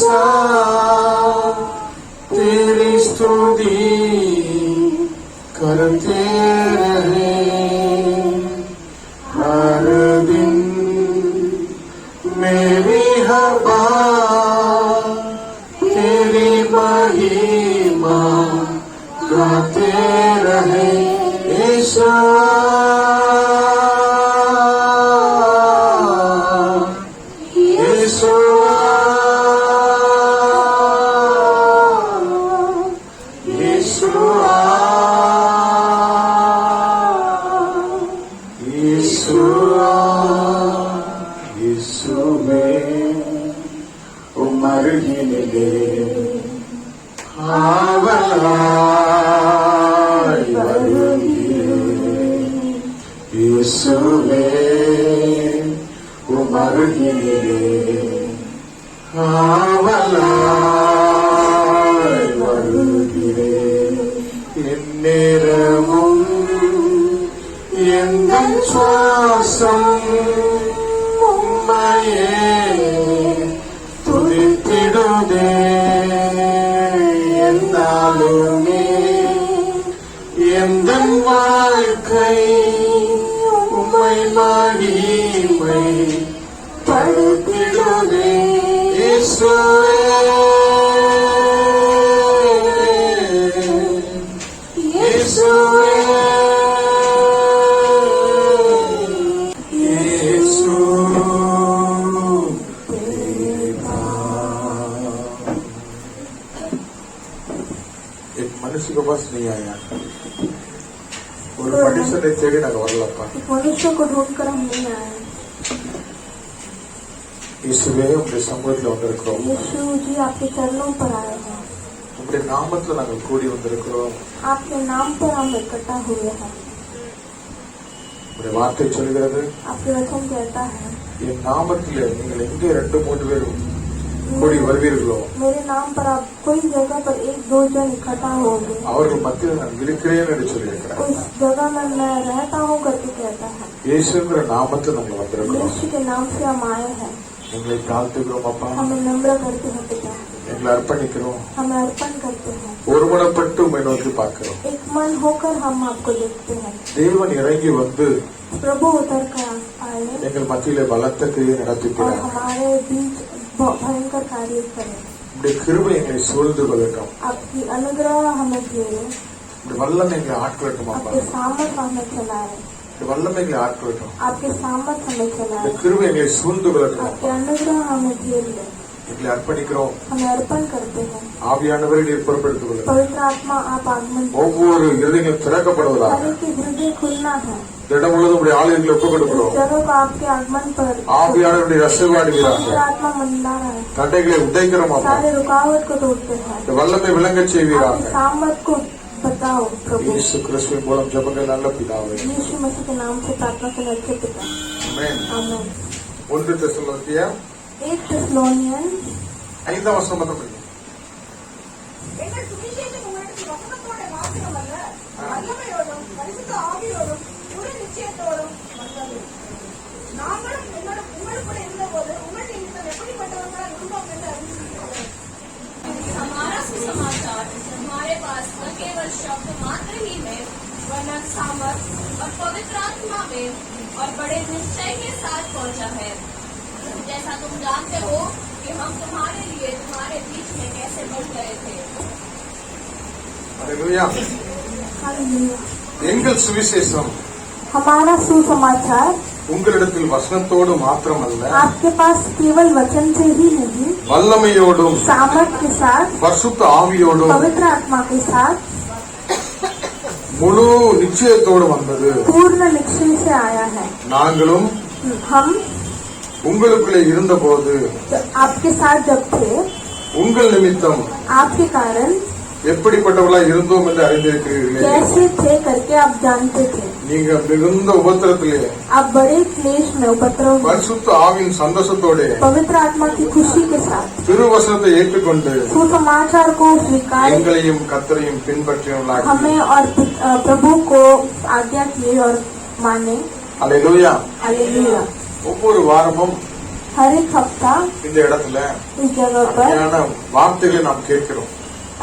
हमेशा तेरी स्तुति करते रहे, हर दिन मेरी हर बात तेरी महिमा गाते रहे। ईशा उमर गिनले हावलाय वरुगिरे, यीशुवे उमर गिनले हावलाय वरुगिरे। எந்நேரமும் எந்தன் சுவாசம் உம்மையே துதித்திடுதே, என்னாலுமே எந்தன் வாழ்க்கை உம்மை மகிமை படுத்திடுதே। இயேசுவே இயேசுவே मनुष्य के पास नहीं आया, और मनुष्य ने தேடி நாங்க வரலப்பா, मनुष्य को ढूंढकर हम नहीं आए। இயேசுவே உம்முடைய சமூகத்தில் வந்திருக்கிறோம், यीशु जी आपके चरणों पर आए हैं, உம்முடைய நாமத்தில் நாங்கள் கூடி வந்திருக்கிறோம், आपके नाम पर हम इकट्ठा हुए हैं। உம்முடைய வார்த்தை சொல்கிறது, आपके वचन कहता है, என் நாமத்தில் நீங்கள் எங்கே 2-3 பேர் கூடி வருவீர்களோ, मेरे नाम पर आप कोई जगह पर 1-2 जन इकट्ठा होंगे, அவர்கள் மத்தியில் நான் இருக்கிறேன் என்று சொல்லியிருக்கிறார்। उस जगह में मैं रहता हूँ करके कहता है। இயேசுங்கிற நாமத்தில் நாங்கள் வந்திருக்கிறோம், यीशु के नाम से हम आए हैं। எங்களை தாழ்த்துகிறோம் அப்பா, हमें नम्र करते हैं पिता, எங்களை அர்ப்பணிக்கிறோம், हमें अर्पण करते हैं, ஒருமனப்பட்டு உம்மை நோக்கி பார்க்கிறோம்। एक मन होकर हम आपको देखते हैं। தேவன் இறங்கி வந்து प्रभु उतर कर आए எங்கள் மத்தியிலே பலத்த கிரியை और நடத்துகிறார்। हमारे बीच भयंकर कार्य करें। உடைய கிருபை எங்களை சூழ்ந்து கொள்ளட்டும், आपकी अनुग्रह हमें घेरे, உடைய வல்லமை எங்களை ஆட்கொள்ளட்டும் அப்பா, आपके सामर्थ हमें चलाए, உடைய வல்லமை எங்களை ஆட்கொள்ளட்டும், आपके सामर्थ हमें चलाए, உடைய கிருபை எங்களை சூழ்ந்து கொள்ளட்டும் आपके அப்பா। अनुग्रह हमें घेर ले, எங்களை அர்ப்பணிக்கிறோம், हमें अर्पण करते हैं। ஆவியானவரை நீர் பொறுப்படுத்திக் கொள்ளுங்கள், पवित्र आत्मा आप आगमन, ஒவ்வொரு இருதயங்களும் திறக்கப்படுவதாக, हर एक हृदय खुलना है, இடம் முழுவதும் உடைய ஆலயங்களை ஒப்புக் கொடுக்கிறோம்। जगह को आपके आगमन पर ஆவியானவருடைய ரசவாடுகிறார்கள், पवित्र आत्मा मंदा है, தடைகளை உடைக்கிறோம் அப்பா, सारे रुकावट को तोड़ते हैं, இந்த वल्लமை விளங்கச் செய்வீராக। आपके सामर्थ को बताओ प्रभु, இயேசு கிறிஸ்துவின் மூலம் ஜெபங்கள் நல்ல பிதாவே, यीशु मसीह के नाम से प्रार्थना के अच्छे पिता, ஆமென்। आमीन। 1 தெசலோனிக்கேயர் 1 தெசலோனியன் 5ஆம் வசனம் மட்டும் படிங்க। எங்கள் சுவிசேஷம் உங்களுக்கு வசனத்தோட மாத்திரமல்ல, வல்லமையோடும் பரிசுத்த ஆவியோடும் முழு நிச்சயத்தோடும் வந்தது। நாங்களும் உங்களுக்குள்ள இருந்தபோது உங்கள் நிமித்தம் எப்படிப்பட்டவர்களாக இருந்தோம் என்று அறிந்திருக்கிறோம்। हमारा सुसमाचार हमारे पास न केवल शब्द मात्र ही में, वरन सामर्थ और पवित्र आत्मा में और बड़े निश्चय के साथ पहुंचा है। जैसा तुम जानते हो कि हम तुम्हारे लिए तुम्हारे बीच में कैसे बढ़ गए थे। हालेलुया। हालेलुया। எங்கள் சுவிசேஷம் हमारा सुसमाचार உங்களிடத்தில் வசனத்தோடு மாத்திரமல்ல, आपके पास केवल वचन से ही नहीं, வல்லமையோடும் सामर्थ के साथ, பரிசுத்த ஆவியோடும் पवित्र आत्मा के साथ, முழு நிச்சயத்தோடு வந்தது। पूर्ण निश्चय से आया है। நாங்களும் हम உங்களுக்குள்ளே இருந்தபோது आपके साथ जब थे, உங்கள் நிமித்தம் आपके कारण எப்படிப்பட்டவர்களாக இருந்தோம் என்று அறிந்திருக்கிறீர்களே। कैसे थे करके आप जानते थे। நீங்க மிகுந்த உபத்திரத்திலே आप बड़े क्लेश में उपद्रव में பரிசுத்த ஆவியின் சந்தோஷத்தோட पवित्र आत्मा की खुशी के साथ திருவசனத்தை ஏற்றுக்கொண்டு सुसमाचार को स्वीकार, எங்களையும் கர்த்தரையும் பின்பற்றினவர்களாக हमें और प्रभु को आज्ञा किए और माने। அல்லேலூயா। हालेलुया। ஒவ்வொரு வாரமும் हर एक हफ्ता இந்த இடத்துல इस जगह पर அருமையான வார்த்தைகளை நாம் கேட்கிறோம்.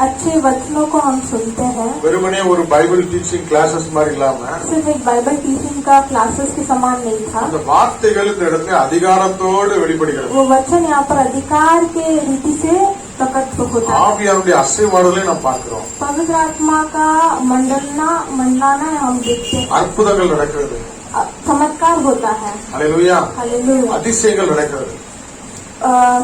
अच्छे वचनों को हम सुनते हैं। வெறுமனே ஒரு பைபிள் டீச்சிங் கிளாसेस மாதிரி இல்லாம सिर्फ एक बाइबल टीचिंग का क्लासेस के समान नहीं था। அந்த வார்த்தைகள் இந்த இடத்துல அதிகாரத்தோடு வெளிப்படுகிறது. वो वचन यहाँ पर अधिकार के रीति से प्रकट होता है। ஆவியானுடைய அசைவாடுதலை நாம் பார்க்கிறோம். पवित्र आत्मा का मंडलाना हम देखते हैं। அற்புதங்கள் நடக்கிறது. चमत्कार होता है। ஹல்லேலூயா. हालेलुया। அதிசயங்கள் நடக்கிறது.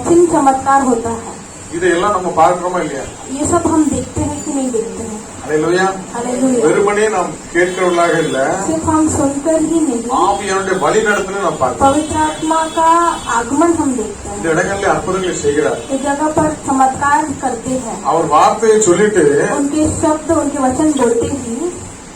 चिन्ह चमत्कार होता है। இதையெல்லாம் நம்ம பார்க்கிறோமா இல்லையா? ये सब हम देखते हैं कि नहीं देखते हैं? ஹல்லேலூயா. हालेलुया। வெறுமனே நாம் கேட்கிறவர்களாக இல்ல, सिर्फ हम सुनकर ही नहीं, ஆவியானுடைய வழி நடத்தலை நாம் பார்க்கிறோம். पवित्र आत्मा का आगमन हम देखते हैं। இந்த இடங்களில் அற்புதங்களை செய்கிறார். इस जगह पर चमत्कार करते हैं। அவர் வார்த்தையை சொல்லிட்டு उनके शब्द उनके वचन बोलते ही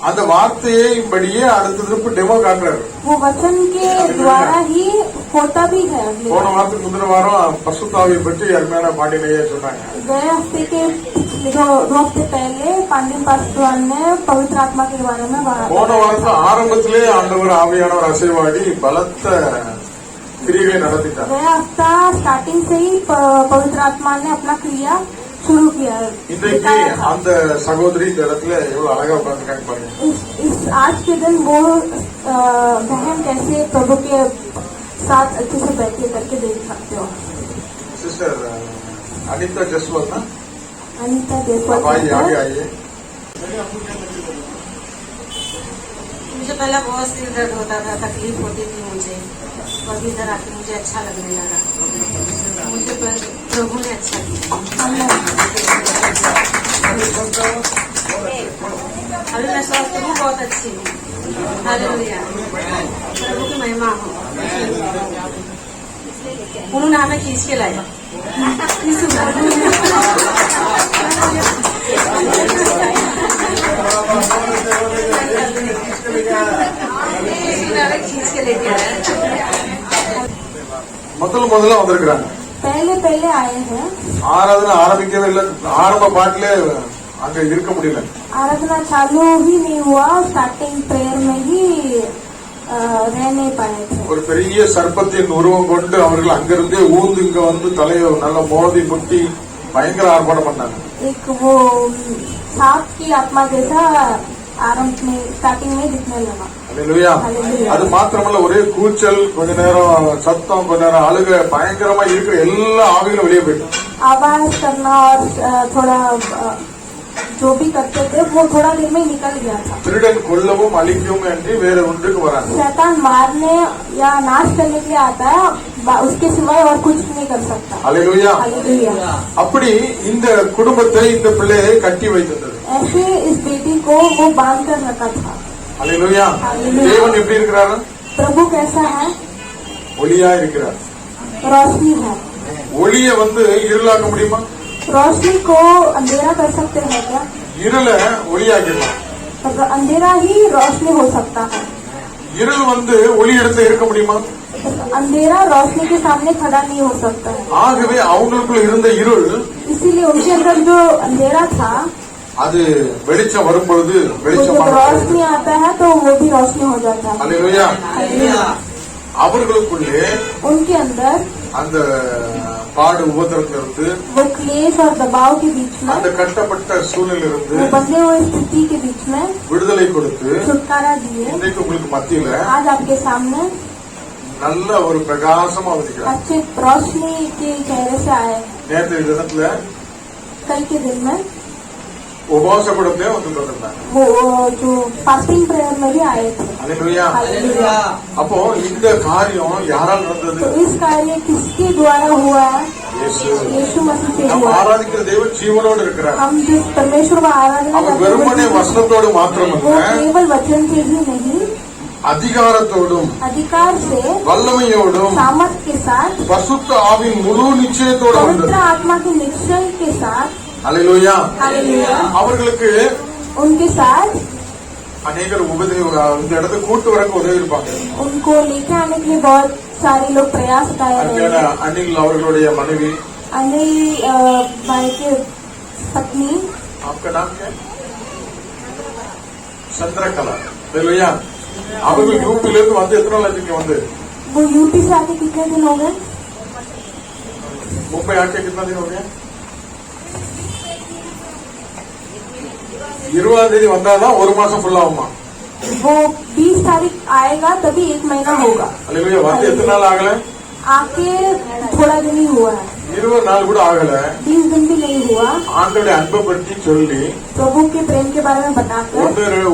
அந்த வார்த்தையை படியே அடுத்த திருப்பு டெமோ காட்டுறாரு. वो वचन के द्वारा ही होता भी है। போன வாரத்துக்கு முந்தின வாரம் பசுத்தாவியை பற்றி அருமையான பாண்டியனையே சொன்னாங்க. गए हफ्ते के पिछले 2 हफ्ते पहले पांडियन पासवान ने पवित्र आत्मा के बारे में போன வாரத்துல ஆரம்பத்திலே ஆண்டவர் ஆவியானவர் அசைவாடி பலத்த கிரியைகளை நடத்திட்டார். गया हफ्ता स्टार्टिंग से ही पवित्र आत्मा ने अपना क्रिया शुरू किया। இன்றைக்கு அந்த சகோதரி இந்த இடத்துல எவ்வளவு அழகா உட்கார்ந்துருக்காங்க பாருங்க. इस आज के दिन वो बहन कैसे प्रभु के साथ अच्छे से बैठे करके देख सकते हो। सिस्टर अनिता जसवल ना, अनीता अब आइए आगे जयसवाल। आइए. मुझे पहले बहुत सिर दर्द होता था, तकलीफ होती थी मुझे, अभी इधर आके मुझे अच्छा लगने लगा। मुझे प्रभु ने अच्छा किया। अभी मैं स्वस्थ हूँ, बहुत अच्छी हूँ। हालेलुया। प्रभु की महिमा हो। उन्होंने हमें खींच के लाया। खींच के लेके आया। முதல்ல வந்திருக்கிறாங்க. पहले पहले आए हैं। ஆராதனை ஆரம்பிக்கவே இல்லை, ஆரம்ப பாட்டிலே அங்க இருக்க முடியல. आराधना चालू ही नहीं हुआ, स्टार्टिंग प्रेयर में ही रह नहीं पाए थे। ஒரு பெரிய சர்ப்பத்தின் உருவம் கொண்டு அவர்கள் அங்கிருந்தே ஊந்து இங்க வந்து தலையை நல்ல மோதி முட்டி பயங்கர ஆர்ப்பாட்டம் பண்ணாங்க. एक वो सांप की आत्मा जैसा आरंभ में स्टार्टिंग में दिखने लगा। ஹல்லேலூயா. ஹல்லேலூயா. அது மாத்திரமல்ல, ஒரே கூச்சல், கொஞ்ச நேரம் சத்தம், கொஞ்ச நேரம் அழுக, பயங்கரமா இருக்கிற எல்லா ஆவிகளும் வெளியே போயிட்டு आवाज करना और थोड़ा जो भी करते थे वो थोड़ा देर में निकल गया था। திருடன் கொல்லவும் அழிக்கவும் என்று வேற ஒன்றுக்கு வராங்க. शैतान मारने या नाश करने के लिए आता है, उसके सिवाय और कुछ नहीं कर सकता। ஹல்லேலூயா. हालेलुया। அப்படி இந்த குடும்பத்தை இந்த பிள்ளையை கட்டி வைத்திருந்தது. ऐसे इस बेटी को वो बांध कर रखा था। ஹல்லேலூயா. ஹல்லேலூயா. தேவன் எப்படி இருக்கிறாரு? प्रभु कैसा है? ஒளியா இருக்கிறார். रोशनी है। ஒளிய இருளாக்க முடியுமா? रोशनी को अंधेरा कर सकते हैं क्या? இருளை ஒளியாக்கிடலாம். अंधेरा ही रोशनी हो सकता है। இருள் ஒளி இடத்துல இருக்க முடியுமா? अंधेरा रोशनी के सामने खड़ा नहीं हो सकता है। ஆகவே அவங்களுக்குள்ள இருந்த இருள், इसीलिए उनके अंदर जो अंधेरा था, அது வெளிச்சம் வரும்பொழுது वो जब வெளிச்சமாக रोशनी आता है तो वो भी रोशनी हो जाता है। ஹல்லேலூயா. அவர்களுக்குள்ளே उनके अंदर அந்த பாடு உபத்திரத்திலிருந்து, वो क्लेश और दबाव के बीच में, அந்த கட்டப்பட்ட சூழ்நிலையிலிருந்து वो बंधे हुए स्थिति के बीच में விடுதலை கொடுத்து छुटकारा दिए। இன்றைக்கு உங்களுக்கு மத்தியில आज आपके सामने நல்ல ஒரு பிரகாசமா வந்திருக்கிறார். अच्छे रोशनी के चेहरे से आए हैं। நேற்று தினத்துல कल के दिन में உபவாச கூடத்திலே வந்திருந்தாங்க. वो जो फास्टिंग प्रेयर में भी आए थे। ஹல்லேலூயா. हालेलुया। அப்போ இந்த காரியம் யாரால் நடந்தது? तो इस कार्य किसके द्वारा हुआ है? இயேசு. यीशु मसीह से நாம் हुआ। ஆராதிக்கிற தேவன் ஜீவனோடு இருக்கிறார். हम जिस परमेश्वर को आराधना அவர் करते வெறுமனே हैं வசனத்தோடு वो மாத்திரமல்ல, केवल वचन से ही नहीं, அதிகாரத்தோடும் अधिकार से, வல்லமையோடும் सामर्थ के साथ, பசுத்த ஆவின் முழு நிச்சயத்தோடு पवित्र வந்தது. आत्मा के निश्चय के साथ। ஹல்லேலூயா. हालेलुया। அவர்களுக்கு उनके साथ அநேகர் இந்த இடத்துக்கு கூட்டு வரக்கு உதவி இருப்பாங்க. उनको लेके आने के लिए बहुत सारे लोग प्रयास कर रहे அருமையான हैं। அனில் அவர்களுடைய மனைவி, अनिल भाई के पत्नी आपका नाम क्या है? சந்திரகலா. ஹல்லேலூயா. அவர்கள் யூபில இருந்து எத்தனை நாள் இங்க वो यूपी से आके कितने दिन हो गए? मुंबई आके कितना दिन हो गया? 20 தேதி வந்தாதான் ஒரு மாசம் ஃபுல்லா ஆகுமா? वो 20 तारीख आएगा तभी 1 महीना होगा। அல்லேலூயா. வந்து எத்தனை நாள் ஆகல? आके थोड़ा दिन ही हुआ है, 20 நாள் கூட ஆகல. 20 दिन भी नहीं हुआ। ஆண்டவருடைய அன்பை பற்றி சொல்லி प्रभु के प्रेम के बारे में बताकर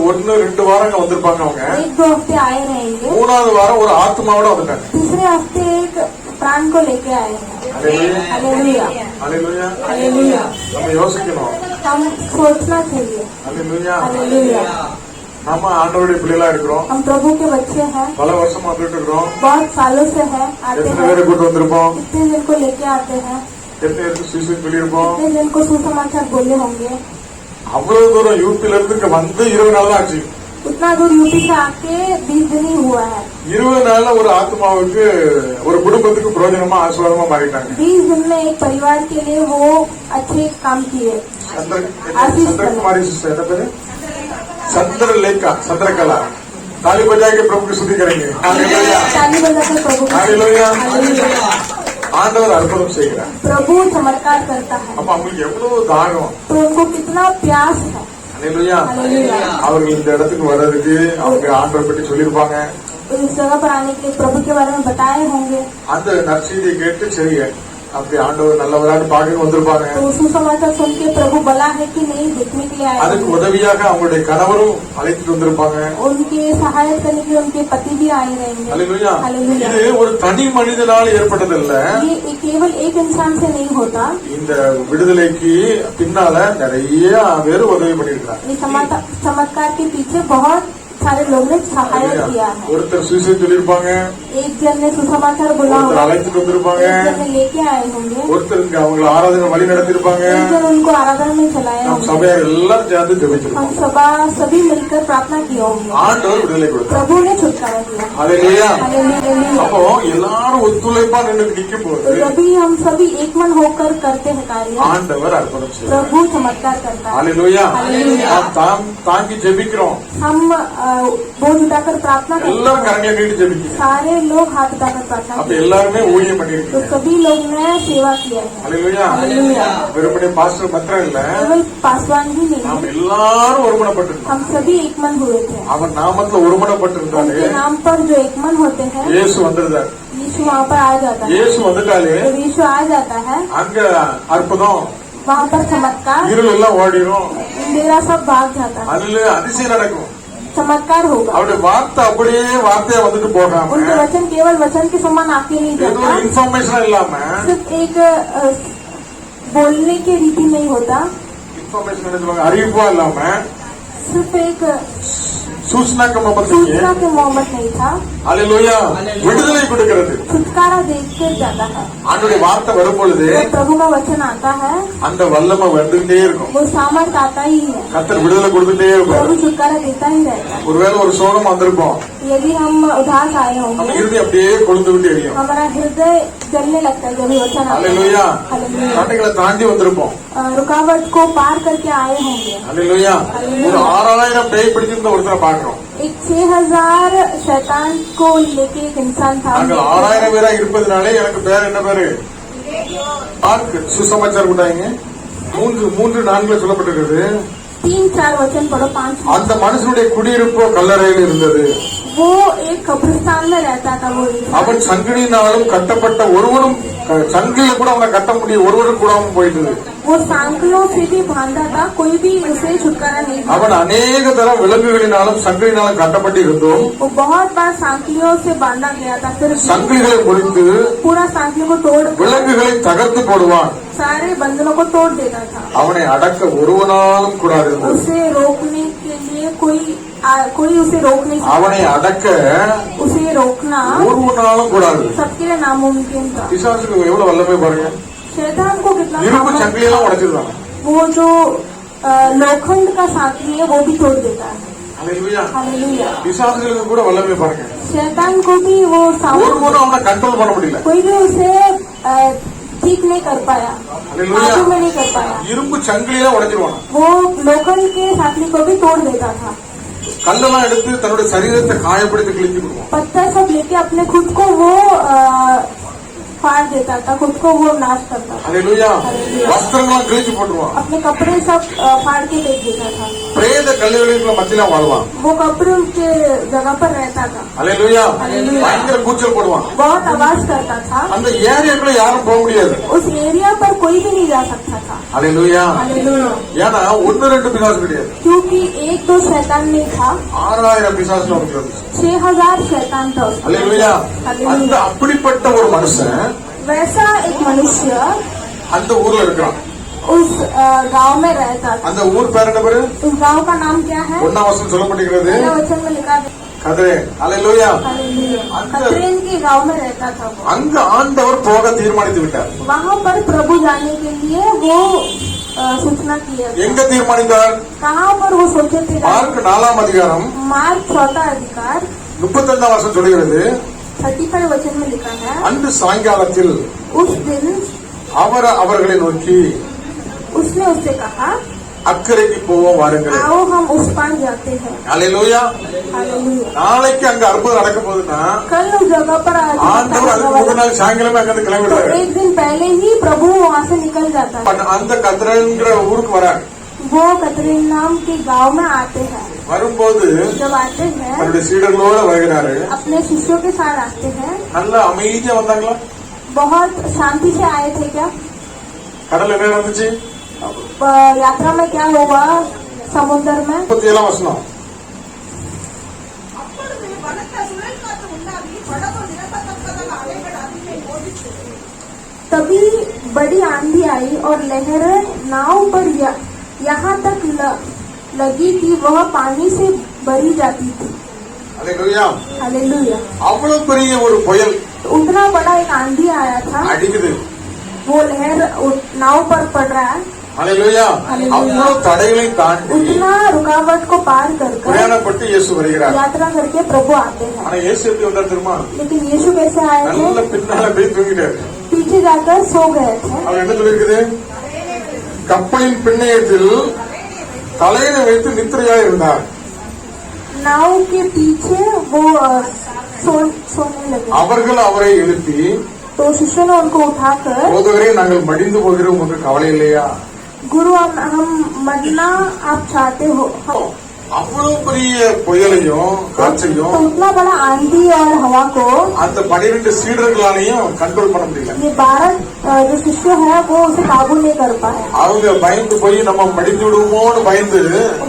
1-2 வாரங்க வந்திருப்பாங்க அவங்க. 1-2 हफ्ते आए रहेंगे। 3வது வாரம் ஒரு ஆத்மாவோட வந்துட்டாங்க. तीसरे हफ्ते एक प्राण को लेके आए हैं। அல்லேலூயா. Hallelujah, hallelujah. हालेलुया। நம்ம யோசிக்கணும். हम सोचना चाहिए। அல்லேலூயா. हालेलुया। நம்ம ஆண்டவருடைய பிள்ளைகளா இருக்கிறோம். हम प्रभु के बच्चे हैं, பல வருஷமா வந்துட்டு இருக்கிறோம். बहुत सालों से है, आते எத்தனை हैं, பேரை கூட்டு வந்திருப்போம்? कितने जन को लेके आते हैं, எத்தனை பேருக்கு சுவிசேஷம் சொல்லியிருப்போம்? कितने जन को सुसमाचार बोले होंगे। அவ்வளவு தூரம் யூபில இருந்து இங்க வந்து 20 நாள் தான் ஆச்சு. उतना दूर यूपी से आके 20 दिन ही हुआ है। 20 நாள்ல ஒரு ஆத்மாவுக்கு ஒரு குடும்பத்துக்கு பிரயோஜனமா ஆசீர்வாதமா மாறிட்டாங்க. 20 दिन में एक परिवार के लिए वो अच्छे काम किए। चंद्रकुमारी सिस्टर என்ன பேரு? चंद्रलेखा, चंद्रकला। ताली बजा के प्रभु की स्तुति करेंगे। हालेलुया। ताली बजाकर प्रभु की हालेलुया। हालेलुया। ஆண்டவர் அற்புதம் செய்கிறார். प्रभु चमत्कार करता है, அப்ப அவங்களுக்கு எவ்வளவு தாகம். तो उनको कितना प्यास है। हालेलुया. हालेलुया। அவர்கள் இந்த இடத்துக்கு வர்றதுக்கு அவங்க ஆண்டவர் பற்றி சொல்லியிருப்பாங்க. इस जगह पर आने के लिए प्रभु के बारे में बताए होंगे। அந்த நற்செய்தியை கேட்டு சரி அப்படி ஆண்டவர் நல்லவராக பார்க்க வந்திருப்பாங்க. तो सुसमाचार सुन के प्रभु भला है कि नहीं देखने के लिए आए அதுக்கு होंगे। உதவியாக அவங்களுடைய கணவரும் அழைத்துட்டு வந்திருப்பாங்க. उनके सहायता करने के लिए उनके पति भी आए रहेंगे। हालेलुया. हालेलुया। இது ஒரு தனி மனிதனால் ஏற்பட்டதல்ல. ये केवल एक इंसान से नहीं होता। இந்த விடுதலைக்கு பின்னால நிறைய பேர் உதவி பண்ணிருக்காங்க. ये चमत्कार के पीछे बहुत सारे लोग ने सहायता किया है। ஒருத்தர் சுவிசேஷம் சொல்லியிருப்பாங்க. एक जन ने सुसमाचार बोला ஒருத்தர் होगा, அழைத்துட்டு வந்திருப்பாங்க. एक जन ने लेके आए होंगे, ஒருத்தர் இங்க அவங்களை ஆராதனை வழி நடத்திருப்பாங்க. एक जन उनको आराधना में चलाया நம் होंगे। சபையார் எல்லாம் சேர்ந்து ஜெபிச்சிருப்பாங்க. हम सभी मिलकर प्रार्थना किए होंगे। ஆண்டவர் விடுதலை கொடுத்தார். प्रभु ने छुटकारा दिया। हालेलुया. हालेलुया। அப்போ எல்லாரும் ஒத்துழைப்பா நின்று நிற்கும் तो போது जब भी हम सभी एक मन होकर करते हैं कार्य, ஆண்டவர் அற்புதம் செய்வார். प्रभु चमत्कार करता है। हालेलुया. हालेलुया। நாம் தாங்கி ஜெபிக்கிறோம். हम बोझ उठाकर प्रार्थना करते எல்லாரும் हैं, கரங்களை நீட்டி ஜெபிக்கிறோம். सारे लोग हाथ उठाकर प्रार्थना அப்ப करते हैं। எல்லாருமே ஊழியம் तो பண்ணிருக்கீங்க. सभी लोग ने सेवा किया है। हालेलुया. हालेलुया। வெறுமனே பாஸ்டர் மாத்திரம் இல்ல, केवल पासवान ही नहीं, நாம் எல்லாரும் ஒருமனப்பட்டிருந்தோம். हम सभी एक मन हुए थे। அவர் நாமத்துல ஒருமனப்பட்டிருந்தாலே उनके नाम पर जो एक मन होते हैं, இயேசு வந்துருந்தார். यीशु वहाँ पर आ जाता है। இயேசு வந்துட்டாலே जब यीशु आ जाता है, அங்க அற்புதம், वहाँ पर चमत्कार, இருள் எல்லாம் ஓடிடும். अंधेरा सब भाग जाता है, அதுல அதிசயம் நடக்கும். चमत्कार होगा। அவருடைய வார்த்தை அப்படியே வார்த்தையா வந்துட்டு போகாம उनके वचन केवल वचन के समान आके नहीं ஏதோ जाता, இன்ஃபர்மேஷன் இல்லாம सिर्फ एक बोलने के रीति नहीं होता, இன்ஃபர்மேஷன் அறிவிப்பா இல்லாம सिर्फ एक सूचना का मोहब्बत सूचना के मोहब्बत नहीं था, हालेलुया. விடுதலை கொடுக்கிறது. छुटकारा दे के जाता है। ஆண்டவருடைய வார்த்தை வரும் பொழுது जब प्रभु का वचन आता है, அந்த வல்லமை வந்துட்டே இருக்கும். वो सामर्थ आता ही है, கர்த்தர் விடுதலை கொடுத்துட்டே प्रभु இருப்பாரு. छुटकारा देता ही रहता है। ஒருவேளை ஒரு சோகம் வந்திருப்போம், यदि हम उदास आए நம்ம होंगे, இறுதி அப்படியே கொழுந்து விட்டு எரியும். हमारा हृदय जलने लगता है जब ये वचन आता है। हालेलुया. हालेलुया। தடைகளை தாண்டி வந்திருப்போம். रुकावट को पार करके आए होंगे। हालेलुया. ஒரு 6000 பேய் பிடிச்சிருந்த ஒருத்தரை பாக்குறோம். एक 6000 शैतान को लेके एक इंसान था। நாங்கள் 6000 பேரா இருப்பதனாலே எனக்கு பேர் என்ன பேரு? சுசமாச்சார் கூட்டாங்க. 3:4 சொல்லப்பட்டிருக்கிறது. 3-4 वचन पढ़ो, 5। அந்த மனுஷனுடைய குடியிருப்போ கல்லறையில் இருந்தது. वो एक कब्रिस्तान में रहता था वो इंसान। அவன் சங்கிலினாலும் கட்டப்பட்ட ஒருவனும் சங்கிலில கூட அவனை கட்ட முடியும் ஒருவரும் கூடாம போயிட்டது. वो सांकलों से भी बांधा था, कोई भी उसे छुटकारा नहीं था। அவன் அநேக தரம் விலங்குகளினாலும் சங்கிலினாலும் கட்டப்பட்டு இருந்தும் वो बहुत बार सांकलियों से बांधा गया था, फिर भी சங்கிலிகளை முறித்து पूरा सांकलियों को तोड़ விலங்குகளை தகர்த்து போடுவான். सारे बंधनों को तोड़ देता था। அவனை அடக்க ஒருவனாலும் கூடாது. उसे रोकने के लिए कोई उसे रोक नहीं सकता। அவனை அடக்க उसे रोकना ஒருவனாலும் கூடாது. सबके लिए नामुमकिन था। பிசாசுக்கு எவ்வளவு வல்லமை பாருங்க. शैतान को कितना இரும்பு सामर्थ्य- சங்கிலியெல்லாம் உடைச்சிருந்தாங்க. वो जो लोखंड का सांकली है वो भी तोड़ देता है। हालेलुया. हालेलुया। பிசாசுகளுக்கு கூட வல்லமை பாருங்க. शैतान को भी वो सामर्थ्य, ஒருவனும் அவனை கண்ட்ரோல் பண்ண முடியல. कोई भी उसे ठीक नहीं कर पाया, हालेलुया. काबू में नहीं कर पाया। இரும்பு சங்கிலியெல்லாம் உடைச்சிருவான். वो लोखंड के सांकली को भी तोड़ देता था। கல்லெல்லாம் எடுத்து தன்னுடைய சரீரத்தை காயப்படுத்தி கிழிச்சு விடுவான். पत्थर सब लेके अपने खुद को वो फाड़ देता था, खुद को वो नाश करता था, அல்லேலூயா. வஸ்திரங்கள்லாம் கிழிச்சு போட்டுருவான். अपने कपड़े सब फाड़ के फेंक देता था. பிரேத கல்லறைகளுக்கு மத்தியில வாழ்வான். वो कपड़े उनके जगह पर रहता था. அல்லேலூயா. பயங்கர கூச்சல் போடுவான். बहुत आवाज करता था. அந்த ஏரியாக்குள்ள யாரும் போக முடியாது. उस एरिया पर कोई भी नहीं जा सकता था. அல்லேலூயா. हालेलुया. ஏன்னா 1-2 பிசாசு கிடையாது. क्योंकि 1-2 शैतान नहीं था, 6000 பிசாசுல வந்து 6000 शैतान था उसमें. அல்லேலூயா. அந்த அப்படிப்பட்ட ஒரு மனுஷன் वैसा एक मनुष्य அந்த ஊர்ல இருக்கிறான். उस गांव में रहता था. அந்த ஊர் பேர் என்ன பேரு? उस गांव का नाम क्या है? 1ஆம் வசனம் சொல்லப்பட்டிருக்கிறது पहले वचन में लिखा है கதிரேன். அல்லேலூயா. हालेलुया. कतरेन के गांव में रहता था वो. அங்க ஆண்டவர் போக தீர்மானித்து விட்டார். वहाँ पर प्रभु जाने के लिए वो सूचना किया. எங்க தீர்மானித்தார்? कहाँ पर वो सोचे थे? மார்க் 4ஆம் அதிகாரம் मार्क 4 अधिकार 35ஆம் வசனம் சொல்கிறது 35 वचन में लिखा है, அன்று சாயங்காலத்தில் उस दिन அவர்களை நோக்கி उसने उससे कहा, அக்கறைக்கு போவோம் வாருங்கள். आओ हम उस पार जाते हैं. அல்லேலூயா. हालेलुया. நாளைக்கு அங்க அற்புதம் நடக்க போகுதுன்னா कल उस जगह पर ஆண்டவர் அதுக்கு முந்தின நாள் சாயங்காலமே அங்க இருந்து तो கிளம்பிடுறாரு. एक दिन पहले ही प्रभु वहाँ से निकल जाता है. அந்த கதிரேன்ங்கிற ஊருக்கு வர वो कतरेन नाम के गांव में आते हैं. வரும்போது जब आते हैं தன்னுடைய சீடர்களோட வருகிறாரு. अपने शिष्यों के साथ आते हैं. நல்ல அமைதியா வந்தாங்களா? बहुत शांति से आए थे क्या? கடல் என்ன நடந்துச்சு? यात्रा में क्या हुआ? समुद्र में 37ஆம் வசனம். அப்பொழுது பலத்த சுழல் காற்று உண்டாகி படகு நிரப்பத்தக்கதான அலைகள் அதிலே மோதிற்று. तभी बड़ी आंधी आई और लहरें नाव पर यहाँ तक लगी कि वह पानी से भरी जाती थी. அல்லேலூயா. हालेलुया. அவ்வளவு பெரிய ஒரு புயல் तो उतना बड़ा एक आंधी आया था, அடிக்குது. वो लहर नाव पर पड़ रहा है. அல்லேலூயா. அவ்வளவு தடைகளை தாண்டி उतना रुकावट को पार कर பிரயாணப்பட்டு இயேசு வருகிறார். यात्रा करके प्रभु आते हैं. ஆனா இயேசு எப்படி வந்தார் தெரியுமா? लेकिन यीशु कैसे आए நல்ல थे? பின்னால போய் தூங்கிட்டாரு. पीछे जाकर सो गए थे. அவர் என்ன சொல்லிருக்குது? கப்பலின் பின்னையத்தில் தலையில வைத்து நித்திரையா இருந்தார். नाव के पीछे वो सोने लगे. அவர்கள் அவரை எழுப்பி तो शिष्यों ने उनको उठाकर, போதகரே நாங்கள் மடிந்து போகிறோம், உங்களுக்கு கவலை இல்லையா? गुरु हम मरना आप चाहते हो? அவ்வளவு பெரிய புயலையும் காற்றையும் तो उतना बड़ा आंधी और हवा को அந்த 12 சீடர்களாலையும் கண்ட்ரோல் பண்ண முடியல. ये 12 जो शिष्य है वो उसे काबू नहीं कर पाए. அவங்க பயந்து போய் நம்ம மடிந்து விடுவோம்னு பயந்து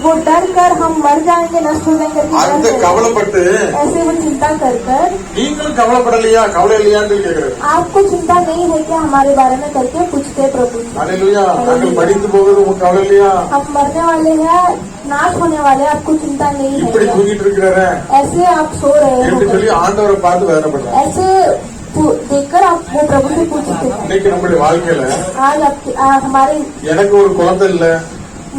वो डर कर हम मर जाएंगे, नष्ट हो जाएंगे करके அந்த डर गए. கவலைப்பட்டு ऐसे वो चिंता कर कर, நீங்களும் கவலைப்படலையா, கவலை இல்லையான்னு கேக்குறாரு. आपको चिंता नहीं है क्या हमारे बारे में करके पूछते प्रभु. அல்லேலூயா. நாங்கள் மடிந்து போகிறது உங்களுக்கு கவலை இல்லையா? हम मरने वाले हैं, नाश होने वाले हैं, आपको चिंता नहीं है இப்படி क्या? தூங்கிட்டு இருக்கிறாரு ऐसे आप सो रहे என்று हो, சொல்லி ஆண்டவரை பார்த்து வேதனைப்பட்டார். ऐसे देखकर आप वो प्रभु से पूछते हैं. இன்னைக்கு நம்முடைய வாழ்க்கையில आज हमारे எனக்கு ஒரு குழந்தை இல்ல,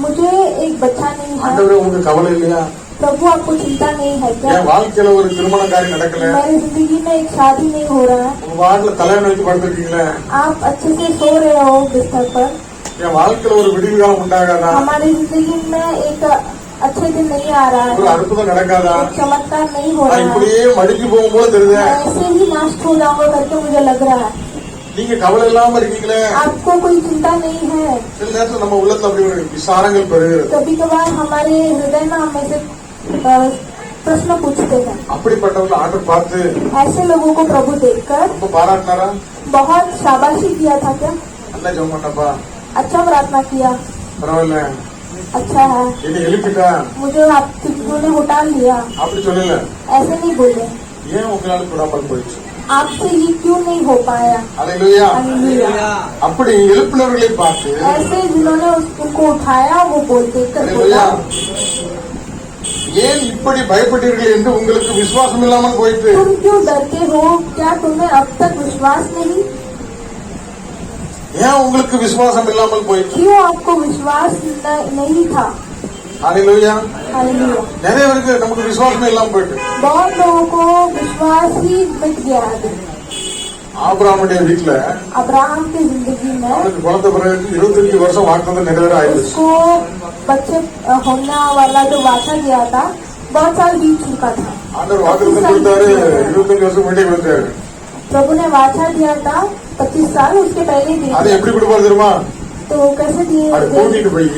मुझे एक बच्चा नहीं है, ஆண்டவரே உங்களுக்கு கவலை இல்லையா? प्रभु आपको चिंता नहीं है क्या? என் வாழ்க்கையில ஒரு திருமண காரியம் நடக்கல, मेरी जिंदगी में एक शादी नहीं हो रहा है, உங்க வார்டுல தலைவன் வச்சு படுத்திருக்கீங்களே, आप अच्छे से सो रहे हो बिस्तर पर, என் வாழ்க்கையில ஒரு விடிவு காலம் உண்டாகாதா, हमारी जिंदगी में एक अच्छे दिन नहीं आ रहा ஒரு है, அற்புதம் நடக்காதா, एक चमत्कार नहीं हो நான் रहा है, இப்படியே மடிஞ்சு போகும்போது தெரியுது. मैं ऐसे ही नष्ट हो जाऊंगा करके मुझे लग रहा है. நீங்க கவலை இல்லாம இருக்கீங்களே. आपको कोई चिंता नहीं है. சில நேரத்துல நம்ம உள்ளத்துல அப்படி ஒரு விசாரங்கள் பெறுகிறது. कभी कभार हमारे हृदय में हम ऐसे प्रश्न पूछते हैं. அப்படிப்பட்டவங்களை ஆண்டவர் பார்த்து ऐसे लोगों को प्रभु देखकर ரொம்ப பாராட்டினாரா? बहुत शाबाशी किया था क्या? நல்லா ஜெபம் பண்ணப்பா, अच्छा प्रार्थना किया, பரவாயில்ல, अच्छा है, என்ன எழுப்பிட்டா मुझे आपने उठा लिया, அப்படி சொல்லல. ऐसे नहीं बोले. ஏன் உங்களால தொடாமல் போயிடுச்சு? आपसे ये क्यों नहीं हो पाया? அல்லேலூயா. हालेलुया. அப்படி எழுப்பினவர்களை பார்த்து ऐसे जिन्होंने उनको उठाया वो बोलते कर அல்லேலூயா. बोला, ஏன் இப்படி பயப்பட்டீர்கள் என்று உங்களுக்கு விசுவாசம் இல்லாமல் போயிட்டு? तुम क्यों डरते हो? क्या तुम्हें अब तक विश्वास नहीं? ஏன் உங்களுக்கு விசுவாசம் இல்லாமல் போயிட்டு? क्यों आपको विश्वास नहीं था? அல்லேலூயா. हालेलुया. நிறைய பேருக்கு நமக்கு விசுவாசமே இல்லாம போயிட்டு. बहुत लोगों को विश्वास ही मिट गया है. ஆபிரகாமுடைய வீட்டுல अब्राहम की जिंदगी में அவனுக்கு குழந்தை பிறகு 25 வருஷம் வாக்குத்தத்தம் நிறைவேற ஆயிடுச்சு. उसको बच्चे होने वाला जो वाचा गया था बहुत साल बीत चुका था. ஆண்டவர் வாக்குத்தத்தம் கொடுத்தாரு, 25 வருஷம் முன்னாடி கொடுத்தாரு. प्रभु ने वाचा दिया था 25 साल उसके पहले दिए அதை थे। எப்படி கொடுப்பாரு தெரியுமா? तो कैसे दिए அது थे? கூட்டிட்டு போய்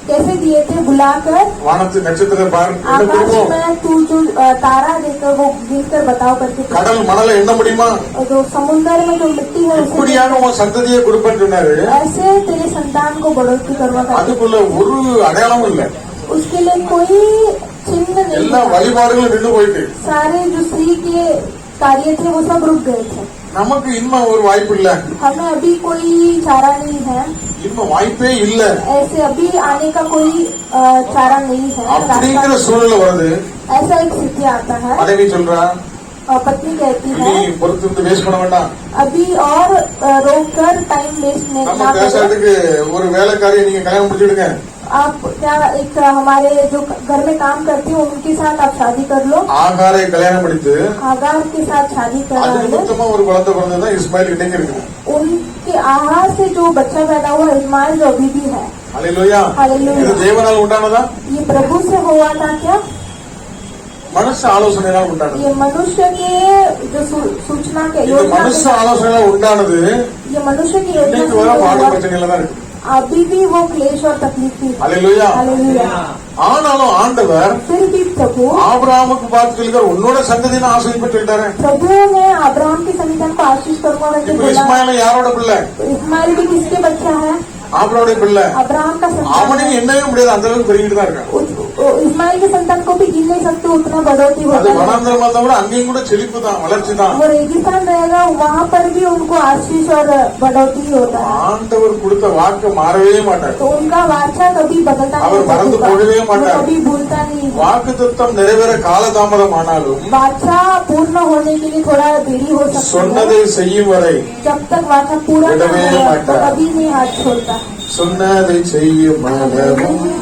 कैसे दिए थे? बुलाकर வானத்து நட்சத்திரம் பாரு என்ன आकाश கொடுக்கும்? में तू जो तारा देकर वो गिनकर बताओ करके थे। கடல் மணலை எண்ண முடியுமா? और जो समुद्र में जो मिट्टी है उसे இப்படியாக உன் சந்ததியை கொடுப்பேன்னு சொன்னாரு. ऐसे तेरे संतान को बढ़ोतरी करवा कर அதுக்குள்ள ஒரு அடையாளமும் இல்ல. उसके लिए कोई चिन्ह नहीं எல்லா था। வழிபாடுகளும் நின்று போயிட்டு सारे जो स्त्री के कार्य थे वो सब रुक गए थे। நமக்கு இன்னும் ஒரு வாய்ப்பு இல்ல. हमें अभी कोई चारा नहीं है, இன்னும் வாய்ப்பே இல்ல. ऐसे अभी आने का कोई चारा नहीं है। அப்படிங்கிற रास्ता- சூழ்நிலை வருது. ऐसा एक स्थिति आता है மனைவி சொல்றா, और पत्नी कहती நீ है பொறுத்து வேஸ்ட் பண்ண வேண்டாம். अभी और रोक कर टाइम वेस्ट நம்ம ना करो। பேசுறதுக்கு ஒரு வேலைக்காரியை நீங்க கல்யாணம் முடிச்சுடுங்க. आप क्या एक हमारे जो घर में काम करती है उनके साथ आप शादी कर लो। ஆகாரை கல்யாணம் முடித்து आगार के साथ शादी அது करा लो। நிமித்தமா ஒரு குழந்தை பிறந்ததுதான் இஸ்மாயில் கிட்டே இருக்குது. उनके आहार से जो बच्चा पैदा हुआ इस्माइल जो अभी भी है। அல்லேலூயா. हालेलुया। இது தேவனால் உண்டானதா? ये प्रभु से हुआ था क्या? மனுஷ ஆலோசனையால் உண்டானது. ये मनुष्य के जो सूचना के இது योजना மனுஷ के- ஆலோசனையால் உண்டானது. ये मनुष्य की योजना இன்னைக்கு से வர பாடு हुआ। பிரச்சனையில தான் இருக்கு. अभी भी वो क्लेश और तकलीफ थी। அல்லேலூயா. हालेलुया। ஆனாலும் ஆண்டவர் फिर भी प्रभु ஆபிரகாமுக்கு பார்த்து சொல்லிட்டார், உன்னோட சந்ததியை நான் ஆசீர்வதிப்பேன்னு சொல்லிட்டாரு. प्रभु ने अब्राहम की संतान को आशीष करूंगा करके இப்ப बोला। இஸ்மாயில யாரோட பிள்ளை? इस्माइल भी किसके बच्चा है? ஆபிரகாமுடைய பிள்ளை. अब्राहम का संतान அவனையும் என்னவே முடியாது, அந்த அளவுக்கு பெருகிட்டு தான் இருக்கான். इस्माइल के संतान को भी गिन नहीं सकते, उतना बढ़ोतरी அது होता है। வனாந்தரமா இருந்தா கூட அங்கேயும் கூட செழிப்பு தான், வளர்ச்சி தான். वो रेगिस्तान रहेगा वहाँ पर भी उनको आशीष और बढ़ोतरी होता है। ஆண்டவர் கொடுத்த வாக்கு மாறவே மாட்டார். तो उनका वाचा कभी बदलता அவர் नहीं, மறந்து प्रभु का। போகவே वो மாட்டார். कभी भूलता नहीं है। வாக்கு தத்தம் நிறைவேற காலதாமதம் ஆனாலும் वाचा पूर्ण होने के लिए थोड़ा देरी हो सकती है। சொன்னதை செய்யும் வரை जब तक वाचा पूरा न विडवे हो माटा। तो कभी नहीं हाथ छोड़ता। சொன்னதை செய்யும் மனமும்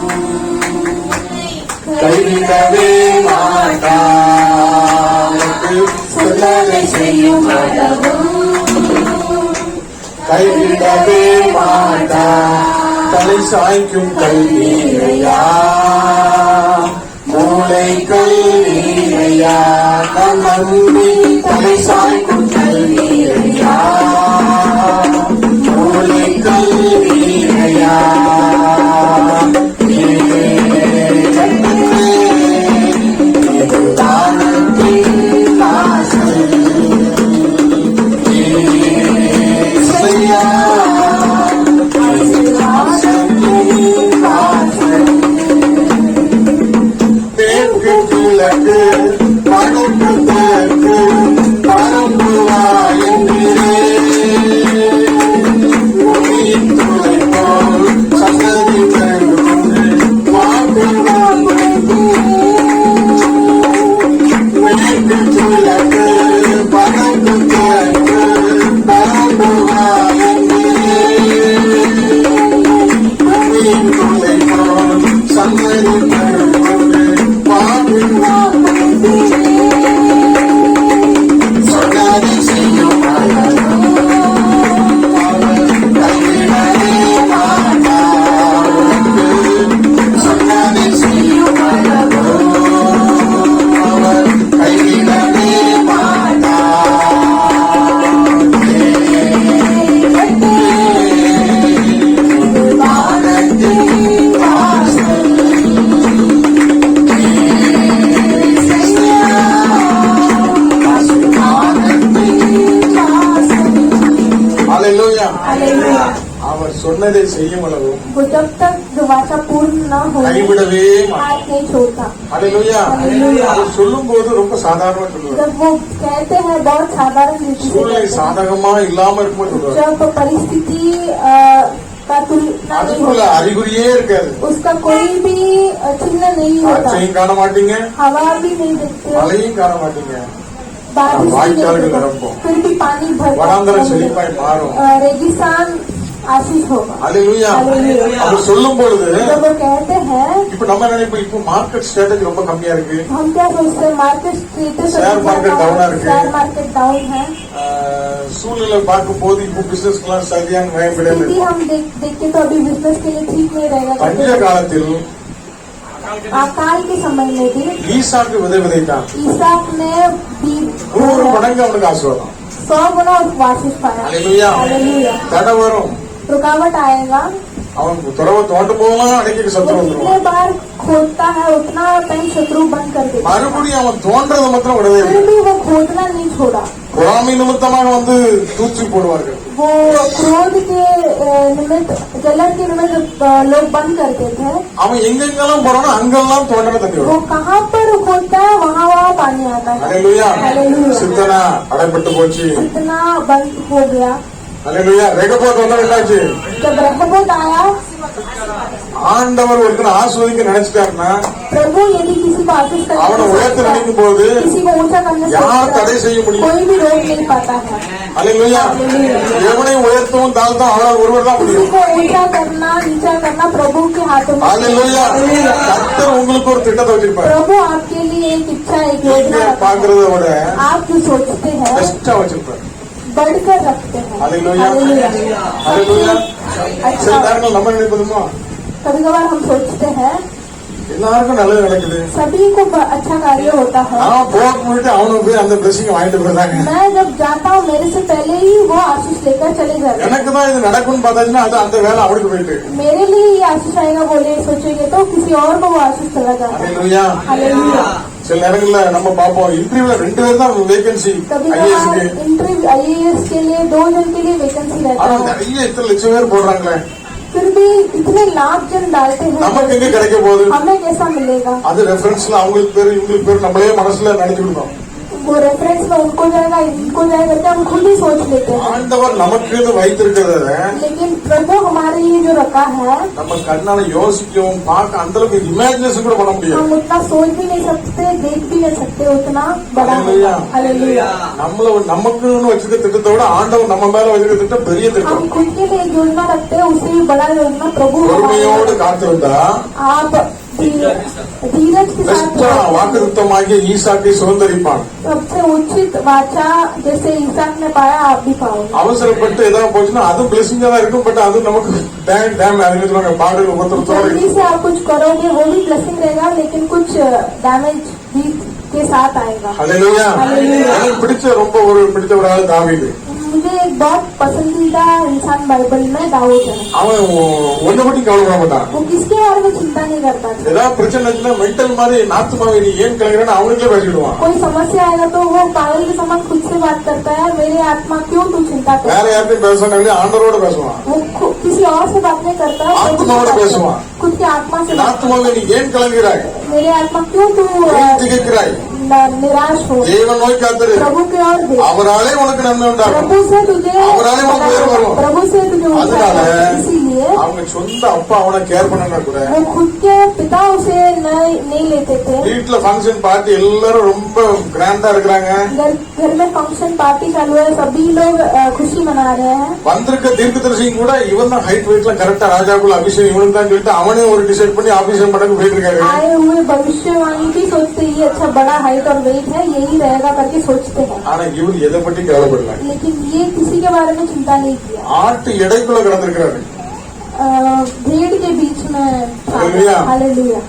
கைவிடவே மாட்டார். சொன்னதை செய்யும் கைவிடவே மாட்டார். தலை சாய்க்கும் கல்வியா, மூளை கல்வியா, நம்பி தலை சாய்க்கும் கல்வியா, மூளை கல்வியா. கிழக்கு வடக்கு தெற்கு பரம்புவா என்கிறே ஒளியின் துளை போல் சந்ததி பெருகுண்டு வாழ்வா மேற்கு கிழக்கு வடக்கு தெற்கு பரம்புவா என்கிறே ஒளியின் துளை போல் சந்ததி பெருகுண்டு வாழ்வா சொன்னதை செய்யும் சொன்னதை செய்யும் அவர் கைவிடவே हालेलुया। हालेलुया। அவர் சொன்னதை செய்யும் அளவும் वो जब तक जो वाचा पूर्ण न हो கைவிடவே மாட்டார். हाथ नहीं छोड़ता। हालेलुया। அவர் சொல்லும் போது ரொம்ப சாதாரணமா சொல்லுவார். जब वो कहते हैं बहुत साधारण रीति से சூழ்நிலை कहते हैं। சாதகமா இல்லாம இருக்கும்போது சொல்லுவார். जब परिस्थिति का तुलना नहीं அதுக்குள்ள होता, அறிகுறியே இருக்காது. उसका कोई भी चिन्ह नहीं होता, காற்றையும் காண மாட்டீங்க, हवा भी नहीं देखते, மழையும் காண மாட்டீங்க. बारिश भी नहीं வாய்க்கால்கள் देखते, நிரம்பும். फिर भी पानी வனாந்தரம் भरता, செழிப்பாய் மாறும். रेगिस्तान आशीष होगा। हालेलुया। हालेलुया। அவர் சொல்லும் பொழுது जब वो कहते हैं, இப்ப நம்ம நினைப்போம், இப்ப மார்க்கெட் ஸ்ட்ராட்டஜி ரொம்ப கம்மியா இருக்கு. हम क्या सोचते हैं market status share market down இருக்கு. शेयर मार्केट डाउन है। சூழ்நிலை பார்க்கும் போது இப்போ பிசினஸ் கிளாஸ் சரியான நயம் स्थिति கிடையாது. हम देखते तो अभी बिजनेस के लिए ठीक नहीं பஞ்ச रहेगा। காலத்தில் अकाल के समय में भी ஈசாக்கு விதை விதைத்தான். ईसाक ने बीज 100 மடங்கு அவனுக்கு ஆசீர்வாதம். 100 गुना उसको आशीष पाया। हालेलुया। हालेलुया। தடை வரும், रुकावट आएगा, அவன் துறவை தோண்டு போவான், அன்னைக்கு சத்துரு वो जितने வந்துருவான். बार खोदता है उतना टाइम शत्रु बंद कर देता है। மறுபடியும் அவன் தோன்றதை மாத்திரம் விடவே फिर இல்லை. भी वो खोदना नहीं छोड़ा। பொறாமை நிமித்தமாக வந்து தூக்கி போடுவார்கள். वो क्रोध के निमित्त, जलन के निमित्त लोग बंद करते थे। அவன் எங்கெங்கெல்லாம் போறானோ அங்கெல்லாம் தோன்றன தண்ணி वो வரும். कहाँ पर खोदता है वहाँ वहाँ पानी आता है। ஹalleluya. हालेलुया। சித்தனா அடைப்பட்டு போச்சு. इतना बंद हो गया। ஹalleluya. ரெகபோத் வந்தா என்னாச்சு? जब रहबोत आया, ஆண்டவர் ஒருத்தனை ஆசீர்வதிக்க நினைச்சிட்டாருன்னா प्रभु यदि किसी को आशीष அவனை உயர்த்த करने நினைக்கும் போது किसी को ऊंचा करने யார் தடை से செய்ய முடியும்? कोई भी रोक नहीं पाता है। ஹalleluya. எவனையும் உயர்த்தவும் தாழ்த்தவும் அவரால் ஒருவர் தான் किसी முடியும். को ऊंचा करना नीचा करना प्रभु के हाथों में। ஹalleluya. கர்த்தர் உங்களுக்கு ஒரு திட்டத்தை வச்சிருப்பாரு. प्रभु आपके लिए एक इच्छा, एक நீங்க योजना रखता है। பாக்குறத விட आप जो सोचते हैं பெஸ்டா வச்சிருப்பாரு. बढ़कर रखते हैं। हालेलुया। हालेलुया। ஹalleluya. சில अच्छा, நேரங்கள் நம்ம நினைப்பதுமா कभी कभार हम सोचते हैं எல்லாருக்கும் நல்லது நடக்குது, सभी को अच्छा कार्य होता है। நான் போக முன்னாடி அவனுக்கு போய் அந்த பிளஸிங் வாங்கிட்டு போயிடுறாங்க. मैं जब जाता हूँ मेरे से पहले ही वो आशीष लेकर चले जाते हैं। எனக்கு தான் இது நடக்கும்னு பார்த்தாச்சுன்னா அது அந்த வேலை அவனுக்கு போயிட்டு. मेरे लिए ये आशीष आएगा बोले सोचेंगे तो किसी और को वो आशीष चला जाता है। ஹalleluya. हालेलुया। சில நேரங்கள்ல நம்ம பார்ப்போம் இன்டர்வியூல 2 பேர் தான் வேகன்சி कभी ஐஏஎஸ்க்கு. कभार इंटरव्यू IAS के लिए 2 जन के लिए वैकेंसी रहता ஆனா है, நிறைய இத்தனை லட்சம் பேர் போடுறாங்களே, फिर भी इतने लाख जन डालते நமக்கு हैं, எங்க கிடைக்க போகுது? हमें कैसा मिलेगा? அது ரெஃபரன்ஸ்ல அவங்களுக்கு பேரு இவங்களுக்கு பேரு நம்மளே மனசுல நினைச்சுக்கிட்டோம். वो रेफरेंस में उनको जाएगा इनको जाएगा करके हम खुद ही सोच लेते हैं। ஆண்டவர் நமக்கு வைத்திருக்கிறத लेकिन प्रभु हमारे लिए जो रखा है நம்ம கண்ணால யோசிக்கவும் பார்க்க அந்த அளவுக்கு இமேஜினேஷன் கூட பண்ண முடியாது. हम उतना सोच भी नहीं सकते, देख भी नहीं सकते, उतना बड़ा है। हालेलुया। हालेलुया। நமக்குன்னு வச்சிருக்க திட்டத்தை விட ஆண்டவர் நம்ம மேல வச்சிருக்க திட்டம் பெரிய திட்டம். हम खुद के लिए एक योजना रखते हैं, उससे भी बड़ा योजना प्रभु பொறுமையோடு காத்திருந்தா आप धीरज के பெஸ்டா साथ வாக்குத்தமாகிய ஈசாக்கை சுதந்தரிப்பான். सबसे उचित वाचा जैसे ईसाक ने पाया आप भी पाओगे। அவசரப்பட்டு ஏதாவது போச்சுன்னா அது பிளஸிங்கா தான் இருக்கும். பட் அது நமக்கு டேம் அறிவிச்சுவாங்க பாடல் உபத்திரத்தோட जल्दी से आप कुछ करोगे वो भी ब्लेसिंग रहेगा, लेकिन कुछ डैमेज भी के साथ आएगा। ஹalleluya. हालेलुया। எனக்கு பிடிச்ச ஒரு ஆள் தாவீது. मुझे एक बहुत पसंदीदा इंसान बाइबल में दाऊद है। அவன் ஒன்ன பத்தி கவலைப்பட மாட்டான். वो किसके बारे में चिंता नहीं करता था। ஏதாவது பிரச்சனை மென்டல் மாதிரி நாத்துமாவே நீ ஏன் கிளம்புறேன்னு அவனுக்கே பேசிடுவான். कोई समस्या आएगा तो वो पागल के समान खुद से बात करता है, मेरे आत्मा क्यों तू चिंता कर। வேற யார்ட்டையும் பேசணும் ஆண்டவரோட பேசுவான். वो किसी और से बात नहीं करता, ஆத்மாவோட பேசுவான். खुद की आत्मा से बात நாத்துமாவே நீ ஏன் கிளம்புகிறாய், मेरे आत्मा क्यों तू ஏன் திகைக்கிறாய், निराश हो। தேவன் நோய் காத்திரு, प्रभु की ओर देख, அவராலே உனக்கு நன்மை உண்டாகும். प्रभु से तुझे அவராலே உனக்கு உயர்வு வரும். प्रभु से तुझे ऊंचा அதனால है। इसीलिए அவங்க சொந்த அப்பா அவனை கேர் பண்ணனா கூட वो खुद के पिता उसे नहीं लेते थे। வீட்டுல ஃபங்க்ஷன் பார்ட்டி எல்லாரும் ரொம்ப கிராண்டா இருக்கிறாங்க. घर में फंक्शन पार्टी चालू है, सभी लोग खुशी मना रहे हैं। வந்திருக்க தீர்க்கதரிசியும் கூட இவன் தான் ஹைட் வெயிட்ல கரெக்டா ராஜாக்குள்ள அபிஷேகம் இவனுக்கு தான் சொல்லிட்டு அவனே ஒரு டிசைட் பண்ணி அபிஷேகம் பண்ண போயிட்டு இருக்காரு. आए हुए भविष्यवाणी भी सोचते ये अच्छा बड़ा हाइट और वेट है, यही रहेगा करके सोचते हैं, ஆனா இவர் எதை பத்தி கவலைப்படல. लेकिन ये किसी के बारे में चिंता नहीं किया। ஆட்டு எடைக்குள்ள கிடந்திருக்கிறாரு. भीड़ के बीच में हालेलुया। हालेलुया।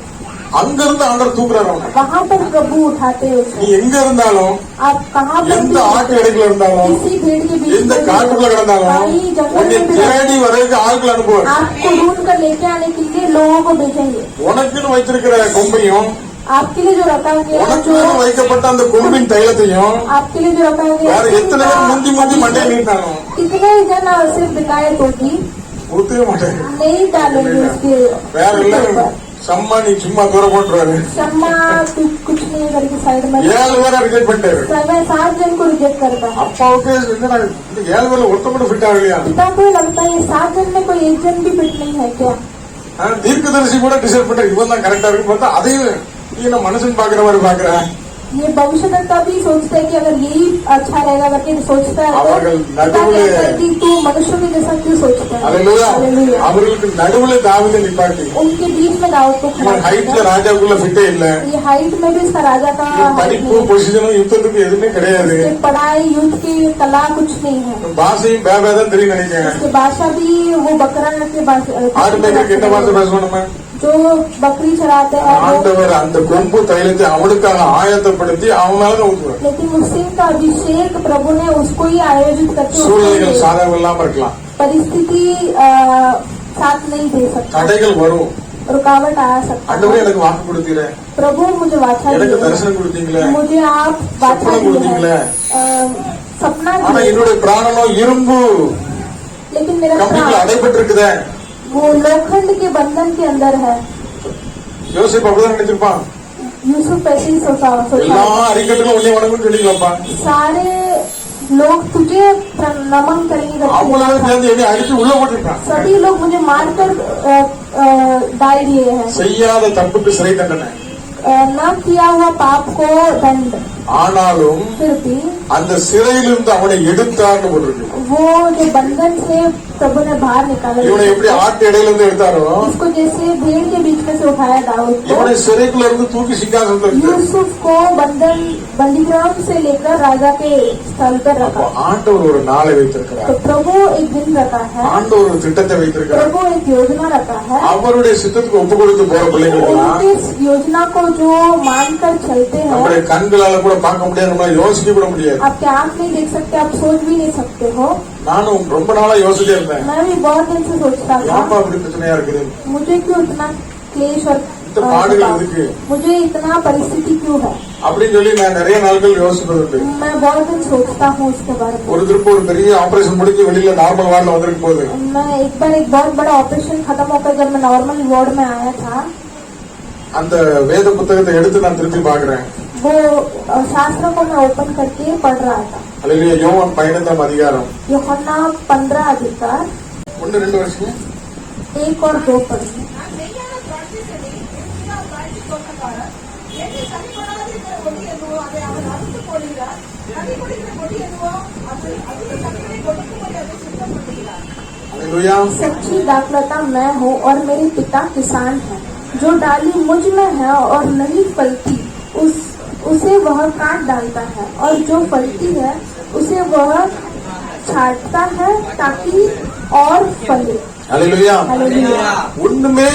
அங்க இருந்து ஆண்டவர் தூக்குறாரு அவனை. वहाँ पर प्रभु उठाते हैं நீ उसे। எங்க இருந்தாலும் आप कहाँ पर எந்த भी ஆட்டு எடைக்குள்ள இருந்தாலும் किसी भीड़ के बीच எந்த में காட்டுக்குள்ள கிடந்தாலும் कहीं जंगल உன்னை में भी தேடி வரைக்கும் ஆட்கள் அனுப்புவார். आपको ढूंढ कर लेके आने के लिए लोगों को भेजेंगे। உனக்குன்னு வைத்திருக்கிற கொம்பையும் आपके लिए जो रखा गया है, உனக்குன்னு जो வைக்கப்பட்ட அந்த கொம்பின் தைலத்தையும் आपके लिए जो रखा गया வேற है, எத்தனை பேர் முந்தி முந்தி மண்டையை நீட்டானோ कितने जन सिर्फ दिखाए तो भी ஊத்தவே மாட்டாங்க. नहीं डालेंगे उसके வேற எல்லாரும் ऊपर। சம்மா நீ சும்மா தூரம் போட்டுருவாரு. शम्मा कुछ नहीं करके साइड में 7 பேரை ரிஜெக்ட் பண்ணிட்டாரு. समय 7 जन को रिजेक्ट करता है। அப்பாவுக்கு என்னடா இந்த 7 பேர்ல ஒருத்த கூட ஃபிட் ஆகலையா? पिता को लगता है 7 जन में कोई एक जन भी फिट नहीं है क्या। தீர்க்கதரிசி கூட டிசைட் பண்ண இவன் தான் கரெக்டா இருக்கு பார்த்தா அதையும் நீ என்ன மனுஷன் பாக்குற மாதிரி பாக்குற. ये भविष्यवक्ता भी सोचता है कि अगर यही अच्छा रहेगा करके सोचता है, அவர்கள் तो पिता நடுவுல कहता है कि तू मनुष्य के जैसा क्यों सोचता है। அல்லேலூயா. हालेलुया। அவர்களுக்கு நடுவுல தாவீதை நிப்பாட்டி उनके बीच में दाऊद को खड़ा இவன் ஹைட்ல किया। ராஜாக்குள்ள ஃபிட்டே இல்ல. ये हाइट में भी इसका राजा का இவன் height படிப்பு नहीं है। பொசிஷனும் யுத்தத்துக்கு எதுவுமே கிடையாது. इसके पढ़ाई युद्ध की कला कुछ नहीं है। பாஷையும் பேபே தான் தெரியும் நினைக்கிறேன். इसके भाषा भी वो बकरा के ஆடு மேய்க்கிறதுக்கு என்ன பாஷை பேசுவோம் நம்ம? जो बकरी चराते हैं वो, ஆண்டவர் அந்த கொம்பு தைலத்தை அவனுக்காக ஆயத்தப்படுத்தி அவன் மேல ஊற்றுவார். लेकिन उसी का अभिषेक प्रभु ने उसको ही आयोजित करके उसको சூழ்நிலைகள் दे। சாதகம் இல்லாம இருக்கலாம், परिस्थिति साथ नहीं दे सकता, தடைகள் வரும். रुकावट आ सकता ஆண்டவரே है। எனக்கு வாக்கு கொடுத்தீங்க, प्रभु मुझे वाचा எனக்கு दी தரிசனம் கொடுத்தீங்களே, है, मुझे आप वाचा सपना दी கொடுத்தீங்களே, है, सपना ஆனா दी, என்னுடைய பிராணனோ இரும்பு लेकिन मेरा கம்பிகள் प्राण அடைபட்டு இருக்குதே. वो लोखंड के बंधन के अंदर है। யோசிப்பு அப்படிதான் நினைச்சிருப்பான். यूसुफ ऐसे ही सोचा எல்லா அறிக்கட்டுகளும் உன்னை வணங்குன்னு சொல்லிக்கலாம்ப்பா. सारे लोग तुझे नमन करेंगे करके அவ்வளவு சேர்ந்து என்னை அடிச்சு உள்ள போட்டிருக்கான். सभी लोग मुझे मारकर डाल दिए हैं। செய்யாத தப்புக்கு சிறை தண்டனை. न किया हुआ पाप को दंड, ஆனாலும் फिर भी அந்த சிறையிலிருந்து அவனை எடுத்தார்னு போட்டிருக்கு. वो जो बंधन से प्रभु ने बाहर निकाला, இவனை எப்படி ஆட்டு இடையில இருந்து எடுத்தாரோ इसको जैसे भेड़ के बीच में से उठाया दाऊद को, இவனை சிறைக்குள்ள இருந்து தூக்கி சிங்காசனத்துல இருந்து यूसुफ को बंदीग्राम से लेकर राजा के स्थल पर அப்போ रखा। ஆண்டவர் ஒரு நாளை வைத்திருக்கிறார். तो प्रभु एक दिन रखा है, ஆண்டவர் ஒரு திட்டத்தை வைத்திருக்கிறார். प्रभु एक योजना रखा है। அவருடைய சித்தத்துக்கு ஒப்பு கொடுத்து போற பிள்ளைகளுக்கெல்லாம் उनकी इस योजना को जो मानकर चलते हैं, நம்முடைய கண்களால கூட பார்க்க முடியாது, நம்மளால யோசிக்க கூட முடியாது. आप क्या आँख नहीं देख सकते, आप सोच भी नहीं सकते हो। நானும் ரொம்ப நாளா யோசிச்சே இருந்தேன், मैं भी बहुत दिन से सोचता ஏன்பா था, இப்படி பிரச்சனையா இருக்குது, मुझे क्यों इतना क्लेश और இந்த பாடுகள் எதுக்கு मुझे इतना परिस्थिति क्यों है। அப்படின்னு சொல்லி நான் நிறைய நாட்கள் யோசிப்பது உண்டு. मैं बहुत दिन सोचता हूँ उसके बारे में। ஒரு திருப்ப ஒரு பெரிய ஆபரேஷன் முடிஞ்சு வெளியில நார்மல் வார்டில் வந்திருக்கும் போது मैं एक बार एक बहुत बड़ा ऑपरेशन खत्म होकर जब मैं नॉर्मल वार्ड में आया था, அந்த வேத புத்தகத்தை எடுத்து நான் திருப்பி பாக்குறேன். वो शास्त्र को मैं ओपन करके पढ़ रहा था। அல்லேலூயா. யோவான் 15 அதிகாரம் यूहन्ना 15 अधिकार 1-2 வருஷம் 1 और 2 पढ़िए। நான் மெய்யான திராட்சை செடி, என்கிறார் திராட்சை தோட்டக்காரர். என்னை கனி கொடாதிருக்கிற கொடி எதுவோ அதை அவர் அறுத்து போடுகிறார். கனி கொடுக்கிற கொடி எதுவோ அது அதிக கனிகளை கொடுக்கும்படி அதை சுத்தம் பண்ணுகிறார். அல்லேலூயா. सच्ची दाखलता मैं हूँ और मेरे पिता किसान हैं। जो डाली मुझ में है और नहीं फलती उसे वह काट डालता है, और जो फलती है उसे वह छांटता है ताकि और फले। அல்லேலூயா. हालेलुया। ஒண்ணுமே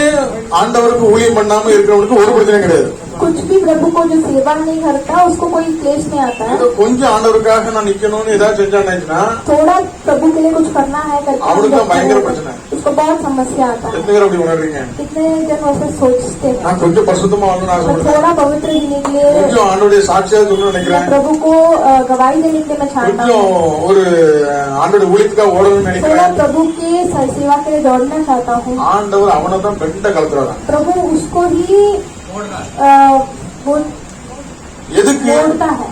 ஆண்டவருக்கு ஊழியம் பண்ணாம இருக்கிறவனுக்கு ஒரு பிரச்சனை கிடையாது. कुछ भी प्रभु को जो सेवा नहीं करता उसको कोई क्लेश नहीं आता है। ஏதோ கொஞ்சம் ஆண்டவருக்காக நான் நிக்கணும்னு ஏதாவது செஞ்சாச்சுன்னா थोड़ा प्रभु के लिए कुछ करना है करके அவனுக்கு தான் பயங்கர பிரச்சனை. उसको बहुत समस्या आता है। எத்தனை பேர் அப்படி உணர்றீங்க? कितने जन वैसे सोचते हैं, நான் கொஞ்சம் பரிசுத்தமா வரணும்னு मैं ஆசைப்படுறேன், थोड़ा पवित्र जीने के लिए, கொஞ்சம் ஆண்டோடைய சாட்சியா சொல்லணும்னு நினைக்கிறேன், प्रभु को गवाही देने के लिए मैं चाहता கொஞ்சம் हूँ, ஒரு ஆண்டோட ஊழியத்துக்காக ஓடணும்னு थोड़ा நினைக்கிறேன். प्रभु के सेवा के लिए दौड़ना चाहता हूँ। ஆண்டவர் அவனை தான் பெண்ட கலத்துறாங்க. प्रभु उसको ही वो எதுக்கு? मोड़ता है,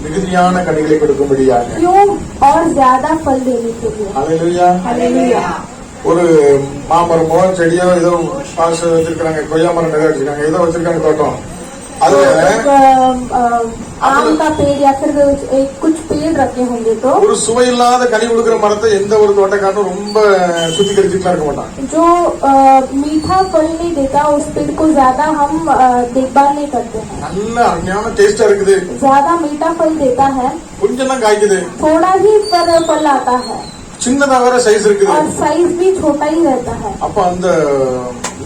மிகுதியான கனிகளை கொடுக்கும்படியாக. क्यों? और ज्यादा फल देने के लिए। அல்லேலூயா. हालेलुया। ஒரு மாமரமோ செடியோ ஏதோ பாச வச்சிருக்காங்க, கொய்யா மரம் நிறைய வச்சிருக்காங்க, ஏதோ வச்சிருக்காங்க தோட்டம். அதுல आम का पेड़ या फिर एक कुछ पेड़ रखे होंगे तो ஒரு சுவையில்லாத கனி கொடுக்கிற மரத்தை எந்த ஒரு தோட்டக்காரனும் ரொம்ப சுத்திகரிச்சுலாம் இருக்க மாட்டான். जो मीठा फल नहीं देता उस पेड़ को ज्यादा हम देखभाल नहीं करते हैं। நல்ல அருமையான டேஸ்டா இருக்குது, ज्यादा मीठा फल देता है, கொஞ்சம் தான் காய்க்குது, थोड़ा ही फल आता है சின்னதா வேற சைஸ் இருக்குது. और साइज भी छोटा ही रहता है। அப்ப அந்த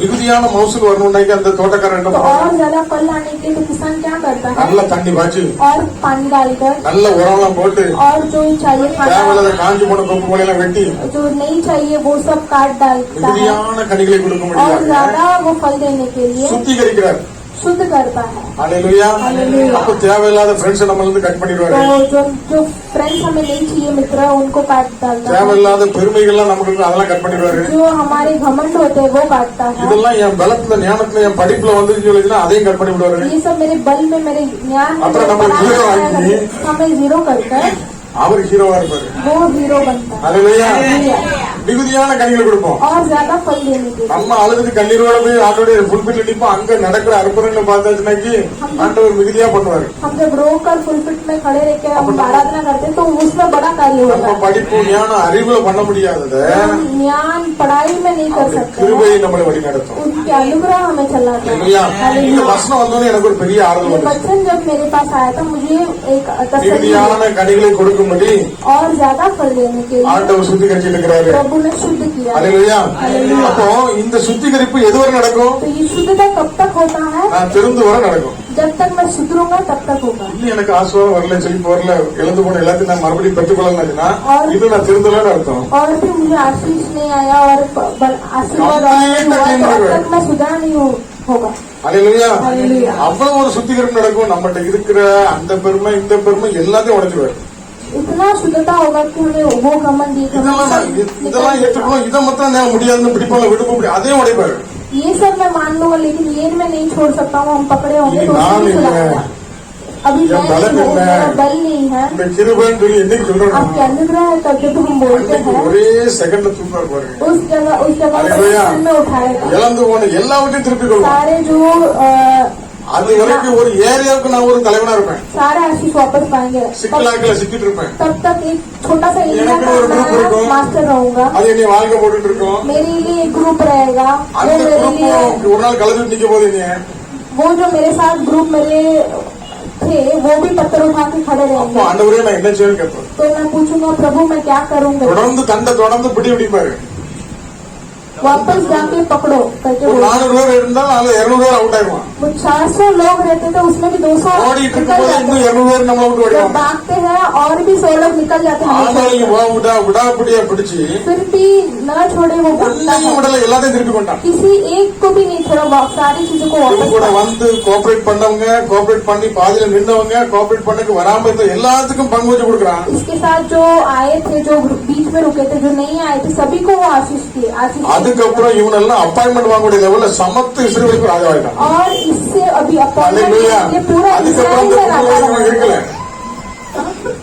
மிகுதியான மவுசூல் வரணும்னாக்கி அந்த தோட்டக்காரன் என்ன तो और பண்ணுவாங்க? ज्यादा फल लाने के लिए तो किसान क्या करता है, நல்ல தண்ணி பாய்ச்சி और पानी डालकर நல்ல உரம்லாம் போட்டு और जो चाहिए தேவையில்லாத खाना காஞ்சி போன கொப்பு போலாம் வெட்டி जो नहीं चाहिए वो सब काट डालता है, மிகுதியான கனிகளை கொடுக்க और முடியாது, ज्यादा वो फल देने के लिए சுத்திகரிக்கிறார். शुद्ध करता है। அல்லேலூயா. அல்லேலூயா. அப்ப தேவையில்லாத ஃப்ரெண்ட்ஸ் நம்ம இருந்து கட் பண்ணிடுவாரு, तो जो फ्रेंड्स हमें नहीं चाहिए मित्र उनको काट डालता है, தேவையில்லாத பெருமைகள்லாம் நமக்கு இருக்கு, அதெல்லாம் கட் பண்ணிடுவாரு. जो हमारे घमंड होते हैं वो काटता है। இதெல்லாம் என் பலத்துல ஞானத்துல என் படிப்புல வந்துருச்சு சொல்லிச்சுன்னா அதையும் கட் பண்ணி விடுவாரு. ये सब मेरे बल में मेरे ज्ञान में अपना नंबर पढ़ाया जीरो है, आएंगे। हमें जीरो करकर அவர் ஹீரோவா இருப்பாரு. वो हीरो बनता है। அல்லேலூயா. हालेलुया। மிகுதியான கனிகளை கொடுப்போம். और ज्यादा फल देने के लिए நம்ம அழுதுட்டு கண்ணீரோட போய் ஆண்டோடைய புல்பிட்ல நிப்போம், அங்க நடக்கிற அற்புதங்களை பார்த்தாச்சுனாக்கி ஆண்டவர் மிகுதியா பண்ணுவாரு. हम जब रोकर फुलपिट में खड़े रहकर हम आराधना करते हैं तो उसमें बड़ा कार्य होता நம்ம है। படிப்பு ஞானம் அறிவுல பண்ண முடியாதத हम ज्ञान पढ़ाई में नहीं कर सकते கிருபை हैं, நம்மளை வழி நடத்தும். उनके अनुग्रह हमें चलाता है। இல்லையா? இந்த हालेलुया। வசனம் வந்தோன்னு எனக்கு ஒரு பெரிய ஆறுதல் ये வந்துச்சு. वचन जब मेरे पास आया था मुझे एक तसल्ली மிகுதியான கனிகளை கொடுக்கும்படி और ज्यादा फल देने के लिए ஆண்டவர் சுத்திகரிச்சிட்டு இருக்கிறாரு. प्रभु प्रभु ने शुद्ध किया। அல்லேலூயா. हालेलुया। அப்போ இந்த சுத்திகரிப்பு எதுவரை நடக்கும்? तो ये शुद्धता कब तक होता है? நான் திருந்து வர நடக்கும். जब तक मैं सुधरूंगा तब तक होगा। இன்னும் எனக்கு ஆசீர்வாதம் வரல, செழிப்பு வரல, இழந்து போன எல்லாத்தையும் நான் மறுபடியும் பெற்றுக்கொள்ளணும்னா இன்னும் நான் திருந்தலன்னு அர்த்தம். और भी मुझे आशीष नहीं आया और आशीर्वाद तब तक मैं सुधरा नहीं होगा। அல்லேலூயா. हालेलुया। அவ்வளவு ஒரு சுத்திகரிப்பு நடக்கும். நம்மகிட்ட இருக்கிற அந்த பெருமை இந்த பெருமை எல்லாத்தையும் உடைச்சிருவாரு. इतना शुद्धता होगा कि हमें वो घमंड இதெல்லாம் ஏற்றுக்கணும், இதை மட்டும் நான் முடியாதுன்னு பிடிப்பாங்க, விடுக்க முடியாது, அதையும் உடைப்பாரு. ये सब मैं मान लूंगा लेकिन ये मैं नहीं छोड़ सकता हूँ। हम पकड़े होंगे तो नाम उसको नहीं है। सुधारना। अभी ये मैं बल नहीं हूँ, नहीं है। मेरा बल नहीं है। இந்த கிருபைன்னு சொல்லி என்னைக்கு சொல்றோம் आपके अनुग्रह है तब जब हम बोलते அன்னைக்கு हैं ஒரே செகண்ட்ல தூக்காரு பாருங்க. उस जगह हालेलुया। में उठाएगा இழந்து போன எல்லாவற்றையும் திருப்பி கொள்வோம். सारे जो அது வரைக்கும் ஒரு ஏரியாவுக்கு நான் ஒரு தலைவனா இருப்பேன். सारे आशीष वापस पाएंगे। சிக்கலாக்கல சிக்கிட்டு இருப்பேன். तब तक एक छोटा सा एरिया எனக்கு का ஒரு group मैं இருக்கும். मास्टर रहूंगा। அது என்னை வாழ்க்கை போட்டுட்டு இருக்கோம். मेरे लिए एक ग्रुप रहेगा। அந்த குரூப் ஒரு நாள் கலந்துட்டு நிக்க போது நீ वो जो मेरे साथ ग्रुप मेरे थे वो भी पत्थर उठा के खड़े அப்போ रहेंगे। ஆண்டவரே நான் என்ன செய்யணும் கேட்பேன். तो मैं पूछूंगा प्रभु मैं क्या करूंगा? தொடர்ந்து தண்டை தொடர்ந்து பிடிப்பாரு. वापस जाके पकड़ो करके ஒரு बोला। 400 பேர் இருந்தா அதுல 200 பேர் அவுட் ஆயிடுவான். वो 400 लोग रहते थे उसमें भी 200 ஓடிட்டு निकल இருக்கும்போது जाते இன்னும் हैं। 200 பேர் நம்மள விட்டு जब ஓடிடுவாங்க. भागते हैं और भी 100 लोग निकल जाते हैं। ஆனாலும் விடாப்பிடியா பிடிச்சு फिर भी न छोड़े वो भागता ஒன்னையும் है। விடல, எல்லாத்தையும் திருப்பி கொண்டான். किसी एक को भी नहीं छोड़ा। सारी चीजों को இவங்க वापस கூட लाया। வந்து கோஆபரேட் பண்ணவங்க, கோஆபரேட் பண்ணி பாதியில நின்றவங்க, கோஆபரேட் பண்ணக்கு வராம இருந்த எல்லாத்துக்கும் பங்கு வச்சு கொடுக்குறான். इसके साथ जो आए थे जो बीच में रुके थे जो नहीं आए थे सभी को वो आशीष किए। आशीष அதுக்கப்புறம் இவனெல்லாம் அப்பாயின்மெண்ட் வாங்கக்கூடிய லெவல்ல சமத்து இஸ்ரவேலுக்கு ராஜாவாயிட்டான். और इससे अभी அல்லேலூயா. अपॉइंटमेंट पूरा அதுக்கப்புறம் इस्राएल அந்த में राजा பூர்வீகம் बना। இருக்கல,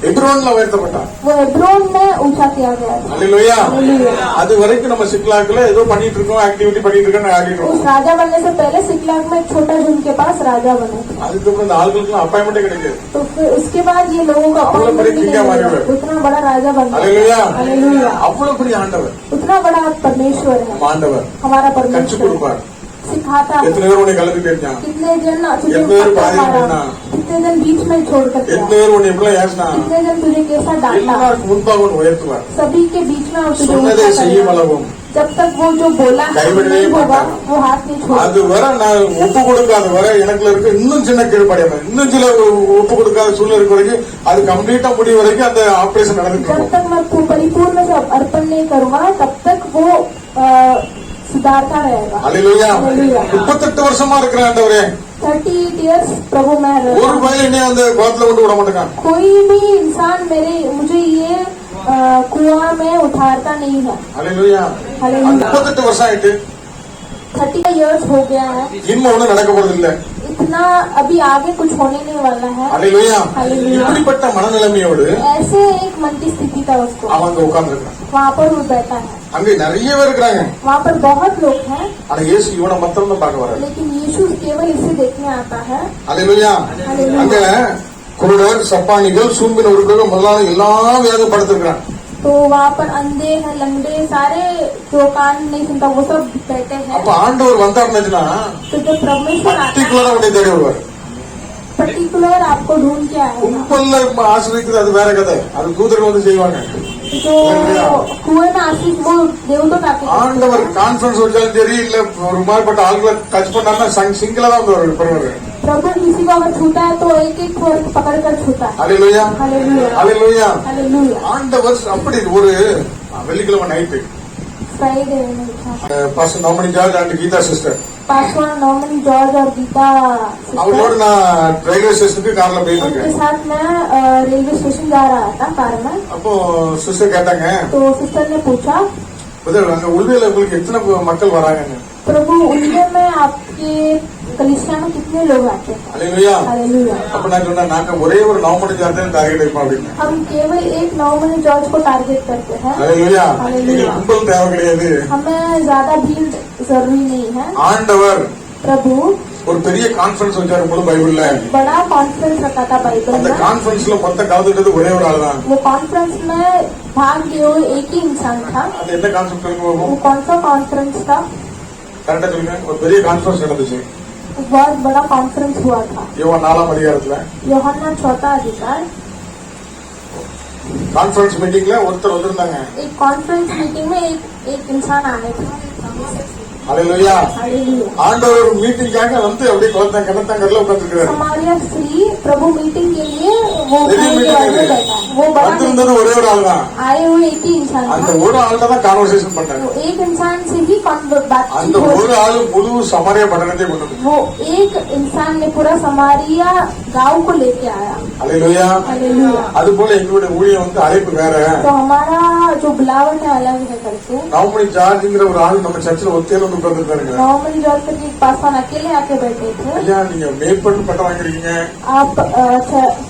எப்ரோன்ல உயர்த்தப்பட்டான். वो एब्रोन में ऊंचा किया गया था। அல்லேலூயா. அல்லேலூயா. அது வரைக்கும் நம்ம சிக்லாக்குல ஏதோ பண்ணிட்டு இருக்கோம், ஆக்டிவிட்டி பண்ணிட்டு இருக்கோம், ஆடிட்டு उस இருக்கோம். राजा बनने से पहले सिकलाग में एक छोटा जो उनके पास राजा बने थे। அதுக்கப்புறம் இந்த ஆளுகளுக்கு அப்பாயின்மெண்டே கிடைக்காது. तो फिर उसके बाद ये लोगों का अव्वल बड़ी अपॉइंटमेंट किंगा मारी हुई। उतना बड़ा राजा बन அல்லேலூயா. गया। हालेलुया। அவ்வளவு பெரிய ஆண்டவர் उतना बड़ा परमेश्वर है ஆண்டவர் हमारा கற்றுக் परमेश्वर। கொடுப்பார். सिखाता है। எத்தனை பேர் உன்னை கலந்து பேசினான், कितने जन तुझे कितने देर पत्थर बाहर मारा, रहना। कितने जन बीच में छोड़ कर எத்தனை दिया, பேர் உன்னை எப்படிலாம் ஏசினா, कितने जन तुझे कैसा डांटा। எல்லாருக்கும் முன்பாக உன்னை உயர்த்துவார். सभी के बीच में और तुझे சொன்னதை ऊंचा செய்யும் करेगा। அளவும் जब तक वो जो बोला है கைவிடவே नहीं होगा மாட்டார். वो हाथ नहीं छोड़ेगा। அது வர நான் ஒப்பு கொடுக்காத வர எனக்குள்ள இருக்க இன்னும் சின்ன கீழ்ப்படியாம இன்னும் சில ஒப்பு கொடுக்காத சூழ்நிலை இருக்க வரைக்கும் அது கம்ப்ளீட்டா முடிய வரைக்கும் அந்த ஆபரேஷன் நடந்துட்டு जब இருக்கும். तक मैं परिपूर्ण से अर्पण नहीं करूंगा तब तक वो सुधारता रहेगा। அல்லேலூயா. அல்லேலூயா. 38 வருஷமா இருக்கிற ஆண்டவரே 38 years प्रभु मैं ஒரு रहा। பயில என்ன அந்த கோத்துல கொண்டு விட மாட்டேங்கான். कोई भी इंसान मुझे ये कुआं में उठाता नहीं है। அல்லேலூயா. हालेलुया। 38 வருஷம் ஆயிட்டு 30 years हो गया है। இன்னும் ஒண்ணும் நடக்க போறது இல்ல. इतना अभी आगे कुछ होने नहीं वाला है। அல்லேலூயா. அல்லேலூயா. இப்படிப்பட்ட மனநிலைமையோடு ऐसे एक मन की स्थिति था उसको। அவன் அங்க உட்கார்ந்து இருக்கான். वहाँ पर वो बैठा है। அங்க நிறைய பேர் இருக்கிறாங்க. वहाँ पर बहुत लोग हैं ஆனா இயேசு இவனை மாத்திரம் தான் பார்க்க வராரு. लेकिन यीशु केवल इसे देखने आता है। அல்லேலூயா. அல்லேலூயா. அங்க குருடர், சப்பானிகள், சூம்பின உருவகம் முதலான எல்லாம் வியாதிப்படுத்திருக்கிறான். तो वहाँ पर अंधे हैं, लंगड़े, सारे जो कान नहीं सुनता वो सब बैठे हैं। அப்ப ஆண்டவர் வந்தாருன்னா तो जब परमेश्वर आता है பர்டிகுலரா உடைய தேடி வருவார். पर्टिकुलर आपको ढूंढ के आएगा। கும்பல்ல ஆசிரியக்கிறது அது வேற கதை, அது தூதர்கள் வந்து செய்வாங்க. जो कुएं में आशीष वो देवदूत आके ஆண்டவர் கான்ஃபரன்ஸ் வச்சாலும் சரி இல்ல ஒரு மாதிரிப்பட்ட ஆளுகளை டச் பண்ணாலும் சிங்கிளா தான் வருவாரு. प्रभु किसी को अगर छूटा है तो एक एक को पकड़ कर छूटा है। அல்லேலூயா. हालेलुया। அல்லேலூயா. हालेलुया। ஆண்டவர் அப்படி ஒரு வெள்ளிக்கிழமை night Friday pastor Navamani George and Geetha sister पासवान नॉर्मन जॉर्ज और गीता அவங்களோட நான் ரயில்வே ஸ்டேஷனுக்கு கார்ல போயிட்டு उनके இருக்கேன். साथ मैं रेलवे स्टेशन जा रहा था कार में। அப்போ சிஸ்டர் கேட்டாங்க, तो सिस्टर ने पूछा பிரதர் அங்க உள்வேல உங்களுக்கு எத்தனை மக்கள் வராங்கன்னு. प्रभु उनके में आपके कलिसिया में कितने लोग आते हैं। அல்லேலூயா. हालेलुया। அப்ப நான் சொன்னேன் நாங்க ஒரே ஒரு நவமணி ஜார்ஜ் தான் டார்கெட் வைப்போம் அப்படின்னு. हम केवल एक नॉर्मन जॉर्ज को टारगेट करते हैं। அல்லேலூயா. அல்லேலூயா. எங்களுக்கு கும்பல் தேவை கிடையாது. हमें ज्यादा भीड़ जरूरी नहीं है। ஆண்டவர் प्रभु ஒரு பெரிய கான்ஃபரன்ஸ் வச்சாரு போல பைபிள்ல. बड़ा कॉन्फ्रेंस रखा था बाइबल அந்த में। கான்ஃபரன்ஸ்ல மொத்தம் கலந்துட்டது ஒரே ஒரு ஆள் தான். वो कॉन्फ्रेंस में भाग लिए हुए एक ही इंसान था। அது என்ன கான்செப்ட் சொல்லுங்க वो பாப்போம். कौन सा कॉन्फ्रेंस था? கரெக்டா சொல்லுங்க. ஒரு பெரிய கான்ஃபரன்ஸ் நடந்துச்சு बहुत बड़ा कॉन्फ्रेंस हुआ था। யோவான் 4ஆம் அதிகாரத்துல. यूहन्ना 4वां अधिकार கான்ஃபரன்ஸ் மீட்டிங்ல ஒருத்தர் வந்திருந்தாங்க. एक कॉन्फ्रेंस मीटिंग में एक इंसान आए थे। அல்லேலூயா. हालेलुया। ஆண்டவர் ஒரு மீட்டிங்காக வந்து அப்படியே கிணத்தங்கரில் உட்காந்துருக்காரு. समारिया स्त्री प्रभु मीटिंग के लिए वो लेकिन घर के मीटिंग आगे में बैठा। वो बड़ा வந்திருந்தது ஒரே ஒரு ஆள் தான். आए हुए एक ही इंसान அந்த था। ஒரு ஆள்கிட்ட தான் கான்வர்சேஷன் பண்ணாரு. वो एक इंसान से ही அந்த बातचीत ஒரு ஆள் முழு சமாரிய பட்டணத்தை கொண்டு வந்து. वो एक इंसान ने पूरा समारिया गांव को लेके आया। அல்லேலூயா. हालेलुया। அது போல எங்களுடைய ஊழியம் வந்து அழைப்பு வேற. तो हमारा जो बुलावट है अलग है करके। நவமணி ஜார்ஜ்ங்கிற ஒரு ஆள் நம்ம சர்ச்சில் ஒத்தையில வந்து உட்கார்ந்துருக்காருங்க. नॉर्मल जॉब करके एक पासवान अकेले आके बैठे थे। ஐயா நீங்க மேற்பட்டு பட்டம் வாங்கிருக்கீங்க. आप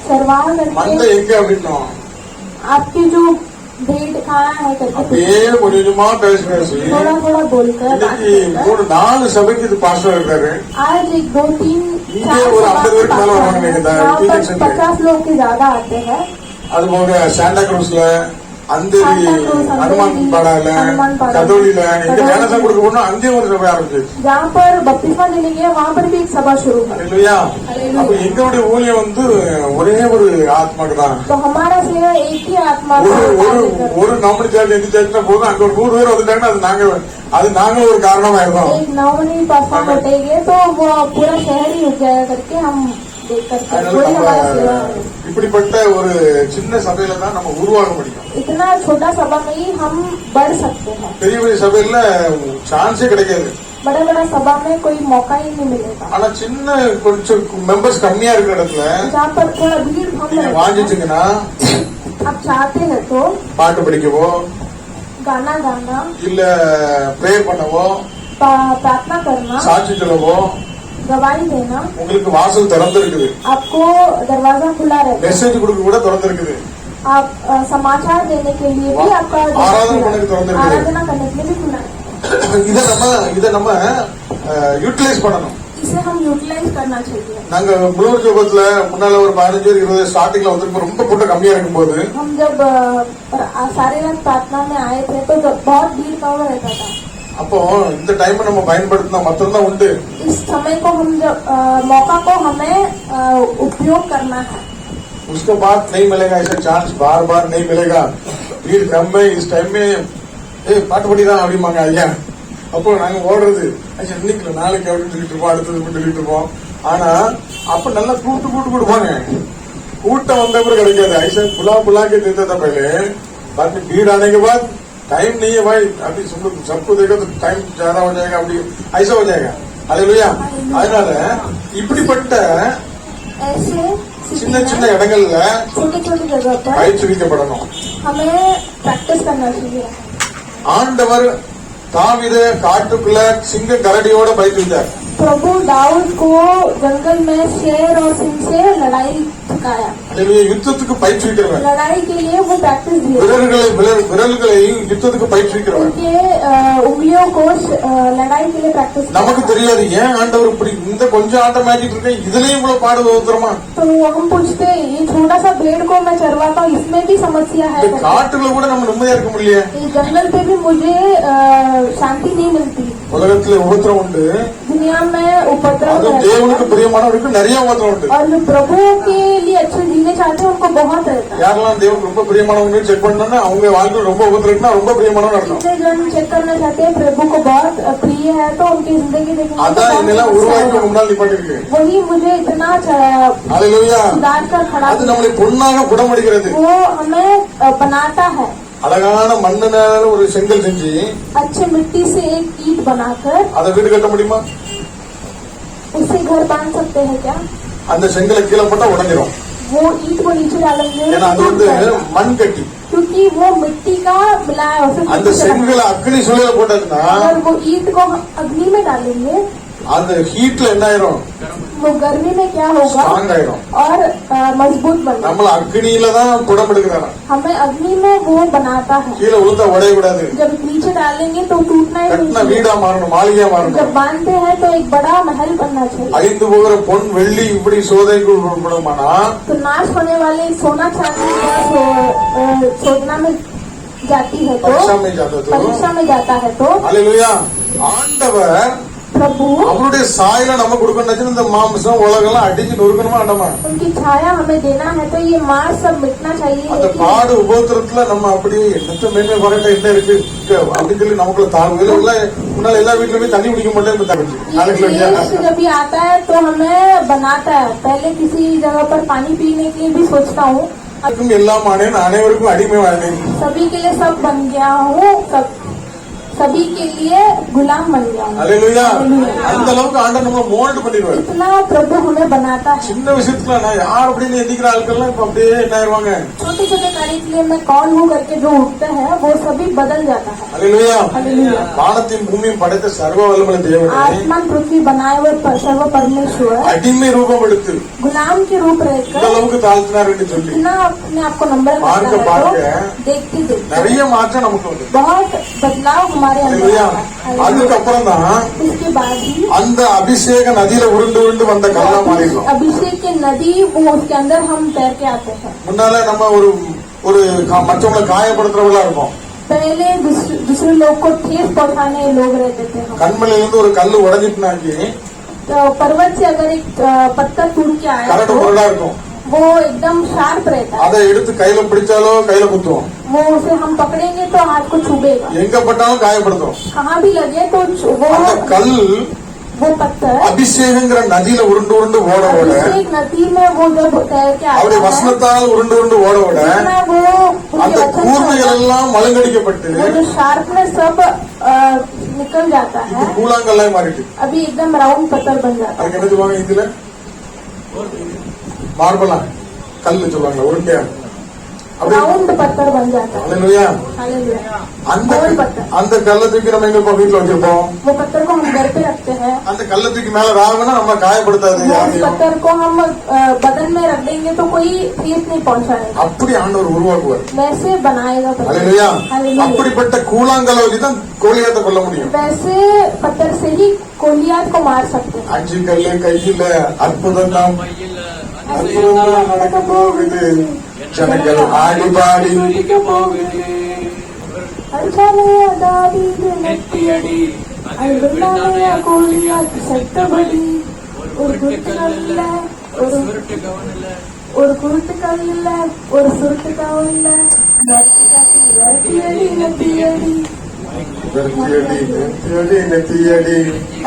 चरवाह மந்த करके எங்க அப்படின்னோம். आपकी जो भेंट कहाँ है करके அப்படியே கொஞ்சம் கொஞ்சமா பேசி थोड़ा थोड़ा बोलकर बात இன்னைக்கு करकर 3-4 சபைக்கு இது பாஸ்டர் இருக்காரு. आज 1 2 3 இங்கே ஒரு 50 பேருக்கு மேல வருவாங்க நினைக்கிறேன். यहाँ पर டீச்சர்ஸ் 50 लोग के ज्यादा आते हैं। அது போக சாண்டா கிரூஸ்ல அந்தரி சாண்டா கிரூஸ், ஹனுமான் பாடால ஹனுமான் பாடால, கதோலில இங்க ஞானசம் கொடுக்க போனோம். அங்கேயும் ஒரு சபை ஆரம்பிச்சு. जहाँ पर बपतिस्मा देने गए वहाँ पर भी एक सभा शुरू हुई। இல்லையா? हालेलुया। அப்ப எங்களுடைய ஊழியம் வந்து ஒரே ஒரு ஆத்மாக்கு தான். तो हमारा सेवा एक ही आत्मा को ஒரு ஒரு कार्य करता है। ஒரு நவமணி சார்ஜ் எந்த சார்ஜ்னா போதும். அங்க ஒரு 100 பேர் வந்துட்டாங்கன்னா அது நாங்க ஒரு காரணமா இருந்தோம். एक नवनी पासवान बैठेंगे तो वो पूरा शहर ही उठ जाएगा करके हम देख करके அதனால वही நம்ம हमारा सेवा है। இப்படிப்பட்ட ஒரு சின்ன சபையில தான் நம்ம உருவாக முடியும். इतना छोटा सभा में ही हम बढ़ सकते हैं। பெரிய பெரிய சபையில சான்ஸே கிடைக்காது. बड़ा बड़ा सभा में कोई मौका ही नहीं मिलेगा। ஆனா சின்ன கொஞ்சம் மெம்பர்ஸ் கம்மியா இருக்கிற இடத்துல जहाँ पर थोड़ा भीड़ कम நீங்க रहता है, வாங்கிட்டீங்கன்னா आप चाहते हैं तो பாட்டு படிக்கவோ गाना गाना, இல்ல ப்ரேயர் பண்ணவோ प्रार्थना करना, சாட்சி சொல்லவோ गवाही देना, உங்களுக்கு வாசல் திறந்து இருக்குது. आपको दरवाजा खुला रहता है। மெசேஜ் கொடுக்க கூட திறந்து இருக்குது. आप समाचार देने के लिए भी आपका आराधना करने के लिए आराधना करने के लिए भी खुला है। இதை நம்ம யூட்டிலைஸ் பண்ணணும். इसे हम यूटिलाइज करना चाहिए। நாங்க முழுவர் ஜோபத்துல முன்னால ஒரு 15-20 ஸ்டார்டிங்ல வந்து ரொம்ப கூட்டம் கம்மியா இருக்கும் போது हम जब सारे रात प्रार्थना में आए थे तो बहुत भीड़ कम रहता था। அப்போ இந்த டைம் நம்ம பயன்படுத்தினா மட்டும்தான் உண்டு. इस समय को हम जब मौका को हमें उपयोग करना है। उसके बाद नहीं मिलेगा ऐसा चांस, बार बार नहीं मिलेगा. भीड़ कम है इस टाइम में. பாட்டு படிதான் அப்படிமாங்க ஐயா. அப்போ நாங்க ஓடுறது ஐயா இன்னைக்கு நாளைக்கு அப்படின்னு சொல்லிட்டு இருப்போம், அடுத்தது சொல்லிட்டு இருப்போம். ஆனா அப்ப நல்லா கூட்டு கொடுப்பாங்க. கூட்டம் वंदा पर கிடைக்காது. ऐसा बुला के देता था पहले, बाद में भीड़ आने के बाद टाइम नहीं है भाई, अभी सबको देखो तो टाइम ज्यादा हो जाएगा, अभी ऐसा हो जाएगा. हालेलुया. அதனால இப்படிப்பட்ட ऐसे சின்ன சின்ன இடங்கள்ல छोटी छोटी जगह पर பயிற்சிக்கப்படணும். हमें प्रैक्टिस करना चाहिए। ஆண்டவர் தாவீதை காட்டுக்குள்ள சிங்க கரடியோட பயிற்சித்தார். प्रभु दाऊद को जंगल में शेर और सिंह से लड़ाई सिखाया। யுத்தத்துக்கு பயிற்சிக்கிறவர், लड़ाई के लिए वो प्रैक्टिस दिए। விரல்களை யுத்தத்துக்கு பயிற்சிக்கிறவர். उनके उंगलियों को लड़ाई के लिए प्रैक्टिस நமக்கு தெரியாது ஏன் ஆண்டவர் இப்படி இந்த கொஞ்சம் ஆட்டோமேட்டிக் இருக்கு, இதுலயும் இவ்வளவு பாடு உத்தரமா. तो हम पूछते हैं ये छोटा सा भेड़ को मैं चरवाता हूँ, इसमें भी समस्या है। இந்த காட்டுல கூட நம்ம நிம்மதியா இருக்க முடியல. इस जंगल पे भी मुझे शांति नहीं मिलती। உலகத்துல உபத்திரம் உண்டு, दुनिया में उपद्रव அது रहता தேவனுக்கு है பிரியமானவருக்கு நிறைய உபத்திரம் உண்டு. और जो प्रभु के लिए अच्छे जीने चाहते हैं उनको बहुत रहता है। யாரெல்லாம் தேவனுக்கு ரொம்ப பிரியமானவங்க செக் பண்ணா அவங்க வாழ்க்கையில் ரொம்ப உபத்திரம்னா ரொம்ப பிரியமானவங்க அர்த்தம். जितने जन चेक करना चाहते हैं प्रभु को बहुत प्रिय है तो उनकी जिंदगी देखने அதான் என்னெல்லாம் உருவாக்கி முன்னாள் நிப்பாட்டிருக்கு. वही मुझे इतना அல்லேலூயா. सुधार कर खड़ा அது நம்மளை பொன்னாக குணமடிக்கிறது. वो हमें बनाता है। அழகான மண்ணுனால ஒரு செங்கல் செஞ்சு अच्छे मिट्टी से एक ईंट बनाकर அதை வீடு கட்ட முடியுமா? उससे घर बांध सकते हैं क्या? அந்த செங்கலை கீழே போட்டா உடஞ்சிரும். वो ईंट को नीचे डालेंगे ஏன்னா அது வந்து மண் கட்டி. क्योंकि वो मिट्टी का मिलाया है, उसे அந்த मिट्टी से செங்கலை அக்னி சூழல போட்டதுன்னா बनाया। अगर वो ईंट को हम अग्नि में डालेंगे அந்த ஹீட்ல என்ன ஆயிரும்? वो गर्मी में क्या होगा ஸ்ட்ராங் ஆயிரும். और मजबूत बनेगा। நம்மள அக்னியில தான் புடமெடுக்கிறாங்க. हमें अग्नि में वो बनाता है। கீழே உளுந்தா உடையக்கூடாது. जब नीचे डालेंगे तो टूटना ही கட்டின नहीं। வீடா மாறணும், மாளிகையா जब மாறணும். बांधते हैं तो एक बड़ा महल बनना चाहिए। அழிந்து போகிற பொன் வெள்ளி இப்படி சோதனைக்கு உட்படுமானா तो नाश होने वाले सोना चांदी का शोधना में जाती है तो பரிசா में जाता तो परीक्षा में जाता है तो அல்லேலூயா. ஆண்டவர் प्रभु அவருடைய சாயலை நம்ம கொடுக்கணும். இந்த மாம்சம் உலகெல்லாம் அடிச்சு நொறுக்கணுமா வேண்டாமா? उनकी छाया हमें देना है तो ये मार सब मिटना चाहिए। அந்த பாடு உபத்திரத்துல நம்ம அப்படி என்னத்த மேன்மை வரட்ட என்ன இருக்கு அப்படின்னு சொல்லி நமக்குள்ள தாழ்வு முன்னால எல்லா வீட்டுலயுமே தண்ணி குடிக்க மாட்டேன். यीशु जब भी आता है तो हमें बनाता है। पहले किसी जगह पर पानी पीने के लिए भी सोचता हूँ, எல்லாம் ஆனேன், அனைவருக்கும் அடிமை வாழ்ந்தேன். सभी के लिए सब बन गया हूँ, सभी के लिए गुलाम बन गया हूँ। அல்லேலூயா. அந்த அளவுக்கு ஆண்டவர் நம்ம மோல்ட் பண்ணிடுவாரு. इतना प्रभु हमें बनाता है। சின்ன விஷயத்துல நான் யார் அப்படின்னு எந்திக்கிற ஆட்கள்லாம் இப்ப அப்படியே என்ன ஆயிருவாங்க? छोटे छोटे कार्य के लिए मैं कौन हूँ करके जो उठते हैं वो सभी बदल जाता है। அல்லேலூயா. हालेलुया। வானத்தையும் பூமியும் படைத்த சர்வ வல்லமையுள்ள தேவனே आसमान पृथ्वी बनाए हुए सर्व परमेश्वर அடிமை ரூபம் எடுத்து गुलाम के रूप இந்த रहकर அளவுக்கு தாழ்த்தினார் என்று சொல்லி इतना अपने आप को नंबर பார்க்க करता है பார்க்க तो देखते देखते நிறைய மாற்றம் நமக்கு வந்து. बहुत बदलाव हमारे अंदर அல்லேலூயா. आता है। அதுக்கப்புறம் தான் इसके बाद ही அந்த அபிஷேக நதியில உருண்டு உருண்டு வந்த கல்லா மாறிடும். अभिषेक की नदी वो उसके अंदर हम तैर के आते हैं। முன்னால நம்ம ஒரு மற்றவங்களை காயப்படுத்துறவங்களா இருப்போம். पहले दूसरे लोग को ठेस पहुंचाने लोग रहते थे हम। கண்மலையில இருந்து ஒரு கல்லு உடஞ்சிட்டுனாக்கி तो पर्वत से अगर एक पत्थर टूट के आया கரடு तो பொருளா இருக்கும். वो एकदम शार्प रहता है। அதை எடுத்து கையில பிடிச்சாலோ கையில குத்துவோம். वो उसे हम पकड़ेंगे तो हाथ को छुबेगा, எங்க பட்டாலும் காயப்படுத்தும். कहाँ भी लगे तो அந்த கல் वो पत्थर அபிஷேகங்கிற நதியில உருண்டு உருண்டு ஓட ஓட अभिषेक नदी में वो जब तैर के आता அவருடைய है வசனத்தால் உருண்டு உருண்டு ஓட ஓட जितना वो அந்த उसके वचन கூர்மைகள் से எல்லாம் மழுங்கடிக்கப்பட்டு वो जो शार्पनेस सब निकल जाता இது है, கூழாங்கல்லாய் மாறிட்டு अभी एकदम राउंड पत्थर बन जाता है। அதுக்கு என்ன சொல்லுவாங்க இதுல மார்பலா கல்லு சொல்லுவாங்க உருண்டையா அப்படி. राउंड पत्थर बन जाता है। அல்லேலூயா. हालेलुया। அந்த गोल पत्थर, அந்த கல்லை தூக்கி நம்ம எங்க வீட்டுல வச்சிருப்போம். वो पत्थर को हम घर पे रखते हैं। அந்த கல்லை தூக்கி மேல ராவனா நம்ம காயப்படுத்தாது वो उस யாரையும். पत्थर को हम बदन में रख देंगे तो कोई ठेस नहीं पहुंचाएगा। அப்படி ஆண்டவர் உருவாக்குவார். वैसे बनाएगा पत्थर। அல்லேலூயா. हालेलुया। அப்படிப்பட்ட கூழாங்கல்லை வச்சு தான் கோலியாத்தை கொல்ல முடியும். वैसे पत्थर से ही गोलियत को मार सकते हैं। அஞ்சு கல்லு கையில அற்புதம் தான் அற்புதம் தான் நடக்க போகுது. ஜனங்கள் ஆடி பாடி துதிக்க போகுது. अर्चनया दावीद नெத்தியடி அல்வெல்லாமையா கோலியாத் சத்தபடி ஒரு குருட்டுகள் இல்ல ஒரு குருட்டுகள் இல்ல ஒரு சுருட்டுகள் இல்ல நெத்தியடி நெத்தியடி நெத்தியடி நெத்தியடி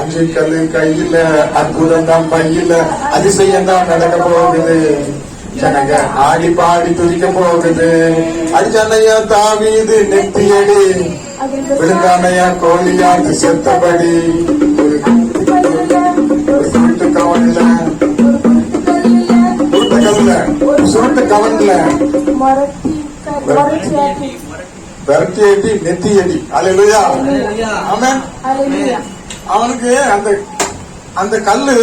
அஞ்சு கல்லு கையில அற்புதம் தான் பையில அதிசயம் தான் நடக்க போகுது. ஜனங்க ஆடி பாடி துதிக்க போகுது. அஞ்சனையா தாவீது நெத்தியடி விழுந்தானையா கோலியாத்து செத்தபடி சுருட்டு கவன்ல சுருட்டு கவன்ல விரட்டி அடி நெத்தி அடி. அல்லேலூயா. ஆமென். அவனுக்கு அந்த கல்லு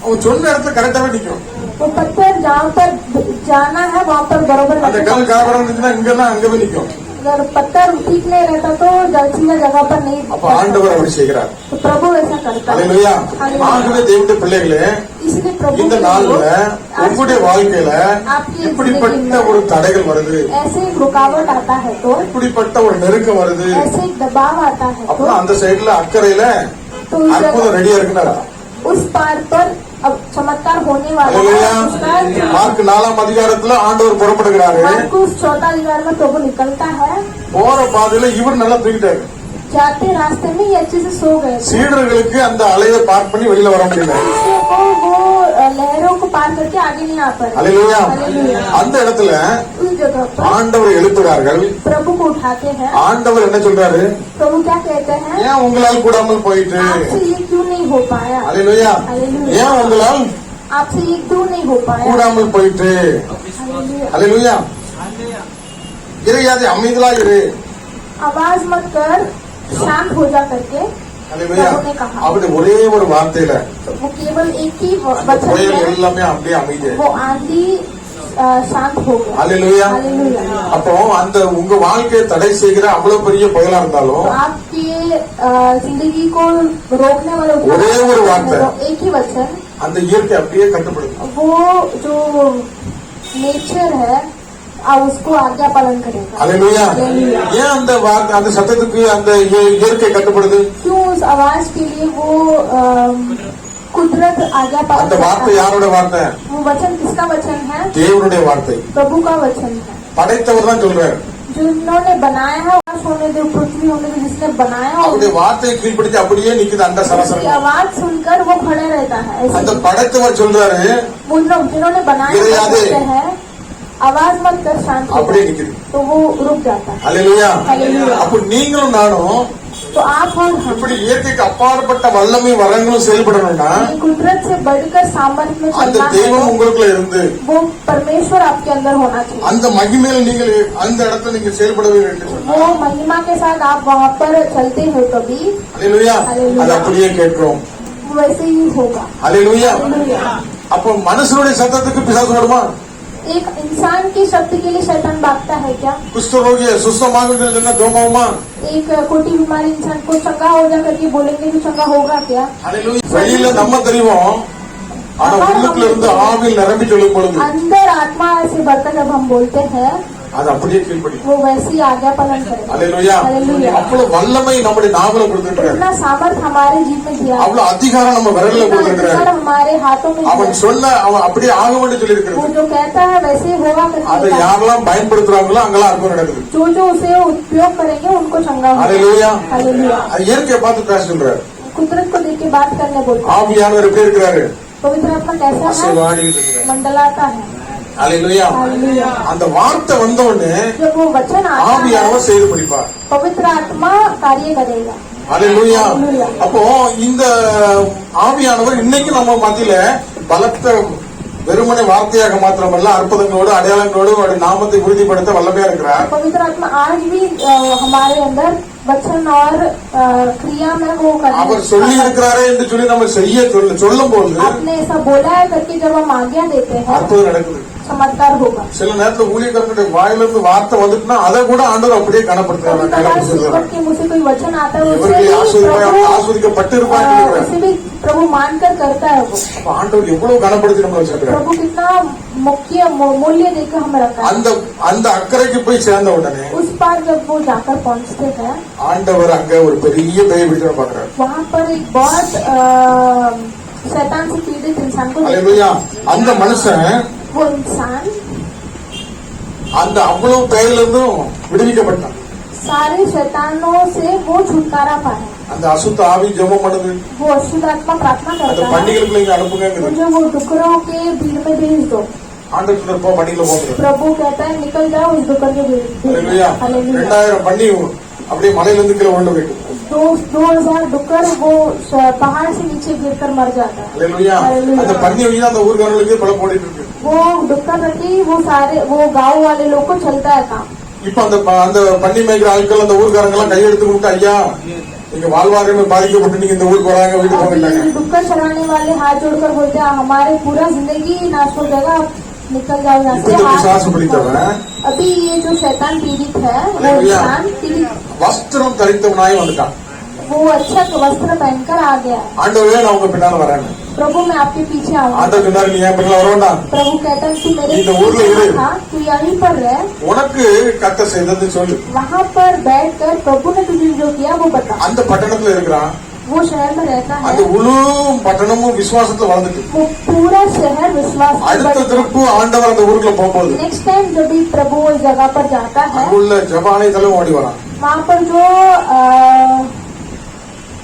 அவன் சொன்ன இடத்துல கரெக்டாவே நிக்கும். वो पत्थर जहाँ पर जाना है वहाँ पर बरोबर அந்த கல் கலவரம் இருந்துச்சுன்னா இங்கெல்லாம் அங்கவே நிக்கும். अगर पत्थर ठीक नहीं रहता तो जलसीना जगह पर नहीं। அப்ப ஆண்டவர் அப்படி செய்கிறார். तो प्रभु ऐसा करता है। அல்லேலூயா. ஆகவே தேவனுடைய பிள்ளைகளே इसलिए प्रभु இந்த நாள்ல உங்களுடைய வாழ்க்கையில இப்படிப்பட்ட ஒரு தடைகள் வருது, ऐसे एक रुकावट आता है तो இப்படிப்பட்ட ஒரு நெருக்கம் வருது ऐसे एक दबाव आता है तो அப்புறம் அந்த சைடுல அக்கறையில அற்புதம் ரெடியா இருக்குனாரா? उस पार पर अब चमत्कार होने वाला அல்லேலூயா. है। மார்க் 4ஆம் அதிகாரத்துல ஆண்டவர் புறப்படுகிறாரு. मार्कुस 4 अधिकार में प्रभु निकलता है। போற பாதையில இவர் நல்லா தூக்கிட்டாரு. जाते रास्ते में ये अच्छे से सो गए थे। சீடர்களுக்கு அந்த அலையை பார்க் பண்ணி வெளியில வர முடியல. इसलिए वो लहरों को पार करके आगे नहीं आ पाए। அல்லேலூயா. हालेलुया। அந்த இடத்துல उस जगह पर ஆண்டவர் எழுப்புகிறார்கள். प्रभु को उठाते हैं। ஆண்டவர் என்ன சொல்றாரு? प्रभु क्या कहते हैं? ஏன் உங்களால் கூடாமல் போயிட்டு? आपसे ये क्यों नहीं हो पाया? அல்லேலூயா. हालेलुया। ஏன் உங்களால் आपसे ये क्यों नहीं हो पाया? கூடாமல் போயிட்டு? हालेलुया। அல்லேலூயா. இறையாதே அமைதலா இரு. आवाज मत कर, शांत हो जा करके அல்லேலூயா. प्रभु ने कहा। அப்படி ஒரே ஒரு வார்த்தையில वो केवल एक ही அந்த वचन புயல் में எல்லாமே அப்படியே அமைதி. वो आंधी शांत हो गया। அல்லேலூயா. हालेलुया। அப்போ அந்த உங்க வாழ்க்கையை தடை செய்கிற அவ்வளவு பெரிய புயலா இருந்தாலும் तो आपके जिंदगी को रोकने वाले ஒரே ஒரு வார்த்தை. एक ही वचन, அந்த இயற்கை அப்படியே கட்டுப்படுது. वो जो नेचर है उसको आज्ञा पालन करेगा। அல்லேலூயா. Hallelujah. ஏன் அந்த வார்த்தை அந்த சத்தத்துக்கு அந்த இயற்கை கட்டுப்படுது? क्यों उस आवाज के लिए वो कुदरत आज्ञा அந்த पालन வார்த்தை करता है? யாரோட வார்த்தை? वो वचन किसका वचन है? தேவனுடைய வார்த்தை. प्रभु का वचन है। படைத்தவர் தான் சொல்றாரு. जिन्होंने बनाया है, आकाश होने दो, पृथ्वी होने दो, जिसने बनाया है, அவருடைய வார்த்தையை கீழ்ப்படுத்தி அப்படியே நிக்குது அந்த उसकी சராசரம். आवाज सुनकर वो खड़ा रहता है। ऐसे அந்த படைத்தவர் சொல்றாரு उन लोग जिन्होंने बनाया गिर है, जाते। कहते हैं आवाज मत कर, शांत हो அப்படியே जा। நிக்குது. तो वो रुक जाता है। அல்லேலூயா. Hallelujah. அப்ப நீங்களும் நானும் तो आप और हम இப்படி இயற்கைக்கு அப்பாற்பட்ட வல்லமை வரங்களும் செயல்படணும்னா ये कुदरत से बढ़कर सामर्थ्य में அந்த चलना தெய்வம் है, உங்களுக்குள்ள இருந்து वो परमेश्वर आपके अंदर होना चाहिए। அந்த மகிமையில் நீங்கள் அந்த இடத்துல நீங்க செயல்படவே வேண்டும். वो महिमा के साथ आप वहाँ पर चलते हो कभी, அல்லேலூயா. Hallelujah. அது அப்படியே கேட்கிறோம். वो वैसे ही होगा। அல்லேலூயா. Hallelujah. அப்போ மனுஷனுடைய சத்தத்துக்கு பிசாசு வருமா? एक इंसान की शब्द के लिए शैतान भागता है क्या? குஷ்டரோகிய சுஸ்தமாக தோமாவுமா? एक कोटी बीमारी इंसान को चंगा हो जा करके बोलेंगे तो चंगा होगा क्या? அல்லேலூயா. வெளியில நம்ம தெரியும், ஆனா உள்ளுக்குள்ள இருந்து ஆவியில் நிரம்பி சொல்லும் பொழுது अंदर आत्मा से बढ़कर जब हम बोलते हैं, அது அப்படியே கீழ்படி. वो वैसे ही आज्ञा पालन करेगा। அல்லேலூயா. Hallelujah. அவ்வளவு வல்லமை நம்முடைய நாவல கொடுத்திருக்கிறார். इतना सामर्थ हमारे जीव में दिया है, அவ்வளவு அதிகாரம் நம்ம விரல்ல इतना கொடுத்திருக்கிறார். अधिकार हमारे हाथों में दिया அவன் है। சொன்ன அவன் அப்படியே ஆகவேன்னு சொல்லி वो இருக்கிறது. जो कहता है वैसे ही होगा அதை करके யாரெல்லாம் பயன்படுத்துறாங்களோ அங்கெல்லாம் அற்புதம் நடக்குது. जो जो उसे उपयोग करेंगे उनको चंगा होगा। அல்லேலூயா. हालेलुया। அது இயற்கையை பார்த்து பேச சொல்றாரு. कुदरत को देख के बात करने बोलते हैं। ஆவியானவர் எப்படி இருக்கிறாரு? पवित्र आत्मा कैसा है? அசைவாடிட்டு இருக்கிறார். मंडलाता है। அல்லேலூயா. हालेलुया। அந்த வார்த்தை வந்த உடனே जब वो वचन आता है, ஆவியானவர் செய்து முடிப்பார். पवित्र आत्मा कार्य करेगा। அல்லேலூயா. அல்லேலூயா. அப்போ இந்த ஆவியானவர் இன்னைக்கு நம்ம மத்தியில பலத்த வெறுமனை வார்த்தையாக மாத்திரமல்ல அற்புதங்களோடு அடையாளங்களோடு அவருடைய நாமத்தை உறுதிப்படுத்த வல்லமையா இருக்கிறார். पवित्र आत्मा आज भी हमारे अंदर वचन और क्रिया में वो அவர் சொல்லி करने இருக்கிறாரே என்று சொல்லி நம்ம செய்ய சொல்லும் போது आपने ऐसा बोला है करके जब हम आज्ञा देते हैं, அற்புதம் நடக்குது. चमत्कार होगा। சில நேரத்துல ஊழியக்காரனுடைய வாயிலிருந்து வார்த்தை வந்துட்டுனா அதை கூட ஆண்டவர் அப்படியே कभी கனப்படுத்துறாரு. कभार सीखत के मुझसे कोई वचन आता है, उससे இவருக்கு भी ஆஸ்வதிக்கப்பட்டு இருப்பாங்க. उसे भी प्रभु मानकर करता है वो। அப்ப ஆண்டவர் எவ்வளவு கனப்படுத்தி நம்மளை வச்சிருக்கிறார். प्रभु कितना मुख्य मूल्य देकर हमें रखा है। அந்த அந்த अக்கறைக்கு போய் சேர்ந்த உடனே उस पार जब वो जाकर पहुंचते हैं, ஆண்டவர் அங்க ஒரு பெரிய பேய் பிடிச்சு பாக்குறாரு. वहाँ पर एक बहुत शैतान से पीड़ित इंसान को देखते அல்லேலூயா. அந்த மனுஷன் हैं। वो इंसान அந்த அவ்வளவு பெயர்ல இருந்தும் விடுவிக்கப்பட்டான். सारे शैतानों से वो छुटकारा पाया। அந்த அசுத்த ஆவி ஜெபம் பண்ணுது. वो अशुद्ध आत्मा प्रार्थना அந்த करता है, பண்டிகைக்குள்ள இங்க அனுப்புங்க. मुझे वो डुकरों के भीड़ में भेज दो। ஆண்டவர் சொல்ற போ பண்டிகைல போகிறது. प्रभु कहता है निकल जाओ उस डुकर के भीड़ அல்லேலூயா. में। हालेलुया। 2000 பண்ணி அப்படியே மலையில இருந்து கீழே விழுந்து போயிட்டு. 2000 डुकर वो पहाड़ से नीचे गिरकर मर जाता है। அல்லேலூயா. அல்லேலூயா. அந்த பண்ணி வழியா அந்த ஊர்காரங்களுக்கு பல போடிட்டு இருக்கு. वो डुक्कर रखी वो सारे वो गांव वाले लोग को चलता है काम। இப்ப அந்த அந்த பண்ணி மேய்க்கிற ஆட்கள் அந்த ஊர்காரங்க எல்லாம் கையெடுத்து கொடுத்து ஐயா நீங்க வாழ்வாதாரமே பாதிக்கப்பட்டு நீங்க இந்த ஊருக்கு வராங்க வீட்டுக்கு போங்கட்டாங்க. अभी डुक्कर चलाने वाले हाथ जोड़कर बोलते हैं हमारे पूरा जिंदगी नाश हो जाएगा, आप निकल जाओ यहाँ இப்ப இந்த பிசாசு से। பிடித்தவன் अभी ये जो शैतान पीड़ित है, वो हालेलुया। इंसान पीड़ित, வஸ்திரம் தரித்தவனாய் வந்துட்டான். वो अच्छा वस्त्र पहनकर आ गया है। ஆண்டவரே நான் உங்க பின்னால வரேன். प्रभु मैं आपके पीछे आऊंगा। ஆண்டவர் சொன்னாரு நீ என் பின்னால வரவேண்டா. प्रभु कहता है तू मेरे இந்த ஊர்ல இரு. पीछे था, तू यहीं पर रह, உனக்கு கர்த்தர் செய்தது சொல்லு. वहाँ पर बैठ कर प्रभु ने तुझे जो किया वो बता। அந்த பட்டணத்துல இருக்கிறான். वो शहर में रहता அந்த है, முழு பட்டணமும் விசுவாசத்துல வளர்ந்துட்டு वो पूरा शहर विश्वास में அடுத்த बढ़- திருப்பு ஆண்டவர் அந்த ஊருக்குள்ள போகும்போது नेक्स्ट टाइम जब भी प्रभु उस जगह पर जाता है, அங்குள்ள ஜபாலயத்திலும் ஓடி வரான். वहाँ पर जो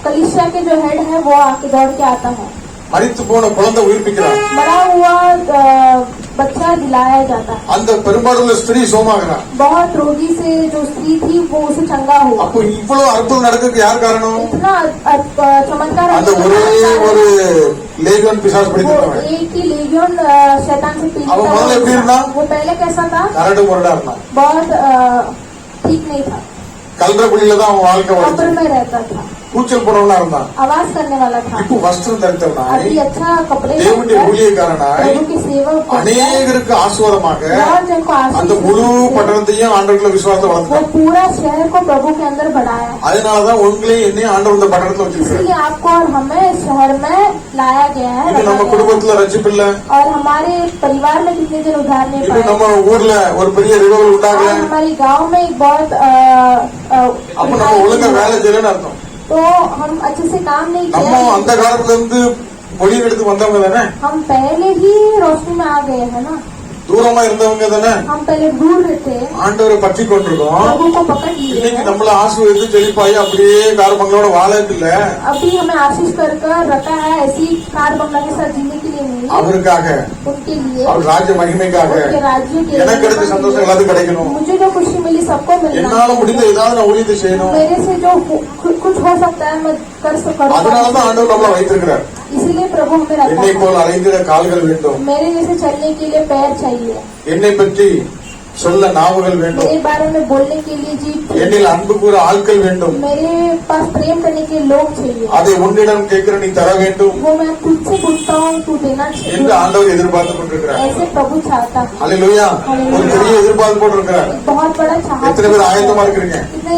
कलिसिया के जो हेड है वो आके दौड़ के आता है। மரித்து போன குழந்தை உயிர்ப்பிக்கிறான். मरा हुआ बच्चा दिलाया जाता है। அந்த பெரும்பாலுள்ள ஸ்திரீ சோமாகிறான். बहुत रोगी से जो स्त्री थी वो उसे चंगा हुआ। அப்போ இவ்வளவு அற்புதம் நடக்கிறதுக்கு யார் காரணம்? इतना चमत्कार அந்த ஒரே ஒரு லேகியோன் பிசாசு वो பிடித்தவன். एक ही लेगियोन शैतान से पीड़ित अब पहले था। फिर ना? वो पहले कैसा था? கரடு முரடா இருந்தான். बहुत ठीक नहीं था, கல்ற குழியில தான் அவன் வாழ்க்கை कब्र வாழ்க்கை. में रहता था। கூச்சல் போறவனா இருந்தான். आवाज करने वाला था। இப்போ வஸ்திரம் தரித்தவனாய் अभी अच्छा कपड़े தேவனுடைய पहनकर ஊழியக்காரனாய் प्रभु की सेवा करता है। அநேகருக்கு ஆசீர்வாதமாக बहुत जन को அந்த आशीष முழு देते हैं। பட்டணத்தையும் ஆண்டவருக்குள்ள விசுவாசத்தை वो வளர்த்துட்டான். पूरा शहर को प्रभु के अंदर बढ़ाया। அதனாலதான் உங்களையும் என்னையும் ஆண்டவர் இந்த பட்டணத்துல வச்சிருக்காரு. इसलिए आपको और हमें इस शहर में लाया गया है, இது रखा நம்ம गया है। குடும்பத்துல ரட்சிப்பு இல்ல. और हमारे परिवार में कितने दिन उधार नहीं இது पाए। நம்ம ஊர்ல ஒரு பெரிய ரிவல் உண்டாகல. और हमारे गांव में एक बहुत அப்ப நம்ம ஒழுங்கா வேலை செய்யலன்னு அர்த்தம். तो हम अच्छे से काम नहीं நம்ம किया। அந்த காலத்துல இருந்து பொழிவு எடுத்து வந்தவங்க தானே, हम पहले ही रोशनी में आ गए हैं ना। தூரமா இருந்தவங்க தானே. हम पहले दूर थे, ஆண்டவரை பற்றி கொண்டிருக்கோம். प्रभु को पकड़ लिए இன்னைக்கு हैं। நம்மள ஆசீர்வதித்து செழிப்பாயி அப்படியே காரமங்களோட வாழறது இல்ல. अभी हमें आशीष कर रखा है, ऐसी कार बंगला के साथ जीने के लिए नहीं, அவருக்காக, उनके लिए, அவர் ராஜ்ய மகிமைக்காக, उनके राज्य के எனக்கு கிடைச்ச சந்தோஷம் எல்லாத்துக்கும் கிடைக்கணும். मुझे जो खुशी मिली सबको मिलना। என்னால முடிந்த ஏதாவது நான் ஊழியத்தை செய்யணும். मेरे से जो कुछ हो सकता है मैं कर அதனாலதான் सकूं। ஆண்டவர் நம்மள வைத்திருக்கிறார். इसीलिए प्रभु हमें रखा என்னை है। போல் அலைந்திட கால்கள் வேண்டும், मेरे जैसे चलने के लिए पैर चाहिए, என்னை பற்றி சொல்ல நாவுகள் வேண்டும், मेरे बारे में बोलने के लिए जीभ चाहिए, என்னில் அன்பு கூற ஆட்கள் வேண்டும். मेरे पास प्रेम करने के लोग चाहिए। அதை உன்னிடம் கேட்கிற நீ தர வேண்டும் वो मैं तुझसे पूछता हूँ, तू देना என்று चाहिए। ஆண்டவர் எதிர்பார்த்து கொண்டிருக்கிறார். ऐसे प्रभु चाहता है। அல்லேலூயா. ஒரு பெரிய எதிர்பார்ப்பு போட்டிருக்கிறார். बहुत बड़ा चाहता எத்தனை பேர் ஆயத்தமா இருக்கிறீங்க? कितने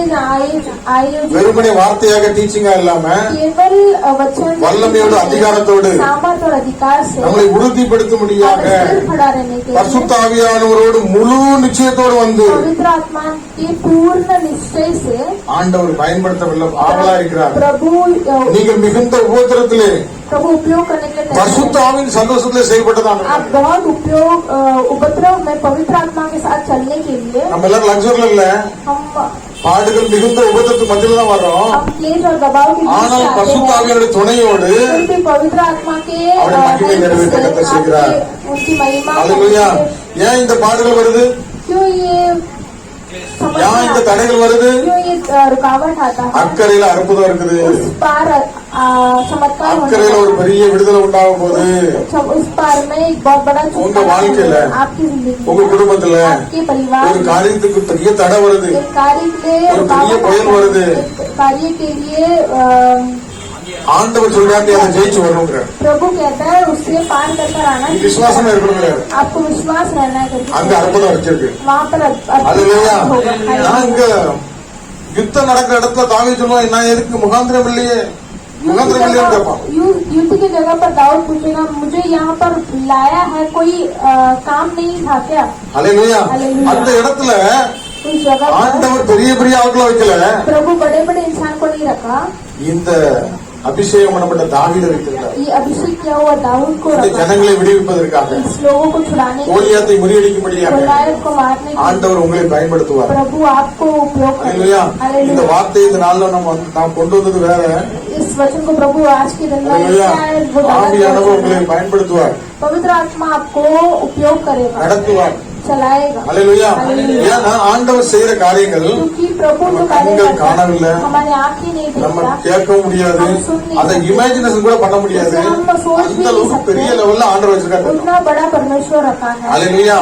आयोजन வெறுமனே வார்த்தையாக டீச்சிங்கா இல்லாம केवल वचन வல்லமையோடு அதிகாரத்தோடு सामर्थ और अधिकार से நம்மளை உறுதிப்படுத்தும்படியாக हमें स्थिर खड़ा रहने के लिए பரிசுத்த ஆவியானவரோடு முழு நிச்சயத்தோடு வந்து पवित्र आत्मा के पूर्ण निश्चय से ஆண்டவர் பயன்படுத்த ஆவலா இருக்கிறார். प्रभु நீங்கள் மிகுந்த உபத்திரத்திலே प्रभु उपयोग करने के लिए பரிசுத்த ஆவியின் சந்தோஷத்திலே செயல்பட்டதான். आप बहुत उपद्रव में पवित्र आत्मा के साथ चलने के लिए நம்ம எல்லாரும் லக்ஸர்ல இல்ல, हम பாடுகள் மிகுந்த உபத்திரத்து மத்தியில தான் வர்றோம். क्लेश और दबाव के बीच ஆனால் से आते பரிசுத்த हैं। ஆவியானுடைய துணையோடு फिर भी पवित्र आत्मा के அவருடைய மகிமை நிறைவேற்ற கர்த்தர் செய்கிறார். उनकी महिमा அல்லேலூயா. ஏன் இந்த பாடுகள் வருது? क्यों ये समस्या ஏன் இந்த தடைகள் வருது? क्यों ये रुकावट आता है? அக்கறையில அற்புதம் இருக்குது. उस पार चमत्कार होने அக்கறையில ஒரு वाला பெரிய விடுதலை உண்டாகும் போது है। उस पार में एक बहुत बड़ा உங்க छुटकारा வாழ்க்கையில, होगा। आपकी जिंदगी உங்க में, குடும்பத்துல आपके परिवार ஒரு में காரியத்துக்கு பெரிய தடை வருது. एक कार्य के लिए ஒரு பெரிய रुकावट புயல் आता வருது. है। एक कार्य के लिए ஆண்டவர் சொல்றாரு அதை ஜெயிச்சு வரணுங்கிற प्रभु कहता है उससे पार कर आना चाहिए। விசுவாசம் இருக்கணுங்கிறாரு. आपको विश्वास रहना है करके அங்க அற்புதம் வச்சிருக்கு. वहाँ पर அல்லேலூயா. होगा। நான் இங்க யுத்தம் நடக்கிற இடத்துல தாவி சொல்லுவான், நான் எதுக்கு முகாந்திரம் இல்லையே, முகாந்திரம் இல்லையான்னு கேட்பான். युद्ध की जगह पर दाऊद पूछेगा, मुझे यहाँ पर लाया है, कोई काम नहीं था क्या? அல்லேலூயா. அல்லேலூயா. அந்த இடத்துல उस जगह पर ஆண்டவர் பெரிய பெரிய ஆட்களை வைக்கல, प्रभु बड़े बड़े इंसान को नहीं रखा, இந்த அபிஷேகம் பண்ணப்பட்ட தாவீதை வைத்திருந்தார். ये अभिषेक किया हुआ दाऊद को இந்த रखा, ஜனங்களை விடுவிப்பதற்காக, इस लोगों को छुड़ाने के लिए, கோலியாத்தை முறியடிக்கும்படியாக गोलायत को मारने के लिए ஆண்டவர் உங்களை பயன்படுத்துவார். प्रभु आपको उपयोग அல்லேலூயா. करेगा। இந்த हालेलुया। வார்த்தை இந்த நாள்ல நாம் கொண்டு வந்தது வேற. इस वचन को प्रभु आज के दिन में அல்லேலூயா. शायद वो ஆவியானவர் गलत உங்களை है। பயன்படுத்துவார், पवित्र आत्मा आपको उपयोग करेगा, நடத்துவார். चलाएगा। அல்லேலூயா. हालेलुया। ஏன்னா ஆண்டவர் செய்யற காரியங்கள் क्योंकि प्रभु जो நம்ம कार्य கண்கள் करता है, காணவில்லை, हमारे आँखें नहीं நம்ம देखता, கேட்கவும் முடியாது, அதை இமேஜினேஷன் கூட பண்ண முடியாது. அந்த அளவுக்கு பெரிய லெவல்ல ஆண்டவர் வச்சிருக்காரு. उतना बड़ा परमेश्वर रखा है। அல்லேலூயா.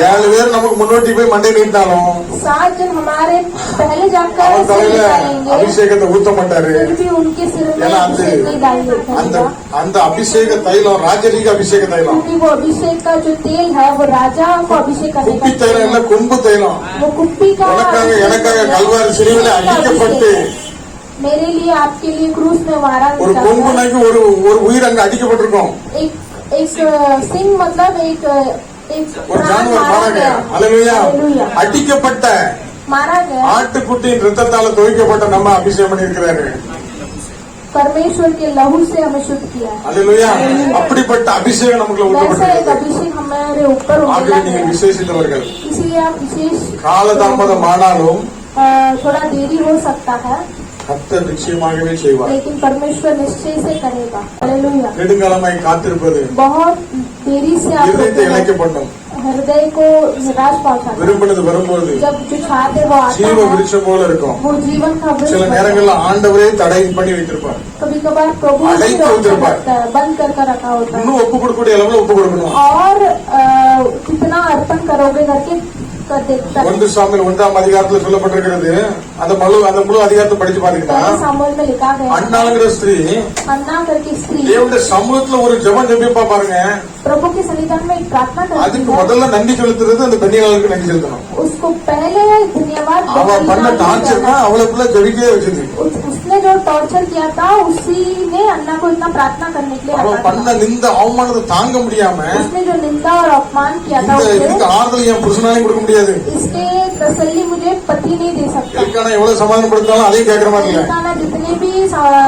7 பேர் நமக்கு முன்னோட்டி போய் மண்டை நீட்டாலும் 7 जन हमारे पहले जाकर அவன் सिर தலையில डालेंगे, அபிஷேகத்தை ஊத்த மாட்டாரு. फिर भी उनके सिर में ஏன்னா அந்த अभिषेक नहीं डाल देते அந்த हैं, அந்த அபிஷேக தைலம் ராஜரீக அபிஷேக தைலம், क्योंकि वो अभिषेक का जो तेल है वो राजा को अभिषेक करने குப்பி का தைலம் இல்ல, तेल है। கொம்பு தைலம். वो कुप्पी का உனக்காக अभिषेक எனக்காக है। கல்வாரி சிலுவையில அடிக்கப்பட்டு मेरे लिए आपके लिए क्रूस में मारा ஒரு जाता கொம்பு है। நாய்க்கு ஒரு ஒரு உயிர் அங்க அடிக்கப்பட்டிருக்கும். एक एक सिंह मतलब एक ஒரு प्राण ஜானுவர் मारा மாறாங்க. गया। அல்லேலூயா. हालेलुया। அடிக்கப்பட்ட मारा गया। ஆட்டுக்குட்டியின் ரத்தத்தால துவைக்கப்பட்ட நம்ம அபிஷேகம் பண்ணியிருக்கிறாரு. परमेश्वर के लहू से हमें शुद्ध किया है। அல்லேலூயா. அப்படிப்பட்ட அபிஷேகம் நமக்குள்ள वैसा एक ஊற்றப்பட்டிருக்கு. अभिषेक हमारे ऊपर ஆகவே मिला நீங்கள் है, விசேஷித்தவர்கள். इसलिए आप विशेष காலதாமதம் ஆனாலும் थोड़ा देरी हो सकता है, கர்த்தர் நிச்சயமாகவே செய்வார். लेकिन परमेश्वर निश्चय से करेगा। हालेलुया। நெடுங்காலமாய் காத்திருப்பது बहुत देरी से आप இருதயத்தை இழைக்க பண்ணும். हृदय को निराश पहुंचाता है। விரும்பினது வரும்போது जब जो चाहते वो आता ஜீவ है, விருட்சம் போல இருக்கும். वो जीवन का वृक्ष சில बनता है। நேரங்கள்ல ஆண்டவரே தடை பண்ணி வைத்திருப்பார். कभी कभार प्रभु अड़ाई ही तो रोक उधर पर। सकता है, बंद कर रखा होता है। இன்னும் ஒப்பு கொடுக்கக்கூடிய அளவுல ஒப்பு கொடுக்கணும். और कितना अर्पण करोगे करके कर देता है। 1 சாமுவேல் 1ஆம் அதிகாரத்துல சொல்லப்பட்டிருக்கிறது, அந்த முழு அதிகாரத்தை படிச்சு பாத்தீங்கன்னா पहले सामुएल में लिखा गया है, அண்ணாங்கிற ஸ்திரீ अन्ना करके स्त्री தேவனுடைய சமூகத்துல ஒரு ஜெபம் ஜெபிப்பா பாருங்க. प्रभु के सन्निधान में एक प्रार्थना करती அதுக்கு है। முதல்ல நன்றி செலுத்துறது அந்த பெண்ணிகளுக்கு நன்றி செலுத்தணும். उसको पहले धन्यवाद அவ பண்ண देना டார்ச்சர் தான் அவளுக்குள்ள ஜெபிக்கவே வச்சது. उसने जो टॉर्चर किया था उसी ने अन्ना को इतना प्रार्थना करने के लिए அவ रखा பண்ண था। நிந்த அவமானத்தை தாங்க முடியாம उसने जो निंदा और अपमान किया था இதுக்கு उसे, ஆறுதல் என் புருஷனாலையும் கொடுக்க முடியாது. इसके तसल्ली मुझे पति नहीं दे सकता। இதுக்கான எவ்வளவு சமாதானப்படுத்தாலும் அதையும் கேட்கற மாதிரி இல்ல. खाना जितने भी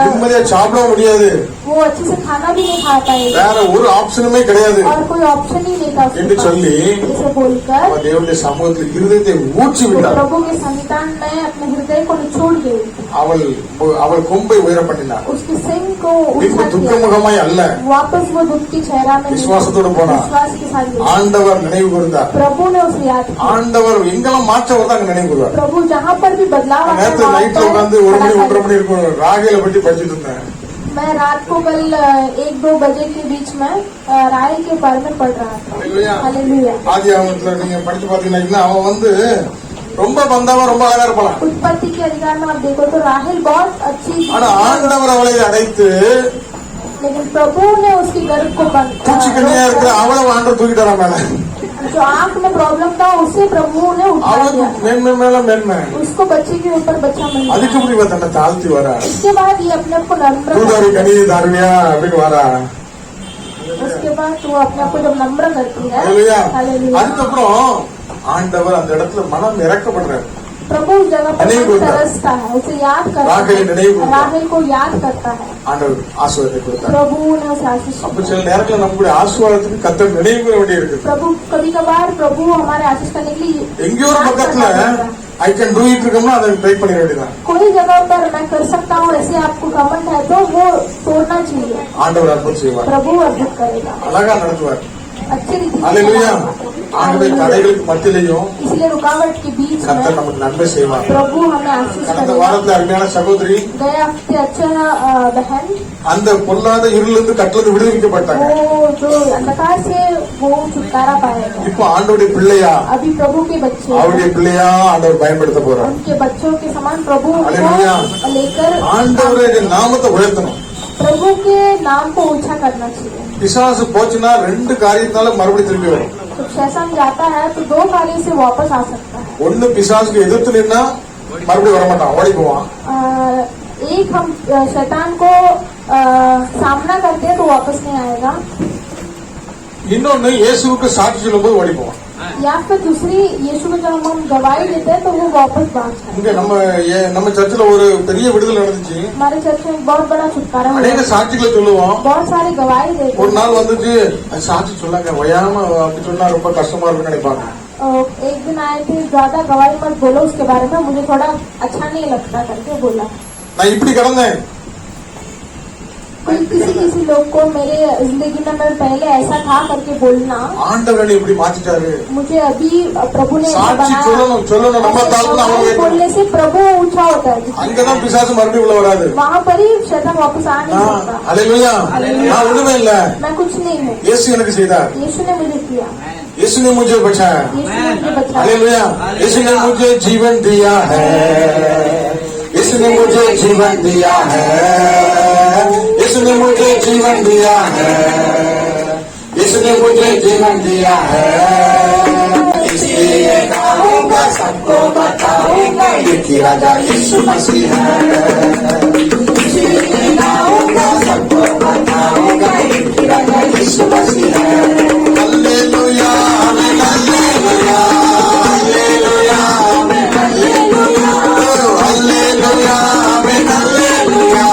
நிம்மதியா சாப்பிட முடியாது. वो अच्छे से खाना भी नहीं खा पाएगा வேற ஒரு ஆப்ஷனுமே கிடையாது और कोई ऑप्शन ही नहीं था उसके என்று पास। சொல்லி इसे बोलकर அவ தேவனுடைய சமூகத்தில் இருதயத்தை ஊற்றி वो விட்டார். प्रभु के संविधान में अपने हृदय को निचोड़ गई। அவள் கொம்பை உயர பண்ணினார். उसके सिंह को பின்பு उठा துக்க दिया। முகமாய் அல்ல, वापस वो दुख की चेहरा में नहीं, விசுவாசத்தோடு போனார். विश्वास के साथ गई। ஆண்டவர் நினைவு கூர்ந்தார். प्रभु ने उसे याद किया। ஆண்டவர் எங்கெல்லாம் மாற்றவர் தான் அங்க நினைவு கூறுவார். प्रभु जहाँ पर भी बदलाव आता है, நேற்று वहाँ நைட்ல पर உட்காந்து 1 மணி खड़ा 1:30 कर- மணி இருக்கும் ராகேல பற்றி படிச்சுட்டு இருந்தேன். मैं रात को कल 1-2 बजे के बीच में राय के बारे में पढ़ रहा था। हालेलुया. हालेलुया। ஆதி ஆகமத்துல நீங்க படிச்சு பாத்தீங்கன்னா அவன் வந்து ரொம்ப பந்தாவா ரொம்ப அழகா இருப்பான். उत्पत्ति के अधिकार में आप देखो तो राहेल बहुत अच्छी, ஆனா ஆண்டவர் அவளை அடைத்து लेकिन प्रभु ने उसकी गर्भ को பூச்சிக்கண்ணியா இருக்கிற அவளை ஆண்டவர் தூக்கிட்டு வர மேல जो आंख में प्रॉब्लम था उसे प्रभु ने उठा அவளுக்கு दिया। மேன்மை மேல மேன்மை. उसको बच्चे के ऊपर बच्चा मिल गया। அதுக்கு இப்படி தன்னை தாழ்த்தி வரா. उसके बाद ये अपने आप को नम्र தூதாரி கனி தாருணியா அப்படின்னு வரா. उसके बाद वो अपने आप को जब नम्र करती है, ஹalleluya. हालेलुया, அதுக்கப்புறம் ஆண்டவர் அந்த இடத்துல மனம் இறக்கப்படுறாரு. प्रभु उस जगह पर निனைவு मन கூர்ந்தார். तरसता है, उसे याद करता ராகேலை நினைவு है, கூர்ந்தார். राहेल को याद करता है। ஆண்டவர் ஆசீர்வாதத்தை கொடுத்தார். प्रभु ने उसे आशीष दी। அப்ப சில நேரத்துல நம்மளுடைய ஆசீர்வாதத்துக்கு கர்த்தர் நினைவு கூற வேண்டி இருக்கு. प्रभु कभी कभार प्रभु हमारे आशीष करने के लिए எங்கேயோ ஒரு याद பக்கத்துல करना पड़ता है। ஐ கேன் டூ இட் இருக்கோம்னா அதை ட்ரை பண்ணிட வேண்டியதான். कोई जगह पर मैं कर सकता हूँ ऐसे आपको घमंड है तो वो तोड़ना चाहिए। ஆண்டவர் அற்புதம் செய்வார். प्रभु अद्भुत करेगा, அழகா நடத்துவார். अच्छी रीति से ஹalleluya. करेगा। ஆண்டவர் தடைகளுக்கு மத்தியிலையும் इसलिए रुकावट के बीच கர்த்தர் में நமக்கு நன்மை செய்வார். प्रभु हमें आशीष கடந்த करेगा। வாரத்துல அருமையான சகோதரி गए हफ्ते अच्छा बहन, அந்த பொல்லாத இருளிலிருந்து கட்டளை விடுவிக்கப்பட்டாங்க. वो जो अंधकार से वो छुटकारा पाएगा। இப்போ ஆண்டவருடைய பிள்ளையா अभी प्रभु के बच्चे அவருடைய பிள்ளையா ஆண்டவர் பயன்படுத்த போறார். उनके बच्चों के समान प्रभु हालेलुया। को लेकर ஆண்டவருடைய நாமத்தை உயர்த்தணும். प्रभु के नाम को ऊंचा करना चाहिए। பிசாசு போச்சுன்னா 2 காரியத்தால மறுபடியும் திரும்பி வரும். तो शैतान जाता है तो 2 कार्य से वापस आ सकता है। ஒண்ணு பிசாசுக்கு எதிர்த்து நின்னா மறுபடியும் வரமாட்டான், ஓடி போவான். एक हम शैतान को सामना करते हैं तो वापस नहीं आएगा, இன்னொன்னு இயேசுவுக்கு சாட்சி சொல்லும்போது ஓடி போவான். या फिर दूसरी यीशु को जब हम गवाही देते हैं तो वो वापस भाग जाए। இங்க நம்ம சர்ச்சில் ஒரு பெரிய விடுதலை நடந்துச்சு. हमारे चर्च में बहुत बड़ा छुटकारा हुआ, அநேக சாட்சிகளை சொல்லுவோம். बहुत सारी गवाही देते ஒரு हैं। நாள் வந்துச்சு அது சாட்சி சொல்லாங்க ஒயாம அப்படி சொன்னா ரொம்ப கஷ்டமா இருக்குன்னு நினைப்பாங்க. एक दिन आए थे, ज्यादा गवाही मत बोलो उसके बारे में, मुझे थोड़ा अच्छा नहीं लगता करके बोला। நான் இப்படி கடந்தேன். किसी लोग को मेरे जिंदगी में मैं पहले ऐसा था करके बोलना, ஆண்டவர் இப்படி மாத்திட்டாரு. मुझे अभी प्रभु ने ऐसा சாட்சி बनाया। சொல்லணும் நம்ம தாழ்ந்து गवाही அவங்க बोलने से प्रभु ऊंचा होता है, அங்கதான் பிசாசு மறுபடியும் உள்ள வராது. वहाँ पर ही शैतान वापस आ नहीं सकता। ஹalleluya. நான் ஒண்ணுமே இல்ல, मैं कुछ नहीं हूँ, இயேசு எனக்கு செய்தார். यीशु ने मुझे किया, यीशु ने मुझे बचाया. यीशु ने मुझे बचाया। हालेलुया. यीशु ने मुझे जीवन दिया है. यीशु ने मुझे जीवन दिया है. यीशु ने मुझे जीवन दिया है. यीशु ने मुझे जीवन दिया है. इसलिए गाऊंगा, सबको बताऊंगा, ये कि राजा यीशु मसीह है. इसलिए गाऊंगा, सबको बताऊंगा, ये कि राजा यीशु मसीह है. हालेलुया, आमीन, हालेलुया, हालेलुया, आमीन, हालेलुया, हालेलुया, आमीन, हालेलुया,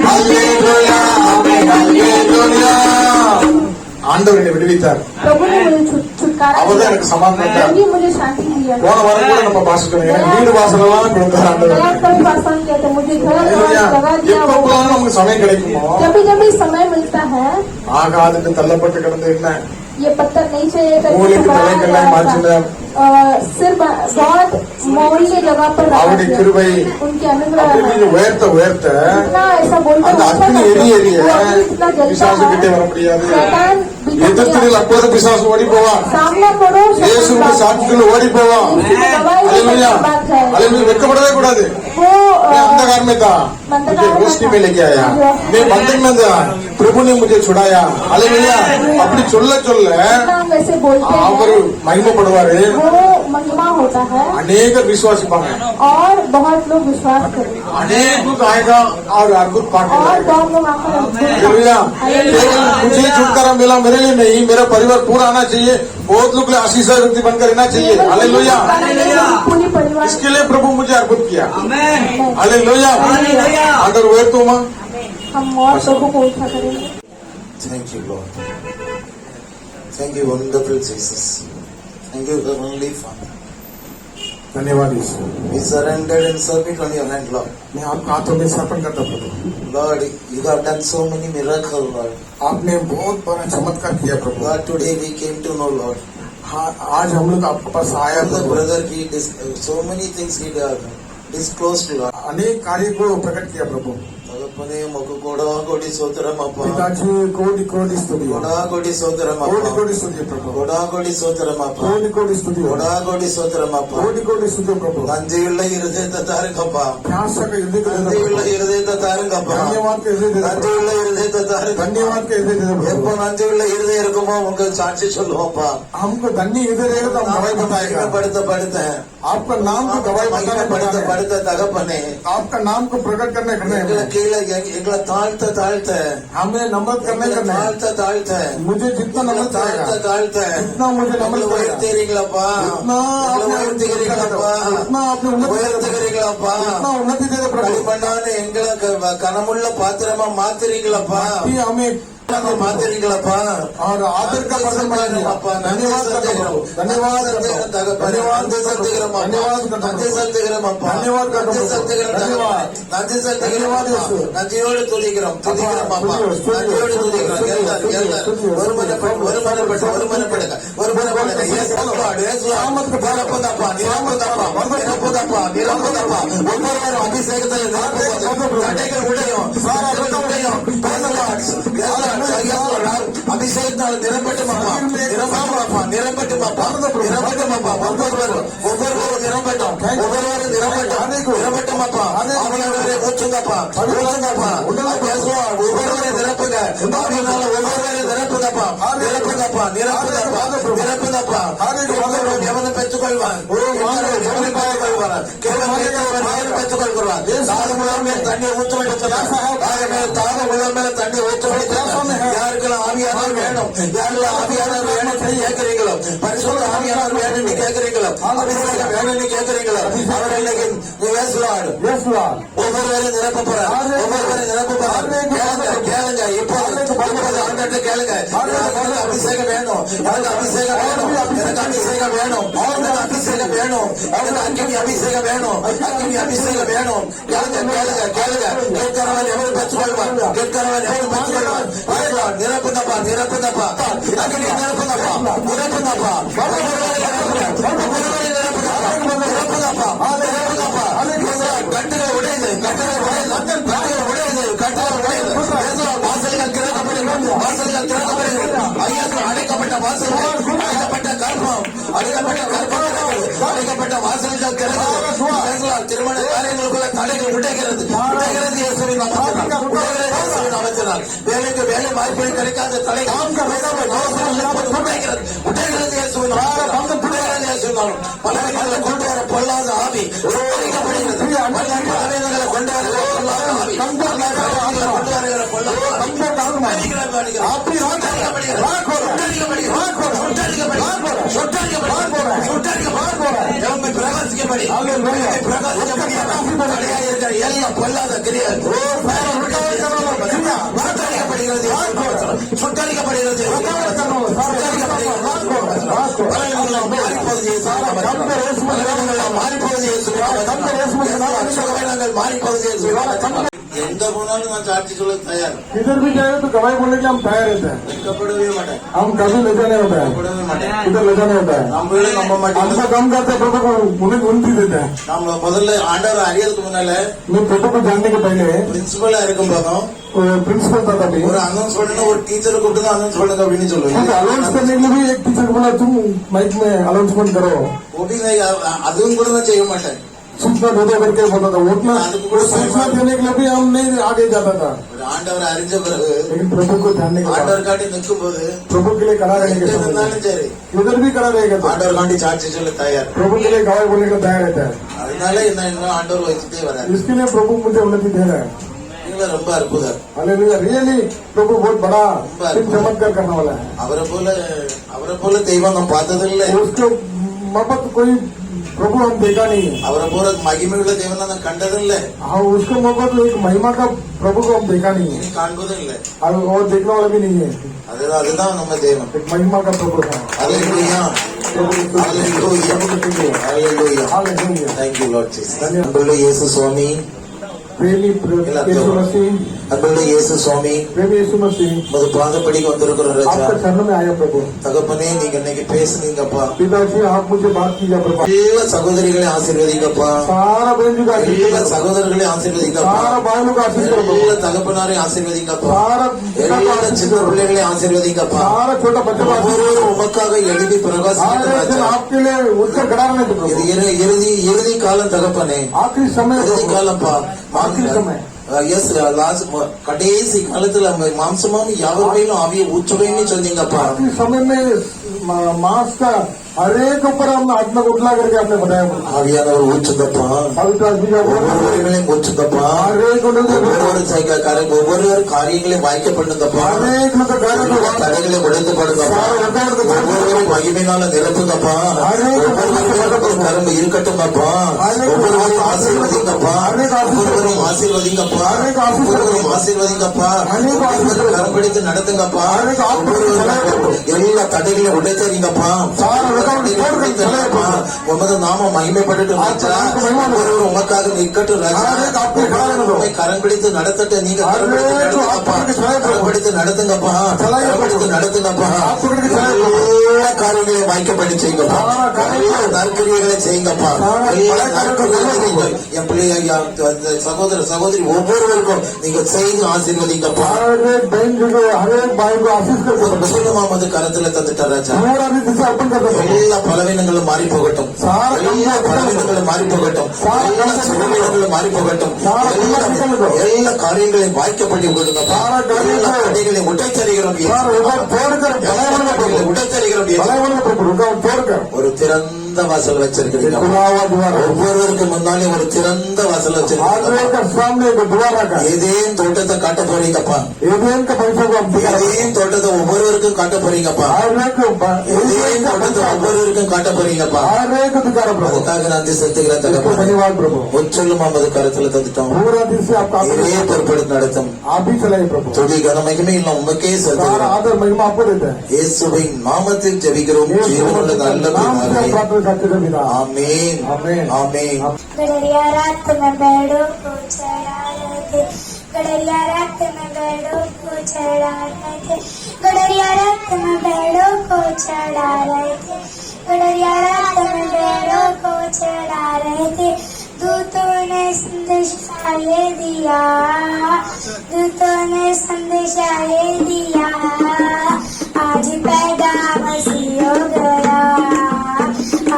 हालेलुया, आमीन, हालेलुया. ஆண்டவர் என்னை விடுவித்தார். प्रभु ने मुझे छुटकारा அவர்தான் எனக்கு சமாதானம் தந்தார். दिया, मुझे शांति दिया। போன வாரம் கூட நம்ம பாசிட்டோம். எனக்கு வீடு வாசலெல்லாம் கொடுத்தார் ஆண்டவர். मैं कभी भाषण किया था, मुझे घर हालेलुया. जगह दिया। वो எப்பப்பெல்லாம் நமக்கு சமயம் கிடைக்குமோ जब भी समय मिलता सोचता है ஆகாதுக்கு தள்ளப்பட்டு கிடந்து என்ன ये पत्थर नहीं चाहिए करके மூளைக்கு ठुकराया தலைக்கெல்லாம் गया மாற்றின था। सिर बहुत मौल्य जगह पर रखा அவருடைய गया। கிருபை उनके अनुग्रह அப்படி है। உயர்த்த உயர்த்த इतना ऐसा बोलते அந்த हैं, அக்னி எரிய எரிய वो अग्नि इतना जलता பிசாசு கிட்டே है, வர முடியாது शैतान भीतर नहीं எதிர்த்து அப்போது பிசாசு ஓடி போவான் आता। सामना करो, शैतान இயேசுவுக்கு भाग சாட்சிகள் ஓடி போவான் जाए। यीशु की गवाही देने அல்லேலூயா की बात है। அல்லேலூயா வெட்கப்படவே கூடாது वो मैं अंधकार में था अंधकार मुझे में रोशनी था। में लेके आया मैं बंधक में था प्रभु ने मुझे छुड़ाया हालेलुया அப்படி சொல்ல சொல்ல जितना हम वैसे बोलते அவர் हैं மகிமைப்படுவாரு वो महिमा होता है अनेक விசுவாசிப்பாங்க और बहुत लोग विश्वास करेंगे अनेक आएगा और अद्भुत और पाठेगा बहुत लोग आकर हालेलुया केवल मुझे छुटकारा मिला मेरे लिए नहीं मेरा परिवार पूरा आना चाहिए बहुत लोग के लिए आशीष व्यक्ति बनकर रहना चाहिए हालेलुया पूरी परिवार इसके लिए प्रभु मुझे अर्पित किया हालेलुया अगर हुए तो मां हम और लोगों को उठा करेंगे। Thank you, Lord. Thank you, wonderful Jesus. Thank you, Heavenly Father. धन्यवाद यीशु We surrendered and submit on your hand, Lord. मैं आपका हाथों में समर्पण करता प्रभु Lord, you have done so many miracles, Lord. आपने बहुत बड़ा चमत्कार किया प्रभु Lord, today we came to know, Lord. हाँ आज हम लोग आपके पास आया The Prabhu brother, so many things he disclosed, Lord. अनेक कार्य को प्रकट किया प्रभु తగపనే మొక్కు కూడా కోటి సోదరం అప్ప पिताजी कोटि कोटि स्तुति కూడా కోటి సోదరం कोटि అప్ప कोटि स्तुति प्रभु కూడా కోటి సోదరం అప్ప कोटि कोटि स्तुति కూడా కోటి సోదరం అప్ప कोटि कोटि स्तुति प्रभु நஞ்சியுள்ள இருதயத்தை தாருங்கப்ப प्यासा का हृदय के நஞ்சியுள்ள இருதயத்தை தாருங்கப்ப धन्यवाद के हृदय நஞ்சியுள்ள இருதயத்தை தாருங்க धन्यवाद के हृदय எப்போ प्रभु நஞ்சியுள்ள இருதயம் இருக்குமோ உங்க சாட்சி சொல்லுவோம்ப்பா हमको धन्य हृदय रहेगा तो हम गवाही बताएगा படுத்த படுத்த आपका नाम को गवाही बताना படுத்த पड़ेगा படுத்த தகப்பனே आपका नाम को प्रकट करने எங்களை करने கீழே எங்களை தாழ்த்த தாழ்த்த हमें नम्रत करने எங்களை करने தாழ்த்த தாழ்த்த मुझे जितना எங்களை नम्रत தாழ்த்த करेगा தாழ்த்த जितना मुझे எங்களை नम्रत करेगा உயர்த்தீங்களப்பா जितना எங்களை आपने உயர்த்துகிறீங்களப்பா जितना आपने उन्नति உயர்த்துகிறீங்களப்பா जितना उन्नति दे दे प्रभु களிமண்ணான எங்களை கனமுள்ள பாத்திரமா மாத்துறீங்களப்பா कि हमें மாத்துறீங்களப்பா और आदर का बर्तन बनाइए धन्यवाद करता प्रभु धन्यवाद करता धन्यवाद धन्यवाद धन्यवाद நன்றியோடு துதிக்கிறோம் துதிக்கிறோம் அப்பா நன்றியோடு துதிக்கிறோம் ஒருமனப்படுங்க நிரப்புதப்பா நிரப்புதப்பா நிரப்புதப்பா நிரப்புதப்பா ஒவ்வொரு அபிஷேகத்தில் நிரப்புவது தடைகள் உடையும் உடையும் அபிஷேகத்தால் நிரம்பட்டுமாப்பா நிரம்பட்டுமாப்பா நிரம்பட்டுமாப்பா நிரம்பட்டுமாப்பா ஒவ்வொருவரும் நிரம்பட்டும் ஒவ்வொருவரும் நிரம்பட்டும் நிரம்பட்டுமாப்பா அவனவரை ஊற்றுங்கப்பா ஊற்றுங்கப்பா ஒவ்வொருவரை நிரப்புங்க ஆவியினால ஒவ்வொருவரை நிரப்புங்கப்பா நிரப்புங்கப்பா நிரப்புங்கப்பா நிரப்புங்கப்பா எவனை பெற்றுக்கொள்வான் எவனை பெற்றுக்கொள்வான் கேவலம் பெற்றுக்கொள்கிறான் தாகம் உள்ளமே தண்ணி ஊற்ற வேண்டும் தாகம் உள்ளமே தண்ணி ஊற்ற வேண்டும் யாருக்கெல்லாம் ஆவியானவர் வேணும் யாரெல்லாம் ஆவியானவர் வேணும் கேட்கிறீங்களோ பரிசுத்த ஆவியானவர் வேணும்னு கேட்கிறீங்களோ அபிஷேகம் வேணும்னு கேட்கிறீங்களோ அவர் இன்னைக்கு ஒவ்வொருவரையும் நிரப்ப போறார் ஒவ்வொருவரையும் நிரப்ப போறார் கேளுங்க இப்போது ஆண்டு கேளுங்க அபிஷேகம் வேணும் எனக்கு அபிஷேகம் வேணும் எனக்கு அபிஷேகம் வேணும் எனக்கு அபிஷேகம் வேணும் எனக்கு அக்கினி அபிஷேகம் வேணும் அக்கினி அபிஷேகம் வேணும் கேளுங்க கேளுங்க கேளுங்க கேட்கிறவன் எவரு பெற்றுக்கொள்வான் கேட்கிறவன் எவரு பெற்றுக்கொள்வான் நிரப்புங்கப்பா நிரப்புங்கப்பா அக்கினி நிரப்புங்கப்பா நிரப்புங்கப்பா கட்டுரை உடையுது கட்டுரை உடையுது கட்டுரை உடையுது கட்டுரை உடையுது வாசல்கள் திறக்கப்படுகிறது வாசல்கள் திறக்கப்படுகிறது ஐயாக்கள் அடைக்கப்பட்ட வாசல்கள் அடைக்கப்பட்ட கர்ப்பம் அடைக்கப்பட்ட கர்ப்பம் அடைக்கப்பட்ட வாசல்கள் திறக்கிறது திருமண காரியங்களுக்குள்ள தடைகள் உடைகிறது உடைகிறது இயேசுவின் நாமத்தினால் உடைகிறது இயேசுவின் நாமத்தினால் வேலைக்கு வேலை வாய்ப்புகள் கிடைக்காத தடை உடைகிறது உடைகிறது இயேசுவின் நாமத்தினால் உடைகிறது இயேசுவின் பலவீனங்களை கொண்டு வர பொல்லாத ஆவி உடைக்கப்படுகிறது பலவீனங்களை கொண்டு வருகிற பொல்லாத ஆவி கொண்டு வருகிற பிரகாசிக்கப்படி எல்லாம் பொல்லாத கிரியல் சுட்டரிக்கப்படுகிறது சுட்டரிக்கப்படுகிறது மாறிப்போவது மாறிப்போவது எங்க போனாலும் நான் சாட்சி சொல்ல தயார். किधर भी जाए तो गवाही बोलने के लिए हम तैयार रहते हैं. வெட்கப்படவே மாட்டேன். हम कभी ले जाने होता है, வெட்கப்படவே மாட்டேன். किधर ले जाने होता है. நம்மளே நம்ப மாட்டேன். हम काम करते हैं, प्रभु को उन्हें उन्नति देते हैं. நம்ம முதல்ல ஆண்டவர் அறியறதுக்கு முன்னால मैं प्रभु को जानने के पहले பிரின்சிபலா இருக்கும் போதும் प्रिंसिपल था तभी ஒரு அனௌன்ஸ் பண்ணுங்க, ஒரு டீச்சரை கூப்பிட்டு தான் அனௌன்ஸ் பண்ணுங்க அப்படின்னு சொல்லுவேன். अनाउंस करने के लिए भी एक टीचर को बोला तुम माइक में अनाउंसमेंट करो. அதுவும் கூட நான் செய்ய மாட்டேன். सूचना दो करके बोलता था. उतना सूचना देने के लिए भी हम नहीं आगे जाता था. ஒரு ஆண்டவர் அறிஞ்ச பிறகு लेकिन प्रभु को जानने के बाद ஆண்டவர் காட்டி நிற்கும் போது प्रभु के लिए खड़ा रहने के समय இருந்தாலும் சரி उधर भी खड़ा रहेगा तो ஆண்டவர் காட்டி சாட்சி சொல்ல தயார். प्रभु के लिए गवाही बोलने का तैयार रहता है. அதனால என்ன இன்னும் ஆண்டவர் வச்சுட்டே வராரு. इसके लिए प्रभु मुझे उन्नति दे रहा है. நீங்களும் ரொம்ப அற்புதம். हालेलुया. रियली प्रभु बहुत बड़ा चमत्कार करने वाला है. அவரை போல தெய்வம் நம்ம பார்த்ததில்லை. उसके मपत कोई प्रभु हम देखा नहीं है. அவரை போல மகிமை உள்ள தெய்வம் நான் கண்டதில்லை. हाँ, उसके मपत एक महिमा का प्रभु को हम देखा नहीं है இனி காண்பதும் இல்லை. और देखने वाला भी नहीं है. அதுதான் நம்ம தெய்வம். एक महिमा का प्रभु है. Hallelujah. Hallelujah. Hallelujah. Hallelujah. Thank you Lord Jesus. அன்புள்ள இயேசு சுவாமி, प्रेमी यीशु मसीह, அன்புள்ள இயேசு சுவாமி, प्रेमी यीशु मसीह, உமது பாதப்படிக்கு வந்திருக்கிற ராஜா, आपके चरणों में आया प्रभु. தகப்பனே நீங்க இன்னைக்கு பேசுனீங்கப்பா. पिताजी आप मुझे बात कीजिए प्रभु. எல்லா சகோதரிகளை ஆசீர்வதிங்கப்பா. सारा बहन का எல்லா சகோதரர்களை ஆசீர்வதிங்கப்பா. सारा भाइयों का आशीष करो प्रभु. எல்லா தகப்பனாரை ஆசீர்வதிங்கப்பா. सारा எல்லா சின்ன பிள்ளைகளை ஆசீர்வதிங்கப்பா. सारा छोटा बच्चा का आशीष करो. ஒவ்வொருவரும் உமக்காக எழுதி பிரகாசிக்கிற हर एक दिन ராஜா. आपके लिए उत्तर खड़ा रहने दो प्रभु. இது இறுதி காலம் தகப்பனே. आखिरी समय இறுதி प्रभु. காலம்ப்பா. आखिरी समय எஸ் கடைசி காலத்துல மாம்சமும் யாவர் மேலும் ஆவியை ஊற்றுவேன்னு சொன்னீங்கப்பா. आखिरी समय में मांस का हर एक ऊपर हमने आत्मा को उठला करके आपने बताया प्रभु. ஆவியானவர் ஊற்றுங்கப்பா. पवित्र आत्मा का ஒவ்வொருவர்களையும் ஊற்றுங்கப்பா. हर एक ஒவ்வொரு காரியங்களையும் வாய்க்க பண்ணுங்கப்பா. हर एक लोग का कार्य को தடைகளை உடைத்து படுங்கப்பா. ஒவ்வொருவரும் மகிமையினால நிரப்புங்கப்பா. ஒவ்வொருவரும் கரும்பு இருக்கட்டும்ப்பா. ஒவ்வொருவரும் ஆசீர்வதிங்கப்பா. ஒவ்வொருவரும் ஆசீர்வதிங்கப்பா. ஒவ்வொருவரும் ஆசீர்வதிங்கப்பா. ஒவ்வொருவரும் கரம் பிடித்து நடத்துங்கப்பா. ஒவ்வொருவரும் எல்லா தடைகளையும் உடைத்தறிங்கப்பா. உமது நாமம் மகிமைப்பட்டு ஒவ்வொருவரும் உமக்காக நிற்கட்டும் ராஜா. உம்மை கரம் பிடித்து நடத்தட்டும். நீங்க கரம் பிடித்து நடத்துங்கப்பா. கரம் பிடித்து நடத்துங்கப்பா. கரம் பிடித்து நடத்துங்கப்பா. எல்லா காரியங்களையும் வாய்க்கப்படி செய்யுங்கப்பா. எல்லா நற்கிரியங்களை செய்யுங்கப்பா. எல்லா நற்கிரியங்களை என் பிள்ளைய சகோதர சகோதரி ஒவ்வொருவருக்கும் நீங்க செய்து ஆசீர்வதிங்கப்பா. हर एक बहन को हर एक भाई को आशीष कर दो. முற்றிலுமாமது கரத்துல தந்துட்டார் ராஜா. पूरा भी दिशा अर्पण कर दो. எல்லா பலவீனங்களும் மாறி போகட்டும். எல்லா பலவீனங்களும் மாறி போகட்டும். எல்லா சுகவீனங்களும் மாறி போகட்டும். எல்லா காரியங்களையும் வாய்க்கப்பட்டு விடுங்கப்பா. எல்லா தடைகளையும் உடைத்தறிகிறோம். உடைத்தறிகிறோம். ஒரு திறந்த வாசல் வச்சிருக்கிறீங்க. ஒவ்வொருவருக்கு முன்னாலே ஒரு திறந்த வாசல் வச்சிருக்கீங்க. ஏதேன் தோட்டத்தை காட்ட போறீங்கப்பா. ஏதேன் தோட்டத்தை ஒவ்வொருவருக்கும் காட்ட போறீங்கப்பா. ஏதேன் தோட்டத்தை ஒவ்வொருவருக்கும் காட்ட போறீங்கப்பா. அதுக்காக நன்றி செலுத்துகிறேன் தகப்பனே. முற்றிலும் நமது கருத்துல தந்துட்டோம். இதே பொறுப்பெடுத்து நடத்தும். துதி கன மகிமை எல்லாம் உமக்கே செலுத்துகிறோம். இயேசுவின் நாமத்தில் ஜெபிக்கிறோம். ஜீவனுள்ள நல்ல பிதாவே. ஆமென். ஆமென். गडरिया रात में बैठो को चढ़ा रहे थे. गडरिया रात में बैठो को चढ़ा रहे थे. गडरिया रात में बैठो को चढ़ा रहे थे. गडरिया रात में बैठो को चढ़ा रहे थे. दूतों ने संदेशा ये दिया. दूतों ने संदेशा ये दिया. आज पैदा मसीह हो गया.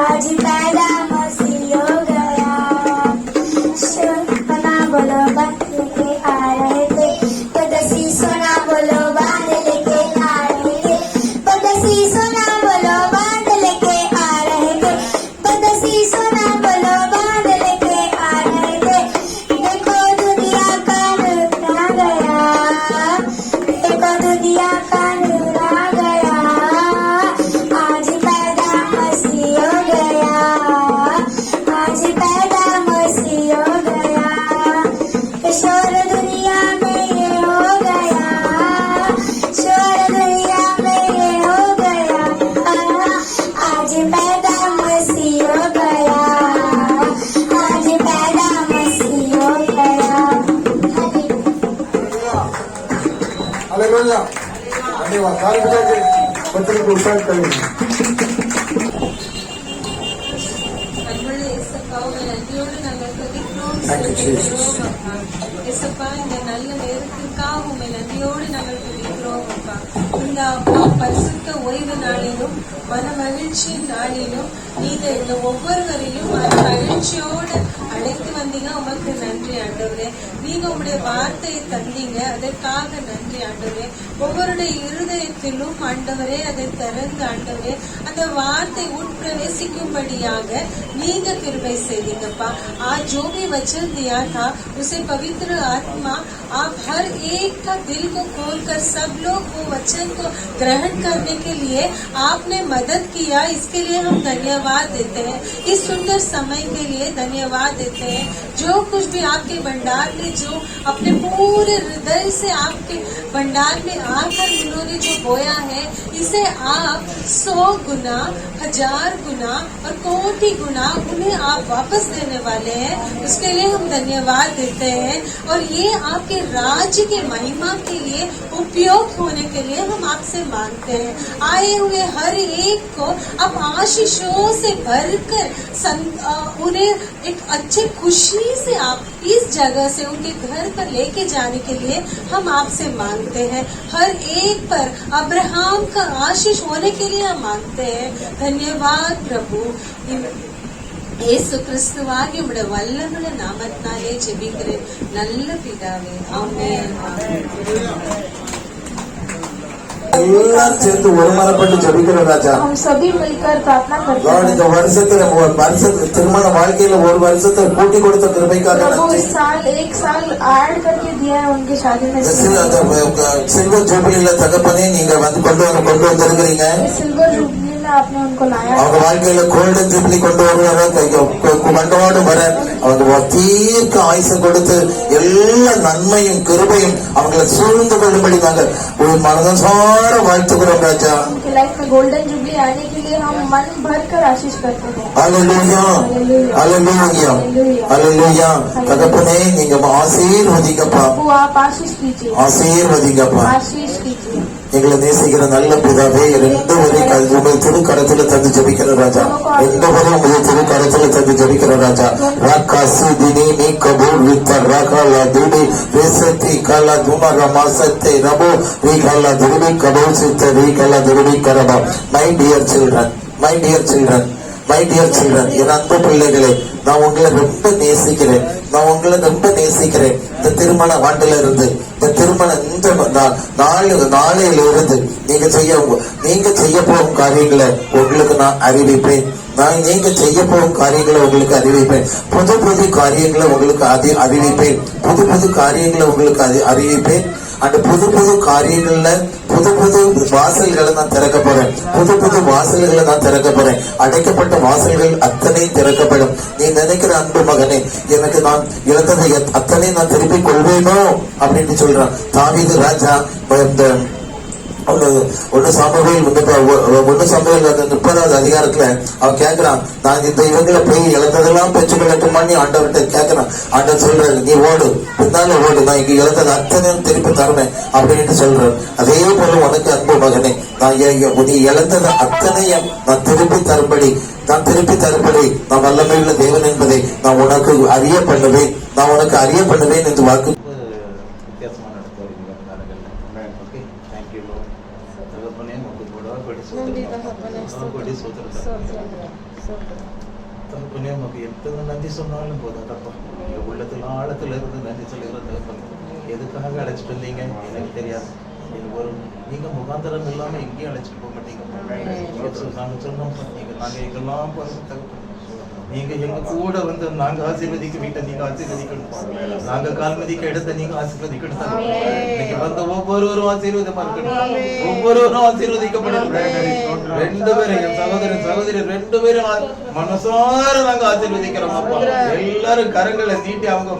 आज पैदा मसीह हो गया. सोना बोलो बांध लेके आ रहे थे. पदसी सोना बोलो बांध लेके आ रहे थे. पदसी सोना बोलो बांध लेके आ रहे थे. पदसी सोना बोलो बांध लेके आ रहे थे. देखो दुनिया का रूप आ गया. देखो दुनिया का हालेलुया धन्यवाद सारे बजा के बच्चों को उत्साहित करेंगे அன்புள்ள இயேசுப்பாவை நன்றியோடு நாங்கள் துதிக்கிறோம், Thank you, Jesus. ஸ்தோத்திரிக்கிறோம் அப்பா. இயேசுப்பா, இந்த நல்ல நேரத்திற்காக உம்மை நன்றியோடு நாங்கள் துதிக்கிறோம் அப்பா. இந்த அப்பா பரிசுத்த ஓய்வு நாளிலும் மன மகிழ்ச்சி நாளிலும் நீங்க இந்த ஒவ்வொருவரையும் மன மகிழ்ச்சியோடு அழைத்து வந்தீங்க. உமக்கு நன்றி ஆண்டவரே. நீங்க உங்களுடைய வார்த்தையை தந்தீங்க, அதற்காக நன்றி ஆண்டவரே. ஒவ்வொருடைய இருதயத்திலும் ஆண்டவரே அதை திறந்து ஆண்டவரே அந்த வார்த்தை உட்பிரவேசிக்கும்படியாக நீங்க கிருபை செய்தீங்கப்பா. आज जो भी वचन दिया था उसे पवित्र आत्मा आप हर एक का दिल को खोलकर सब लोग वो वचन को ग्रहण करने के लिए आपने मदद किया। इसके लिए हम धन्यवाद देते हैं। इस सुंदर समय के लिए धन्यवाद देते हैं। जो कुछ भी आपके भंडार में जो अपने पूरे हृदय से आपके भंडार में आकर उन्होंने जो बोया है, इसे आप 100 गुना 1000 गुना और कोटि गुना उन्हें आप वापस देने वाले हैं। उसके लिए हम धन्यवाद देते हैं और ये आपके राज्य के महिमा के लिए उपयोग होने के लिए हम आपसे मांगते हैं। आए हुए हर एक को आप आशीषों से भरकर उन्हें एक अच्छी खुशी से आप इस जगह से उनके घर पर लेके जाने के लिए हम आपसे मांगते हैं। हर एक पर अब्राहम का आशीष होने के लिए हम मांगते हैं। धन्यवाद प्रभु। ಯೇಸು ಕ್ರಿಸ್ತವಾಗಿ ಉಮ್ಮುடைய வல்லமுள்ள நாமத்தினாலே ஜெபிக்கிறேன் நல்ல பிதாவே, ஆமென். எல்லாம் சேர்ந்து ஒருமனப்பட்டு ஜெபிக்கிற ராஜா. हम सभी मिलकर प्रार्थना करते Lord, हैं। இந்த வருஷத்துல திருமண வாழ்க்கையில ஒரு வருஷத்தை கூட்டி கொடுத்த கிருபைக்காக प्रभु நன்றி. इस साल एक साल ऐड करके दिया है उनकी शादी में। சில்வர் ஜூபிலியில தகப்பனே நீங்க வந்து கொண்டு வந்திருக்கிறீங்க. सिल्वर जुबली में आपने उनको लाया। அவங்க வாழ்க்கையில கோல்டன் ஜூபிலி கொண்டு கொண்டோடு வர அவங்க தீர்க்க ஆயுசு கொடுத்து எல்லா நன்மையும் கிருபையும் அவங்களை சூழ்ந்து கொள்ளும்படி நாங்கள் ஒரு மனதார வாழ்த்துக்கிறோம் ராஜா. उनके लाइफ में गोल्डन जुबली आने के लिए हम मन भर कर आशीष करते हैं। அல்லேலூயா அல்லேலூயா அல்லேலூயா. தகப்பனே நீங்க ஆசீர்வதிங்கப்பா, वो आप आशीष कीजिए, ஆசீர்வதிங்கப்பா. आशीष कीजिए। எங்களை நேசிக்கிற நல்ல பிதாவே, ரெண்டு வரை உங்கள் திருக்கரத்துல தந்து ஜபிக்கிற ராஜா, ரெண்டு வரை உங்கள் திருக்கரத்துல தந்து ஜபிக்கிற ராஜா. ராக்காசி தினி நீ கபூர் வித்த ராகாலா துடி ரேசத்தி காலா துமர மாசத்தை ரபோ ரீகாலா துருவி கபூர் சித்த ரீகாலா துருவி கரபா. My dear children, my dear children, my dear children, என் அன்பு பிள்ளைகளே, நான் உங்களை ரொம்ப நேசிக்கிறேன், நான் உங்களை ரொம்ப நேசிக்கிறேன். இந்த திருமண ஆண்டுல இருந்து, இந்த திருமண இந்த நாளையில இருந்து நீங்க செய்ய போகும் காரியங்களை உங்களுக்கு நான் அறிவிப்பேன். நீங்க செய்ய போகும் காரியங்களை உங்களுக்கு அறிவிப்பேன். புது புது காரியங்களை உங்களுக்கு அறிவிப்பேன். புது புது காரியங்களை உங்களுக்கு அறிவிப்பேன். அந்த புது புது காரியங்கள்ல புது புது வாசல்களை நான் திறக்க போறேன். புது புது வாசல்களை நான் திறக்க போறேன். அடைக்கப்பட்ட வாசல்கள் அத்தனை திறக்கப்படும். நீ நினைக்கிற அன்பு மகனே, எனக்கு நான் இழந்ததை அத்தனை நான் திருப்பிக் கொள்வேனோ அப்படின்னு சொல்றான் தாவீது ராஜா. ஒன்னு சாமுவேல் 30வது அதிகாரத்துல அவன் கேட்கிறான், நான் இந்த இவங்களை போய் இழந்ததெல்லாம் பெற்றுக்கொள்ளட்டுமான்னு ஆண்டவர்கிட்ட கேட்கிறான். ஆண்டவர் சொல்றாரு, நீ ஓடு, பின்னால ஓடு, நான் இங்க இழந்தது அத்தனையும் திருப்பி தருவேன் அப்படின்னு சொல்றேன். அதே போல உனக்கு அன்பு மகனே, நீ இழந்தது அத்தனையும் நான் திருப்பி தரும்படி நான் வல்லமையுள்ள தேவன் என்பதை நான் உனக்கு அறிய பண்ணுவேன் என்று வாக்கு வித்தியாசமா நடத்துவீங்க. Okay, thank you lord. தகப்பனே உமக்கு கொடி தகப்பனே உமக்கு எத்தனை நன்றி சொன்னாலும் போதும் தப்பா. நீங்க உள்ளத்துல ஆழத்துல இருந்து நன்றி சொல்லுகிற தகப்பன். எதுக்காக அழைச்சிட்டு வந்தீங்க எனக்கு தெரியாது. நீங்க முகாந்தரம் இல்லாம எங்கேயும் அழைச்சிட்டு போக மாட்டீங்க. நாங்க சொன்னோம், நாங்க எங்கெல்லாம் போறோம் தகப்பன், நீங்க எங்க கூட வந்து நாங்க ஆசீர்வதிக்க வீட்டை நீங்க ஆசீர்வதிக்கணும். நாங்க கால்மதிக்க இடத்தை நீங்க ஆசீர்வதிக்கணும். நீங்க வந்த ஒவ்வொருவரும் ஆசீர்வாதமா இருக்கணும். ஒவ்வொருவரும் ஆசீர்வதிக்கப்படணும். ரெண்டு பேரும் என் சகோதரன் சகோதரி ரெண்டு பேரும் மனசார நாங்க ஆசீர்வதிக்கிறோம் அப்பா. எல்லாரும் கரங்களை நீட்டி, அவங்க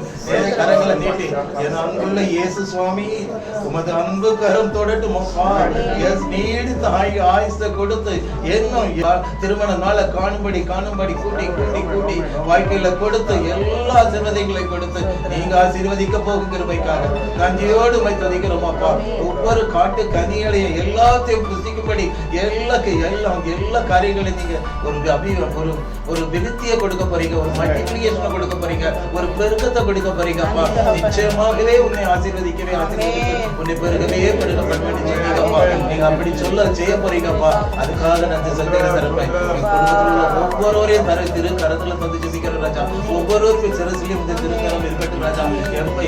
கரங்களை நீட்டி, என் அன்புள்ள இயேசு சுவாமி உமது அன்பு கரம் தொடட்டும் அப்பா. நீடித்த ஆயுச கொடுத்து இன்னும் திருமண நாளை காணும்படி கூட்டி கூடி கூடி வாழ்க்கையில கொடுத்து எல்லா ஆசீர்வாதங்களை கொடுத்து நீங்க ஆசீர்வதிக்க போகும் கிருபைக்காக நன்றியோடு உம்மை துதிக்கிறோம் அப்பா. ஒவ்வொரு காட்டு கனிகளையும் எல்லாத்தையும் புசிக்கும்படி எல்லா காரியங்களையும் நீங்க ஒரு விருத்தியை கொடுக்க போறீங்க, ஒரு மல்டிபிளிகேஷனை கொடுக்க போறீங்க, ஒரு பெருக்கத்தை கொடுக்க போறீங்க அப்பா. நிச்சயமாகவே உன்னை ஆசீர்வதிக்கவே உன்னை பெருகவே பெருக பண்ணீங்கப்பா. நீங்க அப்படி சொல்ல செய்ய போறீங்கப்பா. அதுக்காக நன்றி சொல்கிறேன் தரப்பேன். ஒவ்வொருவரையும் திரு கரத்துல வந்து ஜெபிக்கிற ராஜா, ஒவ்வொருவருக்கும் சிறசிலையும் இந்த திருக்கரம் இருக்கட்டும் ராஜா.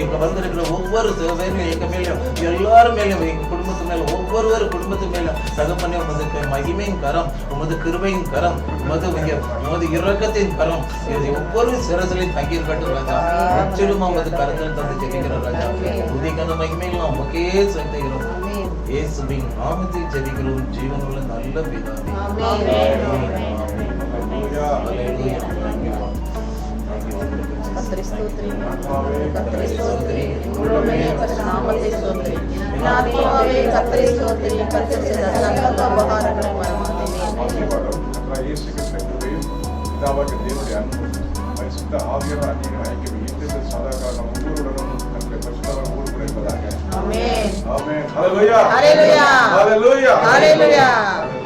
எங்க வந்திருக்கிற ஒவ்வொரு சேவையும் எங்க மேலும் எல்லாரும் மேலும் எங்க குடும்பத்து மேல ஒவ்வொரு குடும்பத்து மேலும் தகப்பனே உமது மகிமையின் கரம், உமது கிருபையின் கரம், உமது இரக்கத்தின் கரம் ஒவ்வொரு சிறசிலையும் தங்கி இருக்கட்டும் ராஜா. முற்றிலும் உமது கரத்தில் தந்து ஜெபிக்கிற ராஜா. உதிக்கான மகிமையில் உமக்கே செலுத்துகிறோம். இயேசுவின் நாமத்தில் ஜெபிக்கிறோம் ஜீவனுள்ள நல்ல பிதாவே. Hallelujah. Hallelujah. Hallelujah. Hallelujah.